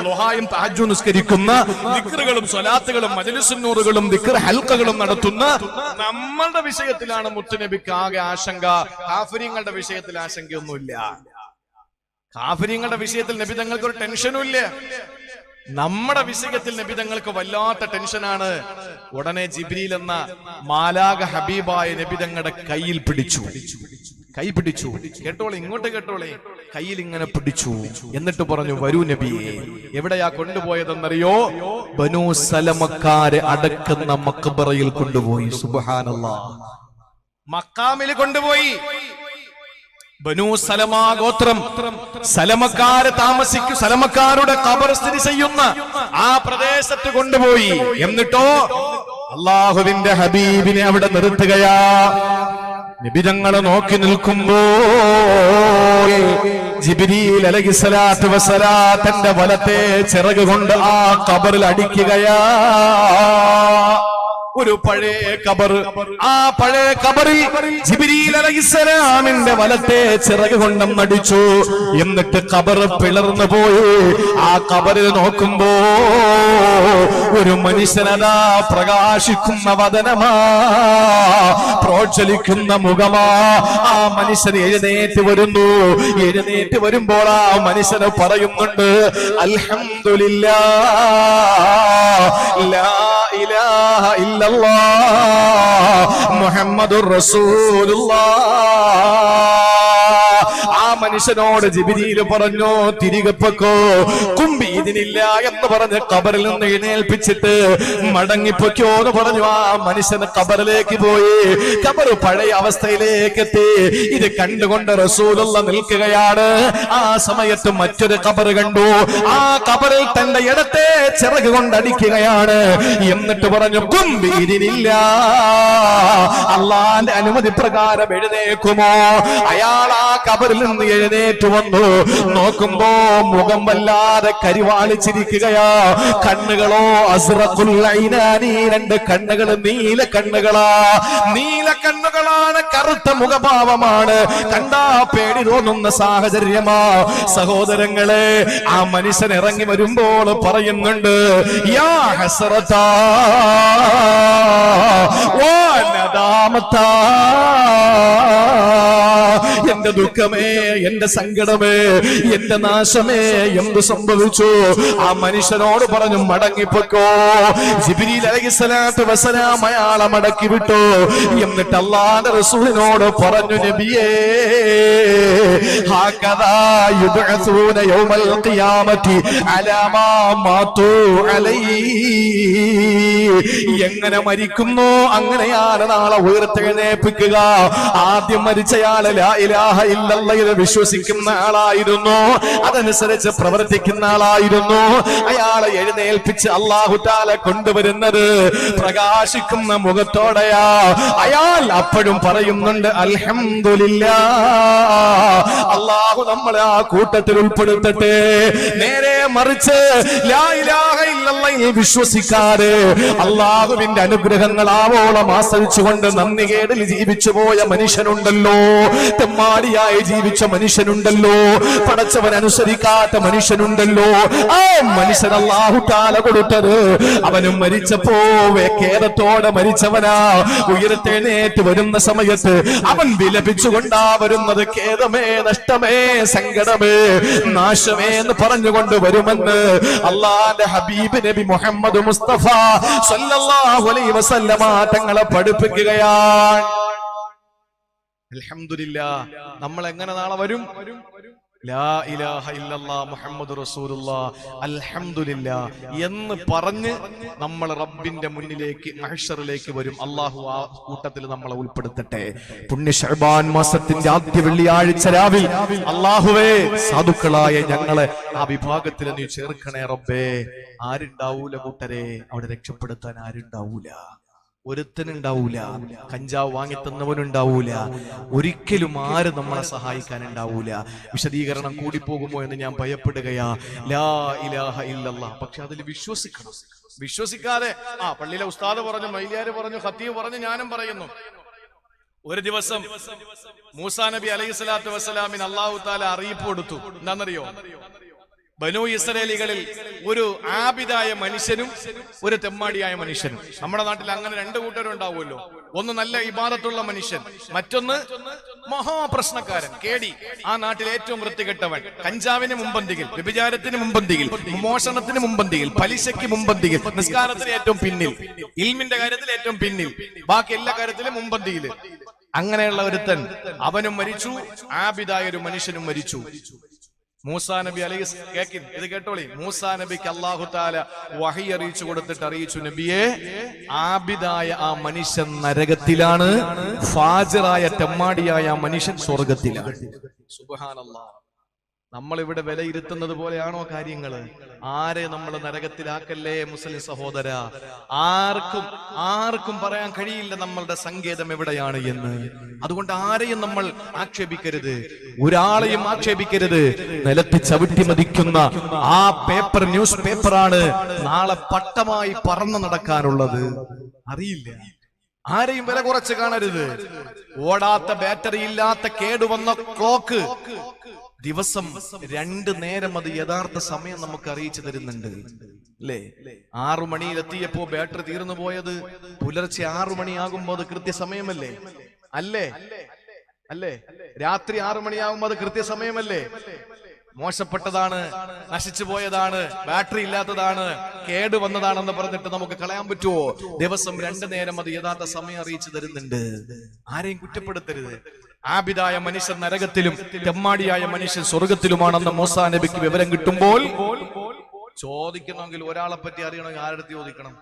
[SPEAKER 3] ളുഹായും തഹജ്ജുദും നിസ്കരിക്കുന്ന, ദിക്റുകളും സ്വലാത്തുകളും മജ്ലിസുന്നൂറുകളും ദിക്ർ ഹൽഖകളും നടത്തുന്ന നമ്മളുടെ വിഷയത്തിലാണ് മുത്തുനബിക്ക് ആകെ ആശങ്ക. കാഫിര്യങ്ങളുടെ വിഷയത്തിൽ ആശങ്കയൊന്നുമില്ല. കാഫിര്യങ്ങളുടെ വിഷയത്തിൽ നബി തങ്ങൾക്ക് ഒരു ടെൻഷനും ഇല്ല. നമ്മുടെ വിഷയത്തിൽ നബി തങ്ങൾക്ക് വല്ലാത്ത ടെൻഷനാണ്. ഉടനെ ജിബ്രീൽ എന്ന മാലാക ഹബീബായ നബി തങ്ങളുടെ കയ്യിൽ പിടിച്ചു. കേട്ടോളെ, ഇങ്ങോട്ട് കേട്ടോളെ. കയ്യിൽ ഇങ്ങനെ പിടിച്ചു. എന്നിട്ട് പറഞ്ഞു, വരൂ നബിയെ. എവിടെയാ കൊണ്ടുപോയതെന്നറിയോ? ബനൂ സലമക്കാരെ അടക്കുന്ന മഖ്ബറയിൽ കൊണ്ടുപോയി. സുബ്ഹാനല്ലാഹ്. മക്കാമിൽ കൊണ്ടുപോയി. ബനൂ സലമ ഗോത്രം, സലമക്കാരുടെ ഖബർ സ്ഥിതി ചെയ്യുന്ന ആ പ്രദേശത്ത് കൊണ്ടുപോയി. എന്നിട്ടോ അള്ളാഹുവിന്റെ ഹബീബിനെ അവിടെ നിർത്തുകയാ. നിബിതങ്ങളെ നോക്കി നിൽക്കുമ്പോൾ ജിബ്രീൽ അലൈഹിസ്സലാത്തു വസ്സലാം തന്റെ വലത്തെ ചിറക് കൊണ്ട് ആ ഖബറിൽ അടിക്കുകയാ. ഒരു പഴയ ഖബർ. ആ പഴയ ഖബറിൽ ജിബ്രീൽ അലൈഹിസ്സലാമിന്റെ വലത്തെ ചിറക് കൊണ്ടും നടിച്ചു. എന്നിട്ട് ഖബർ പിളർന്നു പോയി. ആ ഖബറിൽ നോക്കുമ്പോ ഒരു മനുഷ്യനതാ പ്രകാശിക്കുന്ന വദനമാ, പ്രോജ്വലിക്കുന്ന മുഖമാ. ആ മനുഷ്യൻ എഴുന്നേറ്റ് വരുന്നു. എഴുന്നേറ്റ് വരുമ്പോൾ ആ മനുഷ്യന് പറയുന്നുണ്ട്, അൽഹംദുലില്ലാഹ്, ലാ ഇലാഹ ഇല്ലല്ലാഹ്, മുഹമ്മദുർ റസൂലുള്ളാഹ്. ആ മനുഷ്യനോട് ജിബ്രീൽ പറഞ്ഞു, തിരികെ പൊക്കോ. കുമ്പീതിനില്ല എന്ന് പറഞ്ഞ് ഖബറിൽ നിന്ന് എഴുന്നേൽപ്പിച്ചിട്ട് മടങ്ങിപ്പൊക്കോ എന്ന് പറഞ്ഞു. ആ മനുഷ്യന് ഖബറിലേക്ക് പോയി. ഖബർ പഴയ അവസ്ഥയിലേക്ക് എത്തി. ഇത് കണ്ടുകൊണ്ട് റസൂലുള്ള നിൽക്കുകയാണ്. ആ സമയത്ത് മറ്റൊരു ഖബർ കണ്ടു. ആ ഖബറിൽ തന്റെ ഇടത്തെ ചിറക് കൊണ്ടടിക്കുകയാണ്. എന്നിട്ട് പറഞ്ഞു, കുമ്പീതിനില്ല, അള്ളാന്റെ അനുമതി പ്രകാരം എഴുന്നേക്കുമോ? അയാൾ ആ ഖബറിൽ നിന്ന് എഴുന്നേറ്റ് വന്നു. നോക്കുമ്പോ മുഖം വല്ലാതെ കരിവാളിച്ചിരിക്കുകയാ. കണ്ണുകളോ അസ്റഖുൽ ഐനാനി, 2 കണ്ണുകൾ നീല കണ്ണുകളാ. നീല കണ്ണുകളാണ്, കറുത്ത മുഖഭാവമാണ്. കണ്ടാ പേടി തോന്നുന്ന സാഹചര്യമാ. സഹോദരങ്ങളെ, ആ മനുഷ്യൻ ഇറങ്ങി വരുമ്പോൾ പറയുന്നുണ്ട്, യാ ഹസ്റതാ വാ നദാമതാ, എന്റെ ദുഃഖമേ, എന്റെ സങ്കടമേ, എന്റെ നാശമേ, എന്ത് സംഭവിച്ചു? ആ മനുഷ്യനോട് പറഞ്ഞു, മടങ്ങിപ്പോക്കോ. ജിബ്രീൽ അലൈഹിസ്സലാത്തു വസ്സലാം അയാളെ മടക്കി വിട്ടു. എന്നിട്ട് അല്ലാഹുവിന്റെ റസൂലിനോട് പറഞ്ഞു, നബിയേ, ഹകദാ യുബ്അസൂന യൗമൽ ഖിയാമത്തി അലാ മാ മാതു അലൈഹി. എങ്ങനെ മരിക്കുന്നു അങ്ങനെയാണ് നാളെ ഉയർത്തെഴുന്നേൽപ്പിക്കുക. ആദ്യം മരിച്ചയാള് ലാ ഇലാഹ ഇല്ലല്ലാഹ് വിശ്വസിക്കുന്ന ആളായിരുന്നു, അതനുസരിച്ച് പ്രവർത്തിക്കുന്ന ആളായിരുന്നു. അയാളെ എഴുന്നേൽപ്പിച്ച് അല്ലാഹു തആല കൊണ്ടുവരുന്നത് പ്രകാശിക്കുന്ന മുഖത്തോടെയാ. അയാൾ അപ്പോഴും പറയുന്നുണ്ട്, അൽഹംദുലില്ലാഹ്, അല്ലാഹു നമ്മളെ ആ കൂട്ടത്തിൽ ഉൾപ്പെടുത്തട്ടെ. നേരെ മറിച്ച് ലാ ഇലാഹ ഇല്ലല്ലാഹ് വിശ്വസിക്കാതെ അല്ലാഹുവിന്റെ അനുഗ്രഹങ്ങൾ ആവോളം ആസ്വദിച്ചുകൊണ്ട് നന്ദികേടിൽ ജീവിച്ചു പോയ മനുഷ്യനുണ്ടല്ലോ, തെമ്മാടിയായി ജീവിച്ച മനുഷ്യനുണ്ടല്ലോ, പടച്ചവൻ അനുസരിക്കാത്ത മനുഷ്യനുണ്ടല്ലോ. ആ മനുഷ്യൻ അല്ലാഹു തആല കൊടുത്തത് അവന് മരിച്ചപ്പോ ഖേദത്തോടെ മരിച്ചവനാ. ഉയർത്തെഴുന്നേറ്റ് വരുന്ന സമയത്ത് അവൻ വിലപിച്ചുകൊണ്ടാ വരുന്നത്. ഖേദമേ, നഷ്ടമേ, സങ്കടമേ, നാശമേ എന്ന് പറഞ്ഞുകൊണ്ട് വരുമെന്ന് അല്ലാഹുവിന്റെ ഹബീബ് നബി മുഹമ്മദ് മുസ്തഫ സല്ലല്ലാഹു അലൈഹി വസല്ലമ തങ്ങളെ പഠിപ്പിക്കുകയാണ്. അൽഹംദുലില്ലാഹ്, നമ്മൾ എങ്ങനെ നാളെ വരും? ലാ ഇലാഹ ഇല്ലല്ലാഹ് മുഹമ്മദുർ റസൂലുള്ളാഹ് അൽഹംദുലില്ലാഹ് എന്ന് പറഞ്ഞ് നമ്മൾ റബ്ബിന്റെ മുന്നിലേക്ക് മഹ്ശറിലേക്ക് വരും. അല്ലാഹു ആ കൂട്ടത്തിൽ നമ്മളെ ഉൾപ്പെടുത്തട്ടെ. പുണ്യ ശഅബാൻ മാസത്തിന്റെ ആദ്യ വെള്ളിയാഴ്ച രാവിൽ അല്ലാഹുവേ, സാധുക്കളായ ഞങ്ങളെ ആ വിഭാഗത്തിൽ നീ ചേർക്കണേ റബ്ബേ. ആരുണ്ടാവൂല കൂട്ടരെ, അവിടെ രക്ഷപ്പെടുത്താൻ ആരുണ്ടാവൂല. ഒരുത്തനുണ്ടാവൂല, കഞ്ചാവ് വാങ്ങി തന്നവനുണ്ടാവൂല, ഒരിക്കലും ആരും നമ്മളെ സഹായിക്കാൻ ഉണ്ടാവൂല. വിശദീകരണം കൂടിപ്പോകുമോ എന്ന് ഞാൻ ഭയപ്പെടുകയാ. ലാ ഇലാഹ ഇല്ലല്ലാഹ്. പക്ഷെ അതിൽ വിശ്വസിക്കണം. വിശ്വസിക്കാതെ പള്ളിയിലെ ഉസ്താദ് പറഞ്ഞു, മൈലിയാര് പറഞ്ഞു, ഖത്തീബ് പറഞ്ഞു, ഞാനും പറയുന്നു. ഒരു ദിവസം മൂസാ നബി അലൈഹി സ്വലാത്തു വസ്സലാമിന് അല്ലാഹു തആല അറിയിപ്പ് കൊടുത്തു. എന്താണെന്നറിയോ? ബനൂ ഇസ്രായേലികളിൽ ഒരു ആബിദായ മനുഷ്യനും ഒരു തെമ്മാടിയായ മനുഷ്യനും. നമ്മുടെ നാട്ടിൽ അങ്ങനെ രണ്ട് കൂട്ടരും ഉണ്ടാവുമല്ലോ. ഒന്ന് നല്ല ഇബാദത്തുള്ള മനുഷ്യൻ, മറ്റൊന്ന് മഹാപ്രശ്നക്കാരൻ, കേടി. ആ നാട്ടിൽ ഏറ്റവും വൃത്തികെട്ടവൻ, കഞ്ചാവിന് മുമ്പന്തിയിൽ, വ്യഭിചാരത്തിന് മുമ്പന്തിയിൽ, മോഷണത്തിന് മുമ്പന്തിയിൽ, പലിശയ്ക്ക് മുമ്പന്തിയിൽ, നിസ്കാരത്തിന് ഏറ്റവും പിന്നിൽ, ഇൽമിന്റെ കാര്യത്തിൽ ഏറ്റവും പിന്നിൽ, ബാക്കി എല്ലാ കാര്യത്തിലും മുമ്പന്തിയിൽ. അങ്ങനെയുള്ള ഒരുത്തൻ അവനും മരിച്ചു, ആബിദായ ഒരു മനുഷ്യനും മരിച്ചു. മൂസാ നബി അലൈഹി ഇത് കേട്ടോളി. മൂസാ നബിക്ക് അല്ലാഹു തആല വഹി അറിയിച്ചു കൊടുത്തിട്ട് അറിയിച്ചു, നബിയെ, ആബിദായ ആ മനുഷ്യൻ നരകത്തിലാണ്, ഫാജിറായ തെമ്മാടിയായ ആ മനുഷ്യൻ സ്വർഗത്തിലാണ്. സുബ്ഹാനല്ലാഹ്. നമ്മളിവിടെ വിലയിരുത്തുന്നത് പോലെയാണോ കാര്യങ്ങള്? ആരെ നമ്മൾ നരകത്തിലാക്കല്ലേ മുസ്ലിം സഹോദര. ആർക്കും പറയാൻ കഴിയില്ല നമ്മളുടെ സങ്കേതം എവിടെയാണ് എന്ന്. അതുകൊണ്ട് ആരെയും നമ്മൾ ആക്ഷേപിക്കരുത്, ഒരാളെയും ആക്ഷേപിക്കരുത്. നിലത്ത് ചവിട്ടി മതിക്കുന്ന ആ പേപ്പർ, ന്യൂസ് പേപ്പറാണ് നാളെ പട്ടമായി പറന്നു നടക്കാനുള്ളത്. അറിയില്ല. ആരെയും വില കുറച്ച് കാണരുത്. ഓടാത്ത, ബാറ്ററി ഇല്ലാത്ത, കേടുവന്ന ക്ലോക്ക് ദിവസം 2 നേരം അത് യഥാർത്ഥ സമയം നമുക്ക് അറിയിച്ചു തരുന്നുണ്ട്, അല്ലേ? 6 മണിയിലെത്തിയപ്പോ ബാറ്ററി തീർന്നു പോയത് പുലർച്ചെ 6 മണിയാകുമ്പോ അത് കൃത്യസമയമല്ലേ? അല്ലേ? രാത്രി 6 മണിയാകുമ്പോ അത് കൃത്യസമയമല്ലേ? മോശപ്പെട്ടതാണ്, നശിച്ചു പോയതാണ്, ബാറ്ററി ഇല്ലാത്തതാണ്, കേട് വന്നതാണെന്ന് പറഞ്ഞിട്ട് നമുക്ക് കളയാൻ പറ്റുമോ? ദിവസം 2 നേരം അത് യഥാർത്ഥ സമയം അറിയിച്ചു തരുന്നുണ്ട്. ആരെയും കുറ്റപ്പെടുത്തരുത്. ആബിദായ മനുഷ്യൻ നരകത്തിലും തെമ്മാടിയായ മനുഷ്യൻ സ്വർഗത്തിലുമാണെന്ന് മൂസാ നബിക്ക് വിവരം കിട്ടുമ്പോൾ ചോദിക്കണമെങ്കിൽ ഒരാളെ പറ്റി അറിയണമെങ്കിൽ ആരുടെ ചോദിക്കണം?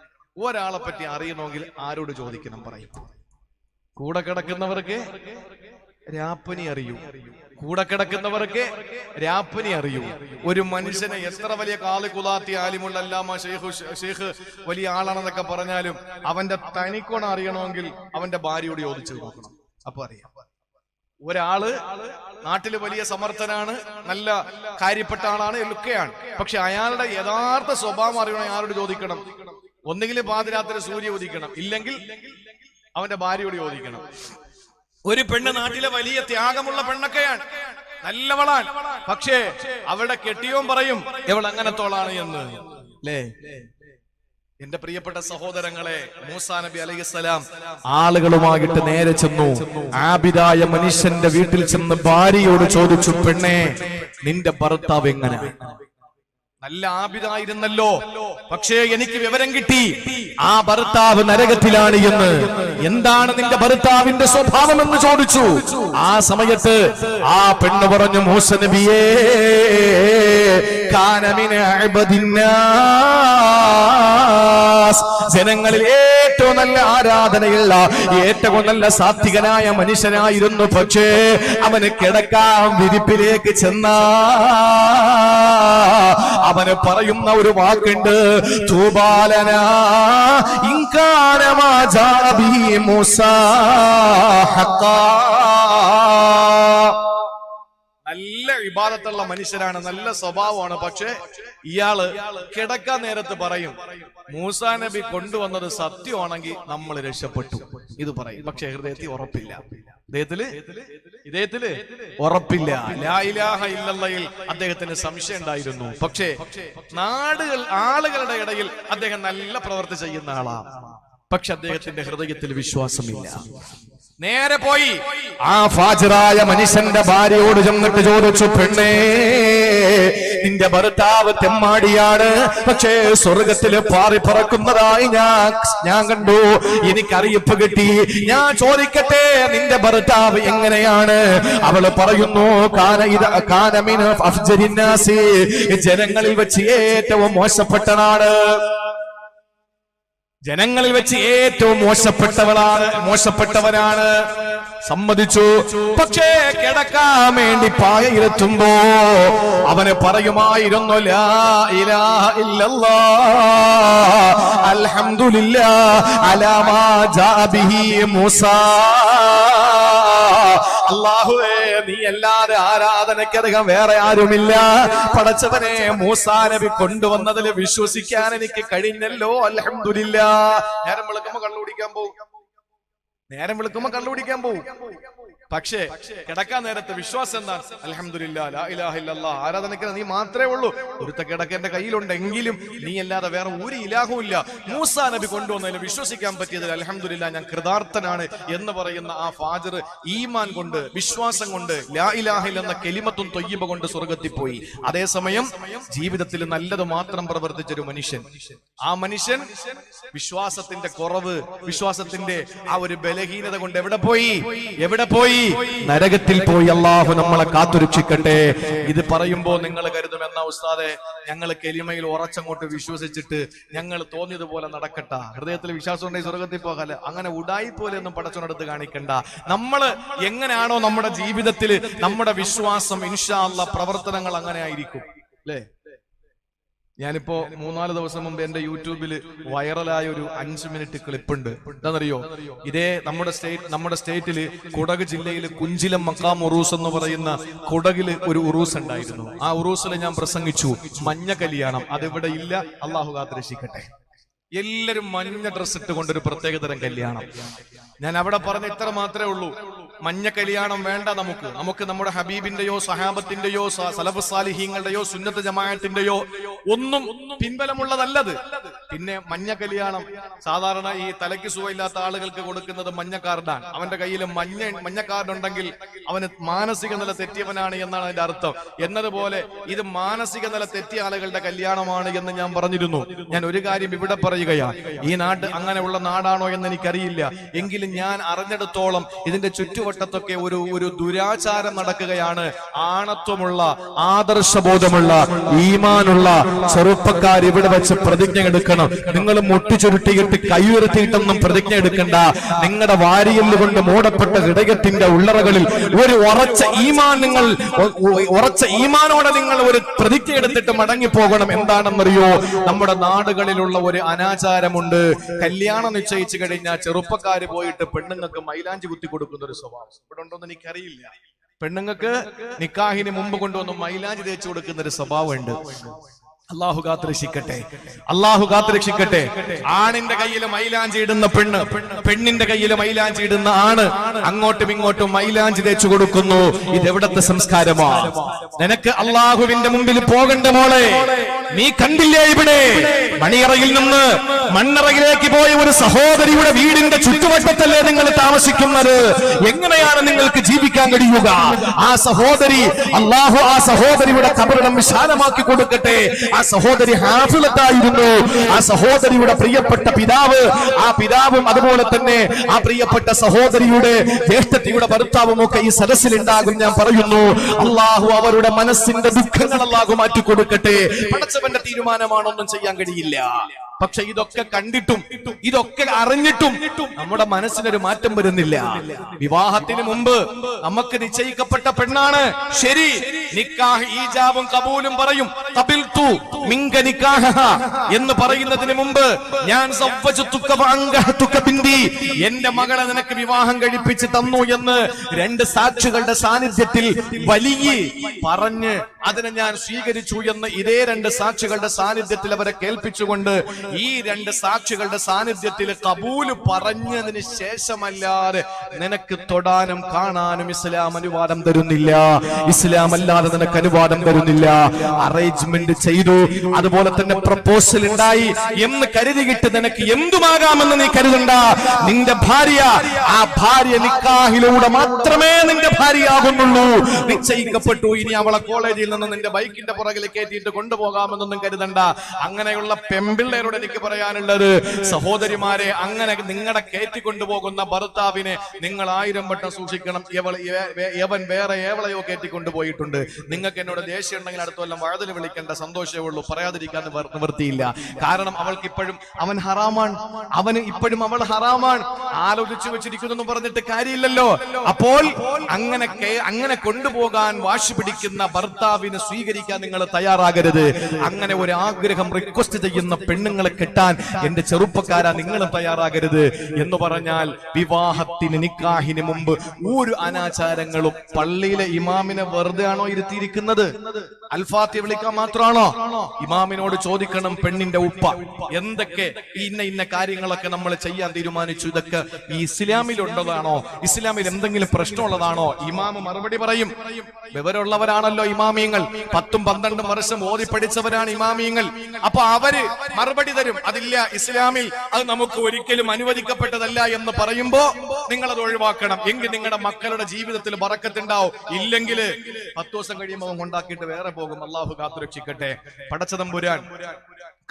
[SPEAKER 3] ഒരാളെ പറ്റി അറിയണമെങ്കിൽ ആരോട് ചോദിക്കണം? പറയും. കൂടെ കിടക്കുന്നവർക്ക് രാപ്പനി അറിയൂ, കൂടെ കിടക്കുന്നവർക്ക് രാപ്പനി അറിയൂ. ഒരു മനുഷ്യനെ എത്ര വലിയ കാലുകുലാത്തി ആലിമുള്ള അല്ലാമ ഷെയ്ഖ് വലിയ ആളാണെന്നൊക്കെ പറഞ്ഞാലും അവന്റെ തനിക്കോണ അറിയണമെങ്കിൽ അവന്റെ ഭാര്യയോട് ചോദിച്ചു നോക്കണം, അപ്പൊ അറിയാം. ഒരാള് നാട്ടില് വലിയ സമർത്ഥനാണ്, നല്ല കാര്യപ്പെട്ട ആളാണ്, ഒക്കെയാണ്. പക്ഷെ അയാളുടെ യഥാർത്ഥ സ്വഭാവം അറിയണമെങ്കിൽ ആരോട് ചോദിക്കണം? ഒന്നുകിൽ പാതിരാത്രി സൂര്യ ഉദിക്കണം, ഇല്ലെങ്കിൽ അവന്റെ ഭാര്യയോട് ചോദിക്കണം. ഒരു പെണ്ണ് നാട്ടിലെ വലിയ ത്യാഗമുള്ള പെണ്ണൊക്കെയാണ്, നല്ലവളാണ്. പക്ഷേ അവളുടെ കെട്ടിയോൻ പറയും ഇവൾ അങ്ങനത്തോളാണ് എന്ന്, അല്ലേ? എന്റെ പ്രിയപ്പെട്ട സഹോദരങ്ങളെ, മൂസാ നബി അലൈഹിസ്സലാം ആളുകളുമായിട്ട് നേരെ ചെന്നു. ആബിദായ മനുഷ്യന്റെ വീട്ടിൽ ചെന്ന് ഭാര്യയോട് ചോദിച്ചു, പെണ്ണേ, നിന്റെ ഭർത്താവ് എങ്ങനെ? നല്ല ആബിദായിരുന്നല്ലോ, പക്ഷേ എനിക്ക് വിവരം കിട്ടി ആ ഭർത്താവ് നരകത്തിലാണ് എന്ന്. എന്താണ് നിന്റെ ഭർത്താവിന്റെ സ്വഭാവം എന്ന് ചോദിച്ചു. ആ സമയത്ത് ആ പെണ്ണ് പറഞ്ഞു, മൂസ നബിയേ, കാന മിൻ അഅ്ബദിന്നാസ്, ജനങ്ങളിൽ ഏറ്റവും നല്ല ആരാധനയുള്ള, ഏറ്റവും നല്ല സാത്വികനായ മനുഷ്യനായിരുന്നു. പക്ഷേ അവന് കിടക്കാൻ വിരിപ്പിലേക്ക് ചെന്നാ അവന് പറയുന്ന ഒരു വാക്കുണ്ട്, തൂബാലന ഇൻകാനമാ ജാബി മൂസാ ഹഖാ. നല്ല ഇബാദത്തുള്ള മനുഷ്യനാണ്, നല്ല സ്വഭാവമാണ്. പക്ഷെ ഇയാള് കിടക്കാൻ നേരത്ത് പറയും, മൂസാ നബി കൊണ്ടുവന്നത് സത്യമാണെങ്കിൽ നമ്മൾ രക്ഷപ്പെട്ടു, ഇത് പറയും. പക്ഷെ ഹൃദയത്തിൽ ഉറപ്പില്ല, ഇദ്ദേഹത്തില് ഉറപ്പില്ല. ലാ ഇലാഹ ഇല്ലല്ലാഹിൽ അദ്ദേഹത്തിന് സംശയം ഉണ്ടായിരുന്നു. പക്ഷേ ആളുകളുടെ ഇടയിൽ അദ്ദേഹം നല്ല പ്രവൃത്തി ചെയ്യുന്ന ആളാണ്. പക്ഷെ അദ്ദേഹത്തിന്റെ ഹൃദയത്തിൽ വിശ്വാസമില്ല. നേരെ പോയി ആ ഫാജിറായ മനുഷ്യന്റെ ഭാര്യയോട് ചെന്നിട്ട് ചോദിച്ചു, പെണ്ണേ, നിന്റെ ഭർത്താവ് തെമ്മാടിയാണ്, പക്ഷേ സ്വർഗത്തില് പാറി പറക്കുന്നതായി ഞാൻ കണ്ടു, എനിക്കറിയിപ്പ് കിട്ടി. ഞാൻ ചോദിക്കട്ടെ, നിന്റെ ഭർത്താവ് എങ്ങനെയാണ്? അവള് പറയുന്നു, ജനങ്ങളിൽ വെച്ച് ഏറ്റവും മോശപ്പെട്ടനാണ്.
[SPEAKER 2] ജനങ്ങളിൽ വെച്ച് ഏറ്റവും മോശപ്പെട്ടവരാണ്, സമ്മതിച്ചു. പക്ഷേ കിടക്കാൻ വേണ്ടി പായയിലെത്തുമ്പോ അവന് പറയുമായിരുന്നു ലാ ഇലാഹ ഇല്ലല്ലാഹ് അൽഹംദുലില്ലാഹ് അലാ മാ ജാ ബിഹി മൂസാ. അല്ലാഹുവേ, നീ അല്ലാതെ ആരാധനയ്ക്കധികം വേറെ ആരുമില്ല. പടച്ചവനെ, മൂസാ നബി കൊണ്ടുവന്നതിൽ വിശ്വസിക്കാൻ എനിക്ക് കഴിഞ്ഞല്ലോ, അൽഹംദുലില്ലാ. നേരം വെളുക്കുമ്പോ കള്ളുപിടിക്കാൻ പോവും. പക്ഷേ കിടക്കാൻ നേരത്തെ വിശ്വാസം എന്താണ്? അൽഹംദുലില്ലാ, ലാ ഇലാഹ ഇല്ലല്ലാഹ്, ആരാധനയ്ക്ക് നീ മാത്രമേ ഉള്ളൂ. ഒരുത്ത കിടക്ക എന്റെ കയ്യിലുണ്ടെങ്കിലും നീ അല്ലാതെ വേറെ ഒരു ഇലാഹും ഇല്ല. മൂസാ നബി കൊണ്ടുവന്നതിൽ വിശ്വസിക്കാൻ പറ്റിയതിൽ അൽഹംദുലില്ലാ, ഞാൻ കൃതാർത്ഥനാണ് എന്ന് പറയുന്ന ആ ഫാജിർ ഈമാൻ കൊണ്ട്, വിശ്വാസം കൊണ്ട്, ലാ ഇലാഹ ഇല്ലെന്ന കെലിമത്തും തൊയ്യിബ കൊണ്ട് സ്വർഗത്തിൽ പോയി. അതേസമയം ജീവിതത്തിൽ നല്ലത് മാത്രം പ്രവർത്തിച്ചൊരു മനുഷ്യൻ, ആ മനുഷ്യൻ വിശ്വാസത്തിന്റെ കുറവ്, വിശ്വാസത്തിന്റെ ആ ഒരു ബലഹീനത കൊണ്ട് എവിടെ പോയി? നരകത്തിൽ പോയി. അല്ലാഹു നമ്മളെ കാത്തുരക്ഷിക്കട്ടെ. ഇത് പറയുമ്പോ നിങ്ങൾ കരുതും, എന്നാ ഉസ്താദെ ഞങ്ങൾ കെലിമയിൽ ഉറച്ചങ്ങോട്ട് വിശ്വസിച്ചിട്ട് ഞങ്ങൾ തോന്നിയതുപോലെ നടക്കട്ട, ഹൃദയത്തിൽ വിശ്വാസം ഉണ്ടെങ്കിൽ സ്വർഗത്തിൽ പോകല. അങ്ങനെ ഉടായി പോലെ ഒന്നും പടച്ചോനടുത്ത് കാണിക്കണ്ട. നമ്മൾ എങ്ങനെയാണോ നമ്മുടെ ജീവിതത്തിൽ നമ്മുടെ വിശ്വാസം, ഇൻഷാ അല്ലാഹ് പ്രവർത്തനങ്ങൾ അങ്ങനെ ആയിരിക്കും, അല്ലേ? ഞാനിപ്പോ 3-4 ദിവസം മുമ്പ് എന്റെ യൂട്യൂബിൽ വൈറലായ ഒരു 5 മിനിറ്റ് ക്ലിപ്പുണ്ട്. എന്താണെന്നറിയോ? ഇതേ നമ്മുടെ സ്റ്റേറ്റില് കുടക് ജില്ലയിൽ കുഞ്ചിലം മക്കാം ഉറൂസ് എന്ന് പറയുന്ന കുടകില് ഒരു ഉറൂസ് ഉണ്ടായിരുന്നു. ആ ഉറൂസിൽ ഞാൻ പ്രസംഗിച്ചു. മഞ്ഞ കല്യാണം അതിവിടെ ഇല്ല, അള്ളാഹു കാത്തുരക്ഷിക്കട്ടെ. എല്ലാരും മഞ്ഞ ഡ്രസ് ഇട്ടുകൊണ്ടൊരു പ്രത്യേകതരം കല്യാണം. ഞാൻ അവിടെ പറഞ്ഞ ഇത്ര മാത്രമേ ഉള്ളൂ, മഞ്ഞ കല്യാണം വേണ്ട. നമുക്ക് നമ്മുടെ ഹബീബിന്റെയോ സഹാബത്തിന്റെയോ സലഫ് സാലിഹീങ്ങളുടെയോ സുന്നത്ത് ജമാഅത്തിന്റെയോ ഒന്നും പിൻബലമുള്ളതല്ലത്. പിന്നെ മഞ്ഞ കല്യാണം സാധാരണ ഈ തലയ്ക്ക് സുഖമില്ലാത്ത ആളുകൾക്ക് കൊടുക്കുന്നത് മഞ്ഞ കാർഡാണ്. അവന്റെ കയ്യിൽ മഞ്ഞ കാർഡ് ഉണ്ടെങ്കിൽ അവന് മാനസിക നില തെറ്റിയവനാണ് എന്നാണ് അതിന്റെ അർത്ഥം. എന്നതുപോലെ ഇത് മാനസിക നില തെറ്റിയ ആളുകളുടെ കല്യാണമാണ് എന്ന് ഞാൻ പറഞ്ഞിരുന്നു. ഞാൻ ഒരു കാര്യം ഇവിടെ പറയുകയാണ്, ഈ നാട് അങ്ങനെയുള്ള നാടാണോ എന്ന് എനിക്കറിയില്ല, എങ്കിലും ഞാൻ അറിഞ്ഞിടത്തോളം ഇതിന്റെ ചുറ്റുവട്ടത്തൊക്കെ ഒരു ദുരാചാരം നടക്കുകയാണ്. ആണത്വമുള്ള, ആദർശബോധമുള്ള, ഈമാനുള്ള ചെറുപ്പക്കാർ ഇവിടെ വെച്ച് പ്രതിജ്ഞ എടുക്കണം. നിങ്ങൾ മുട്ടിച്ചുരുട്ടിയിട്ട് കൈയുയർത്തിയിട്ടൊന്നും പ്രതിജ്ഞ എടുക്കണ്ട. നിങ്ങളുടെ വാരിയല് കൊണ്ട് മൂടപ്പെട്ട ഹൃദയത്തിന്റെ ഉള്ളറകളിൽ ഒരു ഉറച്ച ഈമാനോടെ നിങ്ങൾ ഒരു പ്രതിജ്ഞ എടുത്തിട്ട് മടങ്ങിപ്പോകണം. എന്താണെന്നറിയോ? നമ്മുടെ നാടുകളിലുള്ള ഒരു അനാചാരമുണ്ട്. കല്യാണം നിശ്ചയിച്ചു കഴിഞ്ഞാൽ ചെറുപ്പക്കാര് പോയിട്ട് പെണ്ണുങ്ങൾക്ക് മൈലാഞ്ചി കുത്തി കൊടുക്കുന്ന ഒരു സ്വഭാവം ഇവിടെ ഉണ്ടോന്ന് എനിക്കറിയില്ല. പെണ്ണുങ്ങൾക്ക് നിക്കാഹിന് മുമ്പ് കൊണ്ടുവന്ന് മൈലാഞ്ചി തേച്ചു കൊടുക്കുന്ന ഒരു സ്വഭാവമുണ്ട്. അല്ലാഹു കാത്തുരക്ഷിക്കട്ടെ. ആണിന്റെ കയ്യിൽ മൈലാഞ്ചി ഇടുന്ന പെണ്ണ്, പെണ്ണിന്റെ കയ്യിൽ മൈലാഞ്ചി ഇടുന്ന ആണ്, അങ്ങോട്ടും ഇങ്ങോട്ടും മൈലാഞ്ചി തേച്ചു കൊടുക്കുന്നു. ഇതെവിടത്തെ സംസ്കാരമാണ്? നിനക്ക് അള്ളാഹുവിന്റെ മുമ്പിൽ പോകണ്ട മോളെ. നീ കണ്ടില്ലേ ഇവിടെ മണിയറയിൽ നിന്ന് മണ്ണറയിലേക്ക് പോയ ഒരു സഹോദരിയുടെ വീടിന്റെ ചുറ്റുവട്ടത്തല്ലേ നിങ്ങൾ താമസിക്കുന്നത്? എങ്ങനെയാണ് നിങ്ങൾക്ക് ജീവിക്കാൻ കഴിയുക? ആ സഹോദരി, അള്ളാഹു ആ സഹോദരിയുടെ ഖബറിടം വിശാലമാക്കി കൊടുക്കട്ടെ. ആ സഹോദരി ഹാഫിളത്തായിരുന്നു. ആ സഹോദരിയുടെ പ്രിയപ്പെട്ട പിതാവ്, ആ പിതാവും അതുപോലെ തന്നെ ആ പ്രിയപ്പെട്ട സഹോദരിയുടെ ജ്യേഷ്ഠത്തിയുടെ ഭർത്താവും ഒക്കെ ഈ സദസ്സിലുണ്ടാകും. ഞാൻ പറയുന്നു, അള്ളാഹു അവരുടെ മനസ്സിന്റെ ദുഃഖങ്ങൾ അള്ളാഹു മാറ്റിക്കൊടുക്കട്ടെ. പടച്ചവന്റെ തീരുമാനമാണൊന്നും ചെയ്യാൻ കഴിയില്ല. പക്ഷെ ഇതൊക്കെ കണ്ടിട്ടും ഇതൊക്കെ അറിഞ്ഞിട്ടും നമ്മുടെ മനസ്സിനൊരു മാറ്റം വരുന്നില്ല. വിവാഹത്തിന് മുമ്പ് നമുക്ക് നിശ്ചയിക്കപ്പെട്ട പെണ്ണാണ് ശരി, നിക്കാഹ് ഈജാബും കബൂലും പറയും. ഖബിൽതു മിൻക നിക്കാഹ എന്ന് പറയുന്നതിന് മുമ്പ് ഞാൻ സവ്വജതുക വഅൻകഹതുക ബിന്തി, എന്റെ മകളെ നിനക്ക് വിവാഹം കഴിപ്പിച്ച് തന്നു എന്ന് 2 സാക്ഷികളുടെ സാന്നിധ്യത്തിൽ വലിയ പറഞ്ഞ് അതിനെ ഞാൻ സ്വീകരിച്ചു എന്ന് ഇതേ 2 സാക്ഷികളുടെ സാന്നിധ്യത്തിൽ അവരെ കേൾപ്പിച്ചുകൊണ്ട് ഈ 2 സാക്ഷികളുടെ സാന്നിധ്യത്തിൽ കബൂല് പറഞ്ഞതിന് ശേഷമല്ലാതെ നിനക്ക് തൊടാനും കാണാനും ഇസ്ലാം അനുവാദം തരുന്നില്ല. ഇസ്ലാം അല്ലാതെ നിനക്ക് അനുവാദം തരുന്നില്ല. അറേഞ്ച്മെന്റ് ചെയ്തു, അതുപോലെ തന്നെ പ്രപ്പോസൽ ഉണ്ടായി എന്ന് കരുതിയിട്ട് നിനക്ക് എന്തുമാകാമെന്ന് നീ കരുതണ്ട. നിന്റെ ഭാര്യ, ആ ഭാര്യ നിക്കാഹിലൂടെ മാത്രമേ നിന്റെ ഭാര്യയാകുന്നുള്ളൂ. നിശ്ചയിക്കപ്പെട്ടു. ഇനി അവളെ കോളേജിൽ
[SPEAKER 3] നിന്ന് നിന്റെ ബൈക്കിന്റെ പുറകിൽ കയറ്റിയിട്ട് കൊണ്ടുപോകാമെന്നൊന്നും കരുതണ്ട. അങ്ങനെയുള്ള പെമ്പിള്ളേരോട് എനിക്ക് പറയാനുള്ളത്, സഹോദരിമാരെ, അങ്ങനെ നിങ്ങളെ കയറ്റിക്കൊണ്ടുപോകുന്ന ഭർത്താവിനെ നിങ്ങൾ 1000 വട്ടം സൂക്ഷിക്കണം. യവൻ വേറെ ഏവളയോ കയറ്റിക്കൊണ്ടുപോയിട്ടുണ്ട്. നിങ്ങൾക്ക് എന്നോട് ദേഷ്യം ഉണ്ടെങ്കിൽ അടുത്ത കൊല്ലം വഴുതിന് വിളിക്കേണ്ട, സന്തോഷമേ ഉള്ളൂ, പറയാതിരിക്കാൻ നിവൃത്തിയില്ല. കാരണം അവൾക്ക് ഇപ്പോഴും അവൻ ഹറാമാണ്, അവന് ഇപ്പോഴും അവൾ ഹറാമാണ്. ആലോചിച്ചു വെച്ചിരിക്കുന്നു പറഞ്ഞിട്ട് കാര്യമില്ലല്ലോ. അപ്പോൾ അങ്ങനെ കൊണ്ടുപോകാൻ വാശി പിടിക്കുന്ന ഭർത്താവിനെ സ്വീകരിക്കാൻ നിങ്ങൾ തയ്യാറാകരുത്. അങ്ങനെ ഒരു ആഗ്രഹം റിക്വസ്റ്റ് ചെയ്യുന്ന പെണ്ണുങ്ങളെ കെട്ടാൻ എന്റെ ചെറുപ്പക്കാരാ നിങ്ങളും തയ്യാറാകരുത്. എന്ന് പറഞ്ഞാൽ വിവാഹത്തിന് നിക്കാഹിന് മുമ്പ് ഒരു അനാചാരങ്ങളും, പള്ളിയിലെ ഇമാമിനെ വെറുതെ ആണോ ഇരുത്തിയിരിക്കുന്നത്? അൽഫാത്തിഹ വിളിക്കാൻ മാത്രമാണോ? ഇമാമിനോട് ചോദിക്കണം, പെണ്ണിന്റെ ഉപ്പ എന്തൊക്കെ ഇന്ന കാര്യങ്ങളൊക്കെ നമ്മൾ ചെയ്യാൻ തീരുമാനിച്ചു, ഇതൊക്കെ ഈ ഇസ്ലാമിലുള്ളതാണോ, ഇസ്ലാമിൽ എന്തെങ്കിലും പ്രശ്നമുള്ളതാണോ? ഇമാമ് മറുപടി പറയും. വിവരമുള്ളവരാണല്ലോ ഇമാമിയങ്ങൾ, 10-12 വർഷം ഓതി പഠിച്ചവരാണ് ഇമാമിയങ്ങൾ. അപ്പൊ അവര് മറുപടി തരും, അതില്ല, ഇസ്ലാമിൽ അത് നമുക്ക് ഒരിക്കലും അനുവദിക്കപ്പെട്ടതല്ല എന്ന് പറയുമ്പോ നിങ്ങൾ അത് ഒഴിവാക്കണം. എങ്കിൽ നിങ്ങളുടെ മക്കളുടെ ജീവിതത്തിൽ ബറക്കത്തുണ്ടാവും. ഇല്ലെങ്കിൽ 10 ദിവസം കഴിയുമ്പോൾ കൊണ്ടാക്കിയിട്ട് വേറെ പോകും. അള്ളാഹു കാത്തുരക്ഷിക്കട്ടെ, പടച്ചതമ്പുരാൻ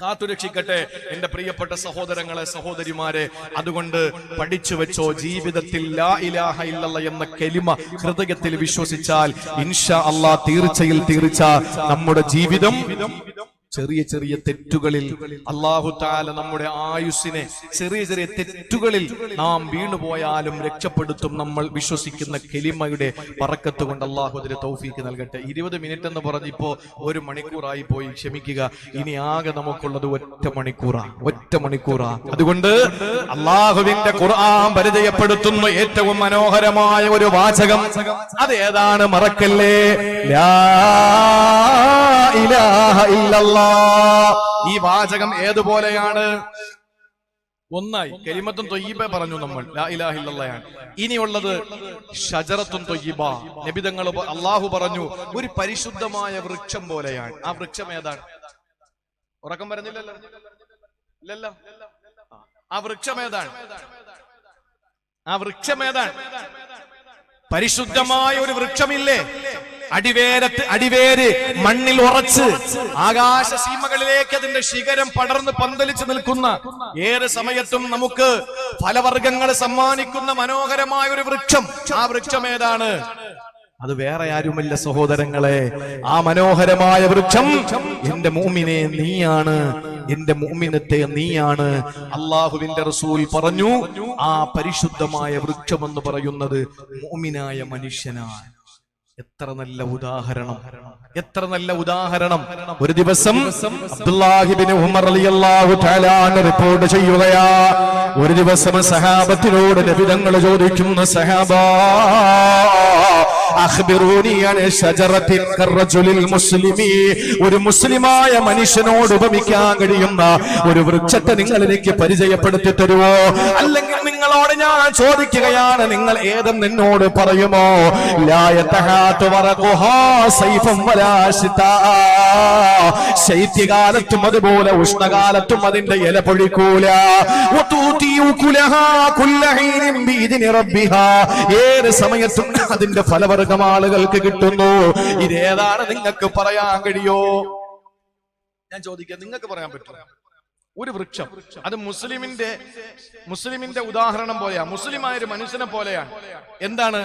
[SPEAKER 3] കാത്തുരക്ഷിക്കട്ടെ. എന്റെ പ്രിയപ്പെട്ട സഹോദരങ്ങളെ, സഹോദരിമാരെ, അതുകൊണ്ട് പഠിച്ചു വെച്ചോ, ജീവിതത്തിൽ ലാ ഇലാഹ ഇല്ലല്ലാഹ് എന്ന കലിമ ഹൃദയത്തിൽ വിശ്വസിച്ചാൽ ഇൻഷാ അല്ലാഹ് തീർച്ച നമ്മുടെ ജീവിതം ചെറിയ ചെറിയ തെറ്റുകളിൽ അല്ലാഹു തആല നമ്മുടെ ആയുസ്സിനെ ചെറിയ തെറ്റുകളിൽ നാം വീണുപോയാലും രക്ഷപ്പെടുത്തും. നമ്മൾ വിശ്വസിക്കുന്ന കലിമയുടെ ബറക്കത്ത് കൊണ്ട് അല്ലാഹു അതിന് തൗഫീക്ക് നൽകട്ടെ. 20 മിനിറ്റ് എന്ന് പറഞ്ഞിപ്പോ 1 മണിക്കൂറായി പോയി, ക്ഷമിക്കുക. ഇനി ആകെ നമുക്കുള്ളത് ഒറ്റ മണിക്കൂറാ. അതുകൊണ്ട് അല്ലാഹുവിന്റെ ഖുർആൻ പരിചയപ്പെടുത്തുന്ന ഏറ്റവും മനോഹരമായ ഒരു വാചകം, അത് ഏതാണ്? മറക്കല്ലേ, ലാ ഇലാഹ ഇല്ലല്ലാഹ്. ഈ വാചകം ഏതുപോലെയാണ്? ഒന്നായി കലിമത്തുൻ ത്വയ്യിബ പറഞ്ഞു നമ്മൾ, ലാ ഇലാഹ ഇല്ലല്ലാഹ്. ഇനിയുള്ളത് ഷജറത്തുൻ ത്വയ്യിബ. നബിതങ്ങൾ അല്ലാഹു പറഞ്ഞു ഒരു പരിശുദ്ധമായ വൃക്ഷം പോലെയാണ്. ആ വൃക്ഷം ഏതാണ്? ഉറക്കം വരുന്നില്ലല്ലോ, ഇല്ലല്ലോ. ആ വൃക്ഷം ഏതാണ്? പരിശുദ്ധമായ ഒരു വൃക്ഷമില്ലേ? അടിവേര് മണ്ണിൽ ഉറച്ച് ആകാശസീമകളിലേക്ക് അതിന്റെ ശിഖരം പടർന്ന് പന്തലിച്ച് നിൽക്കുന്ന, ഏത് സമയത്തും നമുക്ക് ഫലവർഗങ്ങൾ സമ്മാനിക്കുന്ന മനോഹരമായ ഒരു വൃക്ഷം. ആ വൃക്ഷം ഏതാണ്? അത് വേറെ ആരുമല്ല സഹോദരങ്ങളെ, ആ മനോഹരമായ വൃക്ഷം എന്റെ മുഅ്മിനെ നീയാണ്, എന്റെ മുഅ്മിനത്തെ നീയാണ്. അല്ലാഹുവിന്റെ റസൂൽ പറഞ്ഞു, ആ പരിശുദ്ധമായ വൃക്ഷം എന്ന് പറയുന്നത് മുഅ്മിനായ മനുഷ്യനാണ്. എത്ര നല്ല ഉദാഹരണം. ഒരു ദിവസം അബ്ദുല്ലാഹി ഇബ്നു ഉമർ റളിയല്ലാഹു തആല അൻഹു റിപ്പോർട്ട് ചെയ്യുകയാ, ഒരു ദിവസം സഹാബത്തിനോട് നബി തങ്ങൾ ചോദിക്കുന്നു, സഹാബാ അഖ്ബിറൂനി അൻ ഷജറത്തിൻ കർറജുലിൽ മുസ്ലിമി, ഒരു മുസ്ലിമായ മനുഷ്യനോട് ഉപമിക്കാൻ കഴിയുന്ന ഒരു വൃക്ഷത്തെ നിങ്ങൾ എനിക്ക് പരിചയപ്പെടുത്തി തരുമോ? അല്ലെങ്കിൽ നിങ്ങളോട് ഞാൻ ചോദിക്കുകയാണ്, നിങ്ങൾ ഏതെന്ന് എന്നോട് പറയുമോ? ലാ യതഹാതു വറഖുഹാ സൈഫൻ വലാ ശിതാ, ശൈത്യകാലത്തും അതുപോലെ ഉഷ്ണകാലത്തും അതിന്റെ ഇല പൊഴിക്കൂല. വതൂതിയുകുലഹാ കുല്ലഹീനിൻ ബിഇദ്നി റബ്ബിഹാ, ഏത് സമയത്തും അതിന്റെ ഫലവർഗ്ഗം ആളുകൾക്ക് കിട്ടുന്നു. ഇതേതാണ് നിങ്ങൾക്ക് പറയാൻ കഴിയോ? ഞാൻ ചോദിക്കാം, നിങ്ങൾക്ക് പറയാൻ പറ്റും? ഒരു വൃക്ഷം, അത് മുസ്ലിമിന്റെ ഉദാഹരണം പോലെയാ, മുസ്ലിമായ ഒരു മനുഷ്യനെ പോലെയാണ്. എന്താണ്?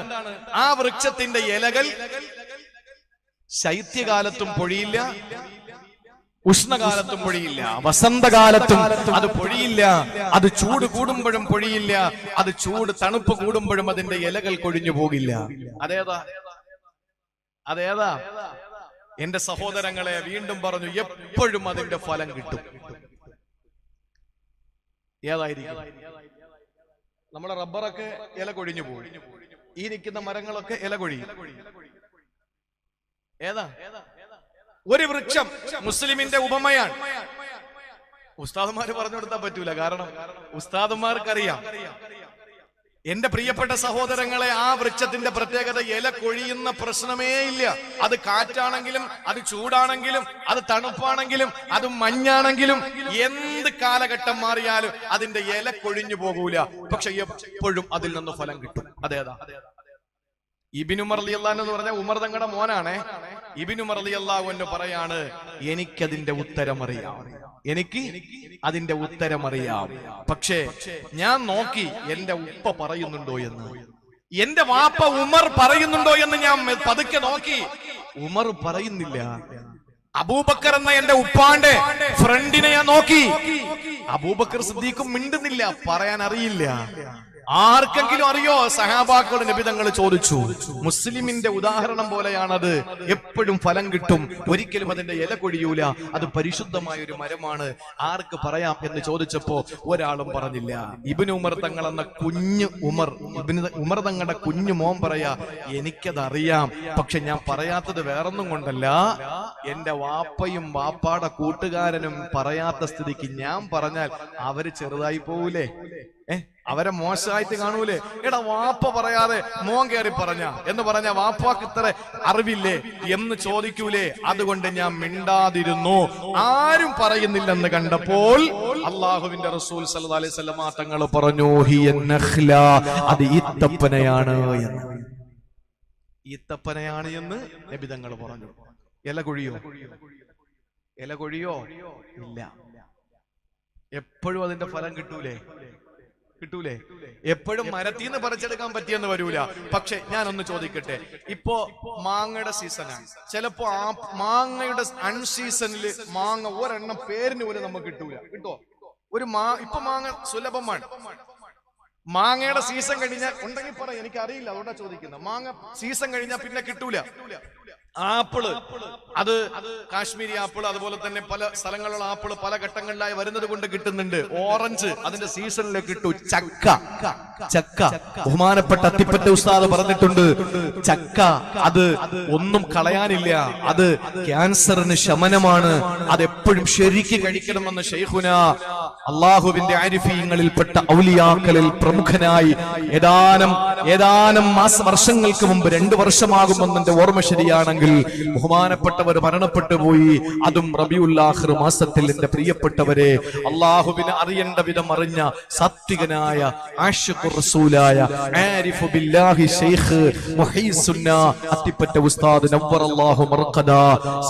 [SPEAKER 3] ആ വൃക്ഷത്തിന്റെ ഇലകൾ ശൈത്യകാലത്തും പൊഴിയില്ല, ഉഷ്ണകാലത്തും പൊഴിയില്ല, വസന്തകാലത്തും അത് പൊഴിയില്ല, അത് ചൂട് കൂടുമ്പോഴും പൊഴിയില്ല, അത് തണുപ്പ് കൂടുമ്പോഴും അതിന്റെ ഇലകൾ കൊഴിഞ്ഞു പോകില്ല. അതേതാ? എന്റെ സഹോദരങ്ങളെ, വീണ്ടും പറഞ്ഞു, എപ്പോഴും അതിന്റെ ഫലം കിട്ടും. ഏതായിരിക്കും? നമ്മുടെ റബ്ബറൊക്കെ ഇല കൊഴിഞ്ഞു പോകും, ഈ നിൽക്കുന്ന മരങ്ങളൊക്കെ ഇല കൊഴിയും. ഏതാ? ഒരു വൃക്ഷം മുസ്ലിമിന്റെ ഉപമയാണ്. ഉസ്താദുമാര് പറഞ്ഞു കൊടുത്താൽ പറ്റൂല, കാരണം ഉസ്താദുമാർക്കറിയാം. എന്റെ പ്രിയപ്പെട്ട സഹോദരങ്ങളെ, ആ വൃക്ഷത്തിന്റെ പ്രത്യേകത ഇല കൊഴിയുന്ന പ്രശ്നമേ ഇല്ല. അത് കാറ്റാണെങ്കിലും, അത് ചൂടാണെങ്കിലും, അത് തണുപ്പാണെങ്കിലും, അത് മഞ്ഞാണെങ്കിലും, എന്ത് കാലഘട്ടം മാറിയാലും അതിന്റെ ഇല കൊഴിഞ്ഞു പോകൂല. പക്ഷെ എപ്പോഴും അതിൽ നിന്ന് ഫലം കിട്ടും. അതേതാ? ഇബ്നു ഉമർ റളിയല്ലാഹു അൻഹു എന്ന് പറഞ്ഞ ഉമർ തങ്ങളുടെ മോനാണേ. ഇബ്നു ഉമർ റളിയല്ലാഹു അൻഹു പറയാണ്, എനിക്കതിന്റെ ഉത്തരമറിയാം, എനിക്ക് അതിന്റെ ഉത്തരമറിയാം. പക്ഷേ ഞാൻ നോക്കി എന്റെ ഉപ്പ പറയുന്നുണ്ടോ എന്ന്, എന്റെ വാപ്പ ഉമർ പറയുന്നുണ്ടോ എന്ന് ഞാൻ പതുക്കെ നോക്കി. ഉമർ പറയുന്നില്ല. അബൂബക്കർ എന്ന എന്റെ ഉപ്പാന്റെ ഫ്രണ്ടിനെ ഞാൻ നോക്കി. അബൂബക്കർ സിദ്ദീഖും മിണ്ടുന്നില്ല, പറയാൻ അറിയില്ല. ആർക്കെങ്കിലും അറിയോ? സഹാബാക്കളോട് നബി തങ്ങൾ ചോദിച്ചു. മുസ്ലിമിന്റെ ഉദാഹരണം പോലെയാണത്. എപ്പോഴും ഫലം കിട്ടും, ഒരിക്കലും അതിന്റെ ഇല കൊഴിയൂല, അത് പരിശുദ്ധമായ ഒരു മരമാണ്. ആർക്ക് പറയാം എന്ന് ചോദിച്ചപ്പോ ഒരാളും പറഞ്ഞില്ല. ഇബ്നു ഉമർ തങ്ങൾ എന്ന കുഞ്ഞു ഉമർ തങ്ങളുടെ കുഞ്ഞു മോൻ പറയാ, എനിക്കതറിയാം, പക്ഷെ ഞാൻ പറയാത്തത് വേറൊന്നും കൊണ്ടല്ല, എന്റെ വാപ്പയും വാപ്പാടെ കൂട്ടുകാരനും പറയാത്ത സ്ഥിതിക്ക് ഞാൻ പറഞ്ഞാൽ അവര് ചെറുതായി പോവൂലേ, അവരെ മോശമായിട്ട് കാണൂലേ? എടാ വാപ്പ പറയാതെ മോൻ കയറി പറഞ്ഞ എന്ന് പറഞ്ഞ വാപ്പാക്ക് ഇത്ര അറിവില്ലേ എന്ന് ചോദിക്കൂലേ? അതുകൊണ്ട് ഞാൻ മിണ്ടാതിരുന്നു. ആരും പറയുന്നില്ലെന്ന് കണ്ടപ്പോൾ അള്ളാഹുവിന്റെ റസൂൽ സല്ലല്ലാഹു അലൈഹി വസല്ലം തങ്ങൾ പറഞ്ഞു, ഹിയ നഖ്ല, അത് ഈത്തപ്പനയാണ് എന്ന്. ഈത്തപ്പനയാണ് എന്ന് നബി തങ്ങൾ പറഞ്ഞു. ഇല കൊഴിയോ? ഇല കൊഴിയോ? ഇല്ല. എപ്പോഴും അതിന്റെ ഫലം കിട്ടൂലേ? എപ്പോഴും മരത്തിന്ന് പറിച്ചെടുക്കാൻ പറ്റിയെന്ന് വരൂല. പക്ഷെ ഞാനൊന്ന് ചോദിക്കട്ടെ, ഇപ്പോ മാങ്ങയുടെ സീസണാണ്. ചിലപ്പോ ആ മാങ്ങയുടെ അൺസീസണില് മാങ്ങ ഒരെണ്ണം പേരിന് പോലും നമുക്ക് കിട്ടൂല. കിട്ടോ? ഇപ്പൊ മാങ്ങ സുലഭമാണ്. മാങ്ങയുടെ സീസൺ കഴിഞ്ഞാൽ ഉണ്ടെങ്കിൽ പറ, എനിക്ക് അറിയില്ല, അതുകൊണ്ടാ ചോദിക്കുന്നത്. മാങ്ങ സീസൺ കഴിഞ്ഞാൽ പിന്നെ കിട്ടൂല. ആപ്പിള്, അത് കാശ്മീരി ആപ്പിൾ, അതുപോലെ തന്നെ പല സ്ഥലങ്ങളിലുള്ള ആപ്പിള് പല ഘട്ടങ്ങളിലായി വരുന്നത് കൊണ്ട് കിട്ടുന്നുണ്ട്. ഓറഞ്ച് അതിന്റെ സീസണിലേക്ക് കിട്ടും. ചക്ക ബഹുമാനപ്പെട്ട അത്തിപ്പറ്റ ഉസ്താദ് പറഞ്ഞിട്ടുണ്ട്, ചക്ക അത് ഒന്നും കളയാനില്ല, അത് ക്യാൻസറിന് ശമനമാണ്, അതെപ്പോഴും ശരിക്ക് കഴിക്കണമെന്ന് ശൈഖുന അള്ളാഹുവിന്റെ ആരിഫീങ്ങളിൽപ്പെട്ട ഔലിയാക്കളിൽ പ്രമുഖനായി ഏതാനും വർഷങ്ങൾക്ക് മുമ്പ്, 2 വർഷമാകുമെന്ന് എന്റെ ഓർമ്മ ശരിയാണെങ്കിൽ, ബഹുമാനപ്പെട്ടവർ മരണപ്പെട്ടു പോയി. അതും റബീഉൽ ആഖിർ മാസത്തിൽ. എന്റെ പ്രിയപ്പെട്ടവരെ, അള്ളാഹുവിനെ അറിയേണ്ട വിധം അറിഞ്ഞ സാത്വികനായ ആശിഖുർ റസൂലായ ആരിഫു ബില്ലാഹി ശൈഖ് മുഹീസുന്ന അത്തിപ്പറ്റ ഉസ്താദ് നവ്വറല്ലാഹു മർഖദ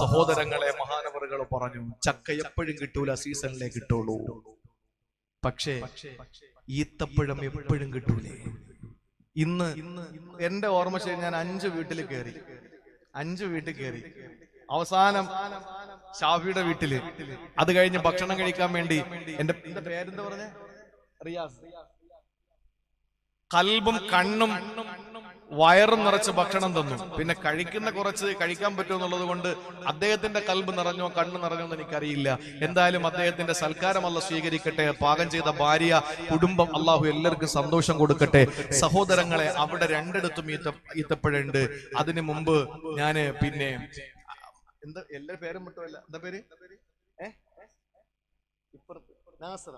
[SPEAKER 3] സഹോദരങ്ങളെ, മഹാനവറുകൾ പറഞ്ഞു, ചക്ക എപ്പോഴും കിട്ടൂല, സീസണിലേ കിട്ടുള്ളൂ. പക്ഷേ ഈത്തപ്പഴം എപ്പോഴും കിട്ടൂലേ? ഇന്ന് എന്റെ ഓർമ്മ ശരി, ഞാൻ 5 വീട്ടിൽ കയറി. അവസാനം ഷാഫിയുടെ വീട്ടില്. അത് കഴിഞ്ഞ് ഭക്ഷണം കഴിക്കാൻ വേണ്ടി എന്റെ പേരെന്താ പറഞ്ഞ, റിയാസ്, കൽബും കണ്ണും വയറും നിറച്ച് ഭക്ഷണം തന്നു. പിന്നെ കഴിക്കുന്ന കുറച്ച് കഴിക്കാൻ പറ്റുമെന്നുള്ളത് കൊണ്ട് അദ്ദേഹത്തിന്റെ കൽബ് നിറഞ്ഞോ കണ്ണ് നിറഞ്ഞോ എന്ന് എനിക്കറിയില്ല. എന്തായാലും അദ്ദേഹത്തിന്റെ സൽക്കാരം അല്ലാഹു സ്വീകരിക്കട്ടെ. പാകം ചെയ്ത ഭാര്യ, കുടുംബം, അള്ളാഹു എല്ലാവർക്കും സന്തോഷം കൊടുക്കട്ടെ. സഹോദരങ്ങളെ, അവിടെ 2 ഈത്തപ്പഴുണ്ട്. അതിനു മുമ്പ് ഞാന് പിന്നെ എന്താ എല്ലാ പേരും വിട്ടുമല്ല, എന്താ പേര്, നാസർ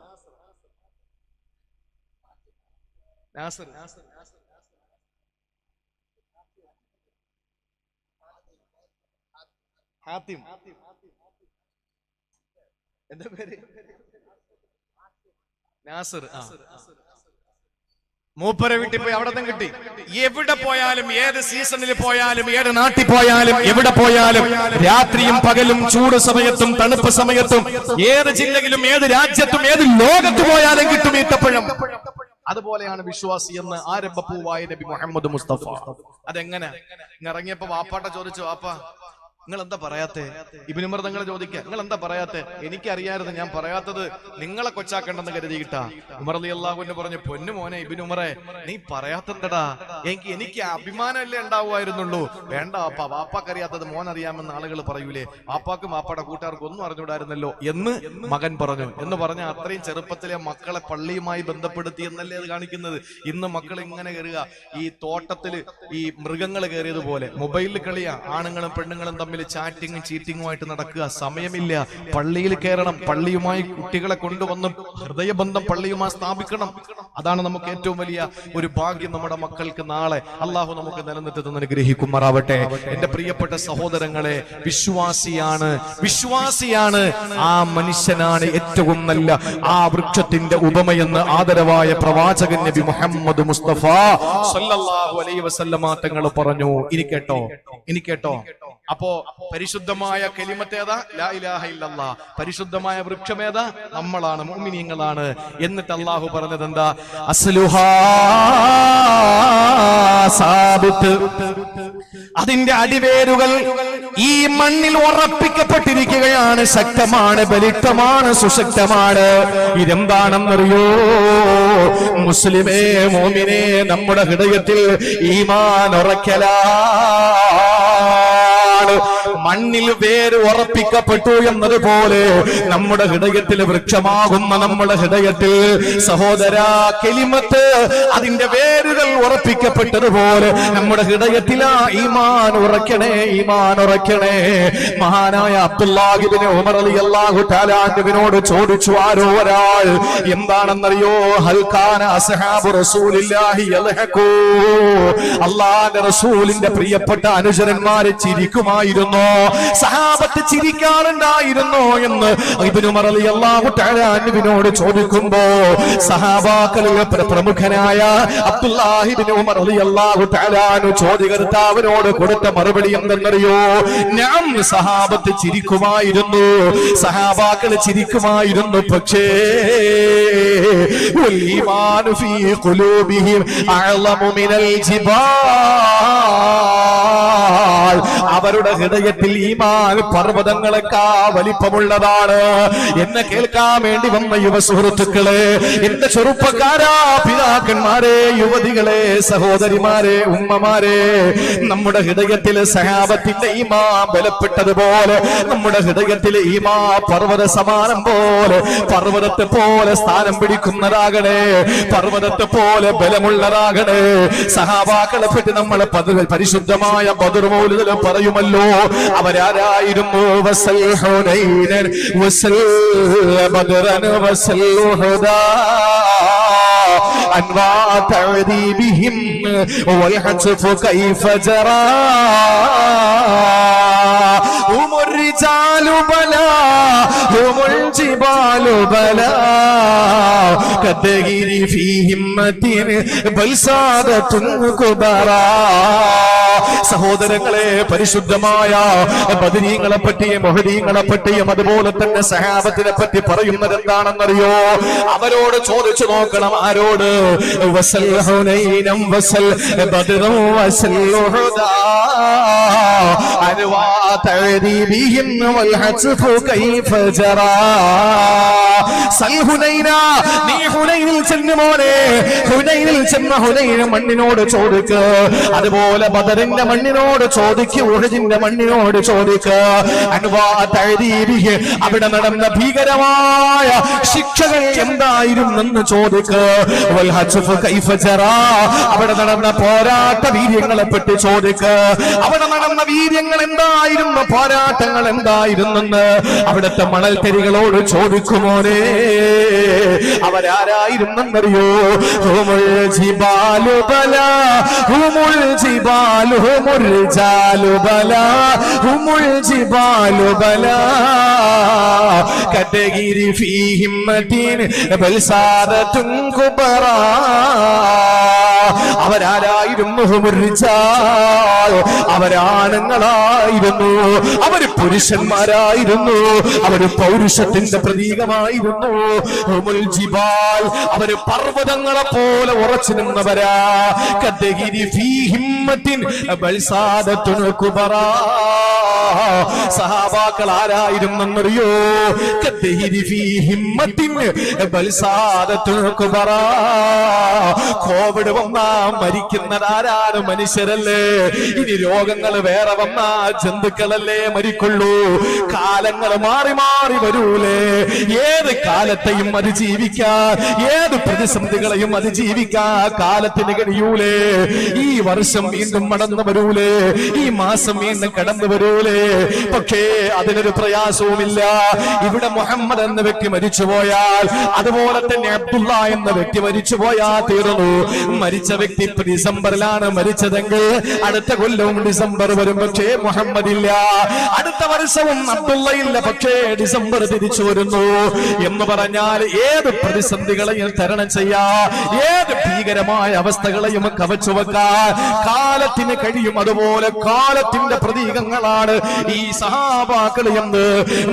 [SPEAKER 3] ഹാത്തിം, എന്താ പേര്, നാസർ. മൂപ്പരെ വീട്ടിൽ പോയി അവിടെ നിന്ന് കിട്ടി. എവിടെ പോയാലും, ഏത് സീസണിൽ പോയാലും, ഏത് നാട്ടിൽ പോയാലും, എവിടെ പോയാലും, രാത്രിയും പകലും, ചൂട് സമയത്തും തണുപ്പ് സമയത്തും, ഏത് ജില്ലയിലും, ഏത് രാജ്യത്തും, ഏത് ലോകത്ത് പോയാലും കിട്ടും ഈത്തപ്പഴം. അതുപോലെയാണ് വിശ്വാസി എന്ന് ആരംഭപ്പൂവായ നബി മുഹമ്മദ് മുസ്തഫ. അതെങ്ങനെ? ഇറങ്ങിയപ്പോ വാപ്പാട്ട ചോദിച്ചു, വാപ്പ നിങ്ങൾ എന്താ പറയാത്തെ? ഇബ്നു ഉമർ തങ്ങൾ ചോദിക്കുക, നിങ്ങൾ എന്താ പറയാത്തെ? എനിക്കറിയായിരുന്നു, ഞാൻ പറയാത്തത് നിങ്ങളെ കൊച്ചാക്കണ്ടെന്ന് കരുതിയിട്ടാ. ഉമർ റളിയല്ലാഹു അൻഹു പറഞ്ഞു, പൊന്നു മോനെ ഇബ്നു ഉമറെ, നീ പറയാത്തണ്ടടാ, എനിക്ക് അഭിമാനമല്ലേ ഉണ്ടാവുമായിരുന്നുള്ളൂ. വേണ്ട വാപ്പ, വാപ്പാക്കറിയാത്തത് മോൻ അറിയാമെന്ന് ആളുകൾ പറയൂലേ, വാപ്പാക്കും വാപ്പാടെ കൂട്ടുകാർക്കും ഒന്നും അറിഞ്ഞൂടായിരുന്നല്ലോ എന്ന് മകൻ പറഞ്ഞു. എന്ന് പറഞ്ഞ അത്രയും ചെറുപ്പത്തിലെ മക്കളെ പള്ളിയുമായി ബന്ധപ്പെടുത്തി എന്നല്ലേ അത് കാണിക്കുന്നത്. ഇന്ന് മക്കൾ ഇങ്ങനെ കയറുക, ഈ തോട്ടത്തില് ഈ മൃഗങ്ങൾ കയറിയതുപോലെ മൊബൈലിൽ കളിയാ. ആണുങ്ങളും പെണ്ണുങ്ങളും തമ്മിൽ ചാറ്റിങ്ങും ചീറ്റിങ്ങുമായിട്ട് നടക്കുക. സമയമില്ല, പള്ളിയിൽ കയറണം, പള്ളിയുമായി കുട്ടികളെ കൊണ്ടുവന്ന് ഹൃദയബന്ധം പള്ളിയുമായി സ്ഥാപിക്കണം. അതാണ് നമുക്ക് ഏറ്റവും വലിയ ഒരു ഭാഗ്യം. നമ്മുടെ മക്കൾക്ക് നാളെ അള്ളാഹു നമുക്ക് നിലനിർത്തി അനുഗ്രഹിക്കുമാറാവട്ടെ. എന്റെ പ്രിയപ്പെട്ട സഹോദരങ്ങളെ, വിശ്വാസിയാണ് ആ മനുഷ്യനാണ് ഏറ്റവും നല്ല ആ വൃക്ഷത്തിന്റെ ഉപമയെന്ന് ആദരവായ പ്രവാചകൻ നബി മുഹമ്മദ് മുസ്തഫ സല്ലല്ലാഹു അലൈഹി വസല്ലമ തങ്ങൾ പറഞ്ഞു. ഇനി കേട്ടോ അപ്പോ പരിശുദ്ധമായ കലിമത്തേതാ? ലാ ഇലാഹ ഇല്ലല്ലാഹ്. പരിശുദ്ധമായ വൃക്ഷമേതാ? നമ്മളാണ്, മുഅ്മിനീങ്ങളാണ്. എന്നിട്ട് അല്ലാഹു പറഞ്ഞത് എന്താ?
[SPEAKER 2] അസ്ലുഹാ സാബിത്ത്. അതിന്റെ അടിവേരുകൾ ഈ മണ്ണിൽ ഉറപ്പിക്കപ്പെട്ടിരിക്കുകയാണ്. ശക്തമാണ്, ബലിഷ്ഠമാണ്, സുശക്തമാണ്. ഇതെന്താണെന്നറിയോ മുസ്ലിമേ, മോമിനെ? നമ്മുടെ ഹൃദയത്തിൽ ഈമാൻ ഉറക്കലാണ്. മണ്ണിൽ വേര് ഉറപ്പിക്കപ്പെട്ടു എന്നതുപോലെ നമ്മുടെ ഹൃദയത്തിൽ വൃക്ഷമാകുന്ന നമ്മുടെ ഹൃദയത്തിൽ സഹോദര കലിമത്ത് അതിന്റെ വേരുകൾ ഉറപ്പിക്കപ്പെട്ടതുപോലെ നമ്മുടെ ഹൃദയത്തിൽ ഈമാൻ ഉറക്കണേ, ഈമാൻ ഉറക്കണേ. മഹാനായ അബ്ദുല്ലാഹ് ഇബ്നു ഉമർ റളിയല്ലാഹു തആല അൻഹുവിനോട് ചോദിച്ചു ആരോ ഒരാൾ, എന്താണെന്നറിയോ? ഹൽ കാന അസ്ഹാബു റസൂലില്ലാഹി യൽഹഖൂ. അല്ലാഹുവിന്റെ റസൂലിന്റെ പ്രിയപ്പെട്ട അനുചരന്മാരെ ചിരിക്കുമായിരുന്നോ? സഹാബത്ത് ചിരിക്കാറുണ്ടായിരുന്നോ എന്ന് ഇബ്നു ഉമർ റളിയല്ലാഹു തആല അൻഹുവിനോട് ചോദിക്കുമ്പോ സഹാബാക്കളിൽ പ്രമുഖനായ അബ്ദുല്ലാഹ് ഇബ്നു ഉമർ റളിയല്ലാഹു തആല അൻഹു ചോദ്യകർത്താവിനോട് കൊടുത്ത മറുപടി എന്തെന്നറിയോ? ഞാൻ സഹാബത്ത് ചിരിക്കുമായിരുന്നു, സഹാബാക്കൾ ചിരിക്കുമായിരുന്നു. പക്ഷേ ഈമാനു ഫീ ഖുലൂബിഹിം അഅ്ളമു മിനൽ ജിബാൽ. അവരുടെ ഹൃദയത്തിൽ ഈമാൻ പർവ്വതങ്ങളെക്കാൾ വലിപ്പമുള്ളതാണ്. എന്നെ കേൾക്കാൻ വേണ്ടി വന്ന യുവ സുഹൃത്തുക്കളെ, എന്റെ ചെറുപ്പക്കാരാ, പിതാക്കന്മാരെ, യുവതികളെ, സഹോദരിമാരെ, ഉമ്മമാരെ, നമ്മുടെ ഹൃദയത്തിൽ സഹാബത്തിന്റെ ഈമാൻ ബലപ്പെട്ടതുപോലെ നമ്മുടെ ഹൃദയത്തിൽ ഈമാൻ പർവ്വത സമാനം പോലെ, പർവ്വതത്തെ പോലെ സ്ഥാനം പിടിക്കുന്നതാകണേ, പർവ്വതത്തെ പോലെ ബലമുള്ളതാകണേ. സഹാബാക്കളെ പറ്റി നമ്മൾ പരിശുദ്ധമായ ബദർ മൗലിദിൽ പറയുമല്ലോ, അവരാരായിരുന്നു? വസൽ ഹുനൈനൻ വസൽ ബദറൻ വസൽ ഉഹദാ അൻവാ തഅദീബിഹിം വൽ ഹത്ഫ് കൈഫ ജറാ ഹുമുർ റിജാലു ബലാ ഹുമുൽ ജിബാലു ബലാ കദ്ഗിരി ഫീ ഹിമ്മത്തിൻ ബൽ സാദത്തുൻ കുബറാ. സഹോദരങ്ങളെ, പരിശുദ്ധമായ ബദരീങ്ങളെ പറ്റിയും മുഹദീങ്ങളെ പറ്റിയും അതുപോലെ തന്നെ സഹാബത്തിനെ പറ്റി പറയുന്നത് എന്താണെന്നറിയോ? അവരോട് ചോദിച്ചു നോക്കണം. ആരോട്? വസൽ ഹുനൈനം വസൽ ബദറും വസൽ ഉഹദാ അൻവാ തഅദീബിഹിം വൽ ഹത്ഫ് കൈഫ ജറാ. സൽ ഹുനൈന, നീ ഹുനൈനിൽ ചെന്ന് മോനെ, ഹുനൈനിൽ ചെന്ന ഹുനൈൻ മണ്ണിനോട് ചോദിക്ക്. അതുപോലെ ബദറിന്റെ മണ്ണിനോട് ചോദിക്ക്, ഉഹദിന്റെ മണ്ണിനോട് ചോദിക്ക്. അൻവാ തഅദീബിഹി, അവിടെ നടന്ന ഭീകരമായ ശിക്ഷകൾ എന്തായിരുന്നെന്ന് ചോദിക്ക്. വൽ ഹത്ഫ് കൈഫ ജറാ, അവിടെ നടന്ന പോരാട്ട വീര്യങ്ങളെ പറ്റി ചോദിക്ക്. അവിടെ നടന്ന വീര്യങ്ങൾ എന്തായിരുന്നു, പോരാട്ടങ്ങൾ എന്തായിരുന്നെന്ന് അവിടുത്തെ മണൽത്തരികളോട് ചോദിക്കുമോനെ. അവരാരായിരുന്നെന്നറിയോ? ഹുമുൽ ജിബാലു ബലാ ഹുമുൽ ജിബാലു ഹുമുർ റിജാലു ബലാ ഹുമുൽ ജിബാലു ബലാ കദ്ഗിരി ഫീ ഹിമ്മത്തിൻ ബൽ സാദത്തുൻ കുബറാ. അവരാരായിരുന്നു? ഹുമുർ റിജാൽ, അവരാണുങ്ങളായിരുന്നു, അവര് പുരുഷന്മാരായിരുന്നു, അവര് പൗരുഷത്തിന്റെ പ്രതീകമായിരുന്നു. ഹുമുൽ ജിബാൽ, അവര് പർവ്വതങ്ങളെ പോലെ ഉറച്ചു നിന്നവരാ. കദ്ഗിരി ഫീ ഹിമ്മത്തിൻ ബൽ സാദത്തുൻ കുബറാ. സഹാബാക്കൾ ആരായിരുന്നെന്നറിയോ? കദ്ഗിരി ഫീ ഹിമ്മത്തിൻ ബൽ സാദത്തുൻ കുബറാ. കോവിഡ് വന്നാ മരിക്കുന്നതാരാണ്? മനുഷ്യരല്ലേ. ഇനി രോഗങ്ങൾ വേറെ വന്നാ ജന്തുക്കളല്ലേ മരിക്കുള്ളൂ. കാലങ്ങൾ മാറി മാറി വരൂലേ. ഏത് കാലത്തെയും അതിജീവിക്കാൻ, ഏത് പ്രതിസന്ധികളെയും അതിജീവിക്കാൻ കാലത്തിന് കഴിയൂലേ. ഈ വർഷം വീണ്ടും മടന്നു വരൂലേ, ഈ മാസം വീണ്ടും കടന്നു വരൂലേ. പക്ഷേ അതിനൊരു പ്രയാസവുമില്ല. ഇവിടെ മുഹമ്മദ് എന്ന വ്യക്തി മരിച്ചുപോയാൽ, അതുപോലെ തന്നെ അബ്ദുള്ള എന്ന വ്യക്തി മരിച്ചുപോയാൽ തീർന്നു. മരിച്ച വ്യക്തി ഡിസംബറിലാണ് മരിച്ചതെങ്കിൽ അടുത്ത കൊല്ലവും ഡിസംബർ വരും. പക്ഷേ മുഹമ്മദ് ഇല്ല. അടുത്ത അടുത്ത വർഷവും അബ്ദുള്ളയില്ല, പക്ഷേ ഡിസംബർ തിരിച്ചു വരുന്നു എന്ന് പറഞ്ഞാൽ ഏത് പ്രതിസന്ധികളെയും തരണം ചെയ്യാ, ഏത് ഭീകരമായ അവസ്ഥകളെയും കവച്ചു വെക്കാൻ കാലത്തിന് കഴിയും. അതുപോലെ കാലത്തിന്റെ പ്രതീകങ്ങളാണ് ഈ സഹാബാക്കൾ എന്ന്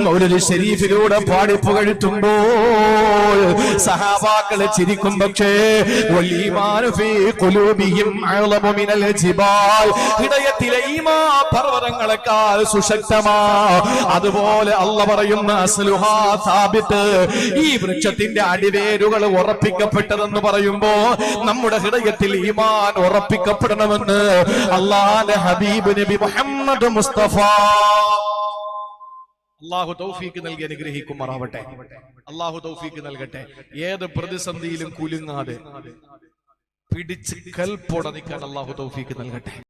[SPEAKER 2] മൗലവി ഷരീഫിലൂടെ പാടിപ്പുകഴ്ത്തുമ്പോൾ സഹാബാക്കളെ ചിരിക്കും. പക്ഷേ വലീമാനു ഫീ ഖുലൂബിഹിം അഅ്ളമു മിനൽ ജിബാൽ, ഹൃദയത്തിലെ ഈമാൻ പർവതങ്ങളെക്കാൾ സുശക്തമാ. അതുപോലെ അല്ലാഹ് പറയുന്ന അസ്ലുഹാ സാബിത്ത്, ഈ വൃക്ഷത്തിന്റെ അടിവേരുകൾ ഉറപ്പിക്കപ്പെട്ടതെന്ന് പറയുമ്പോ നമ്മുടെ ഹൃദയത്തിൽ ഈമാൻ ഉറപ്പിക്കപ്പെടണമെന്ന് അല്ലാഹുവിന്റെ ഹബീബ് നബി മുഹമ്മദ് മുസ്തഫ.
[SPEAKER 3] അള്ളാഹു തൗഫീക്ക് നൽകി അനുഗ്രഹിക്കുമാറാവട്ടെ. അള്ളാഹു തൗഫീക്ക് നൽകട്ടെ. ഏത് പ്രതിസന്ധിയിലും കുലുങ്ങാതെ പിടിച്ച് കൽപ്പോടെ നിൽക്കാൻ അള്ളാഹു തൗഫീക്ക് നൽകട്ടെ.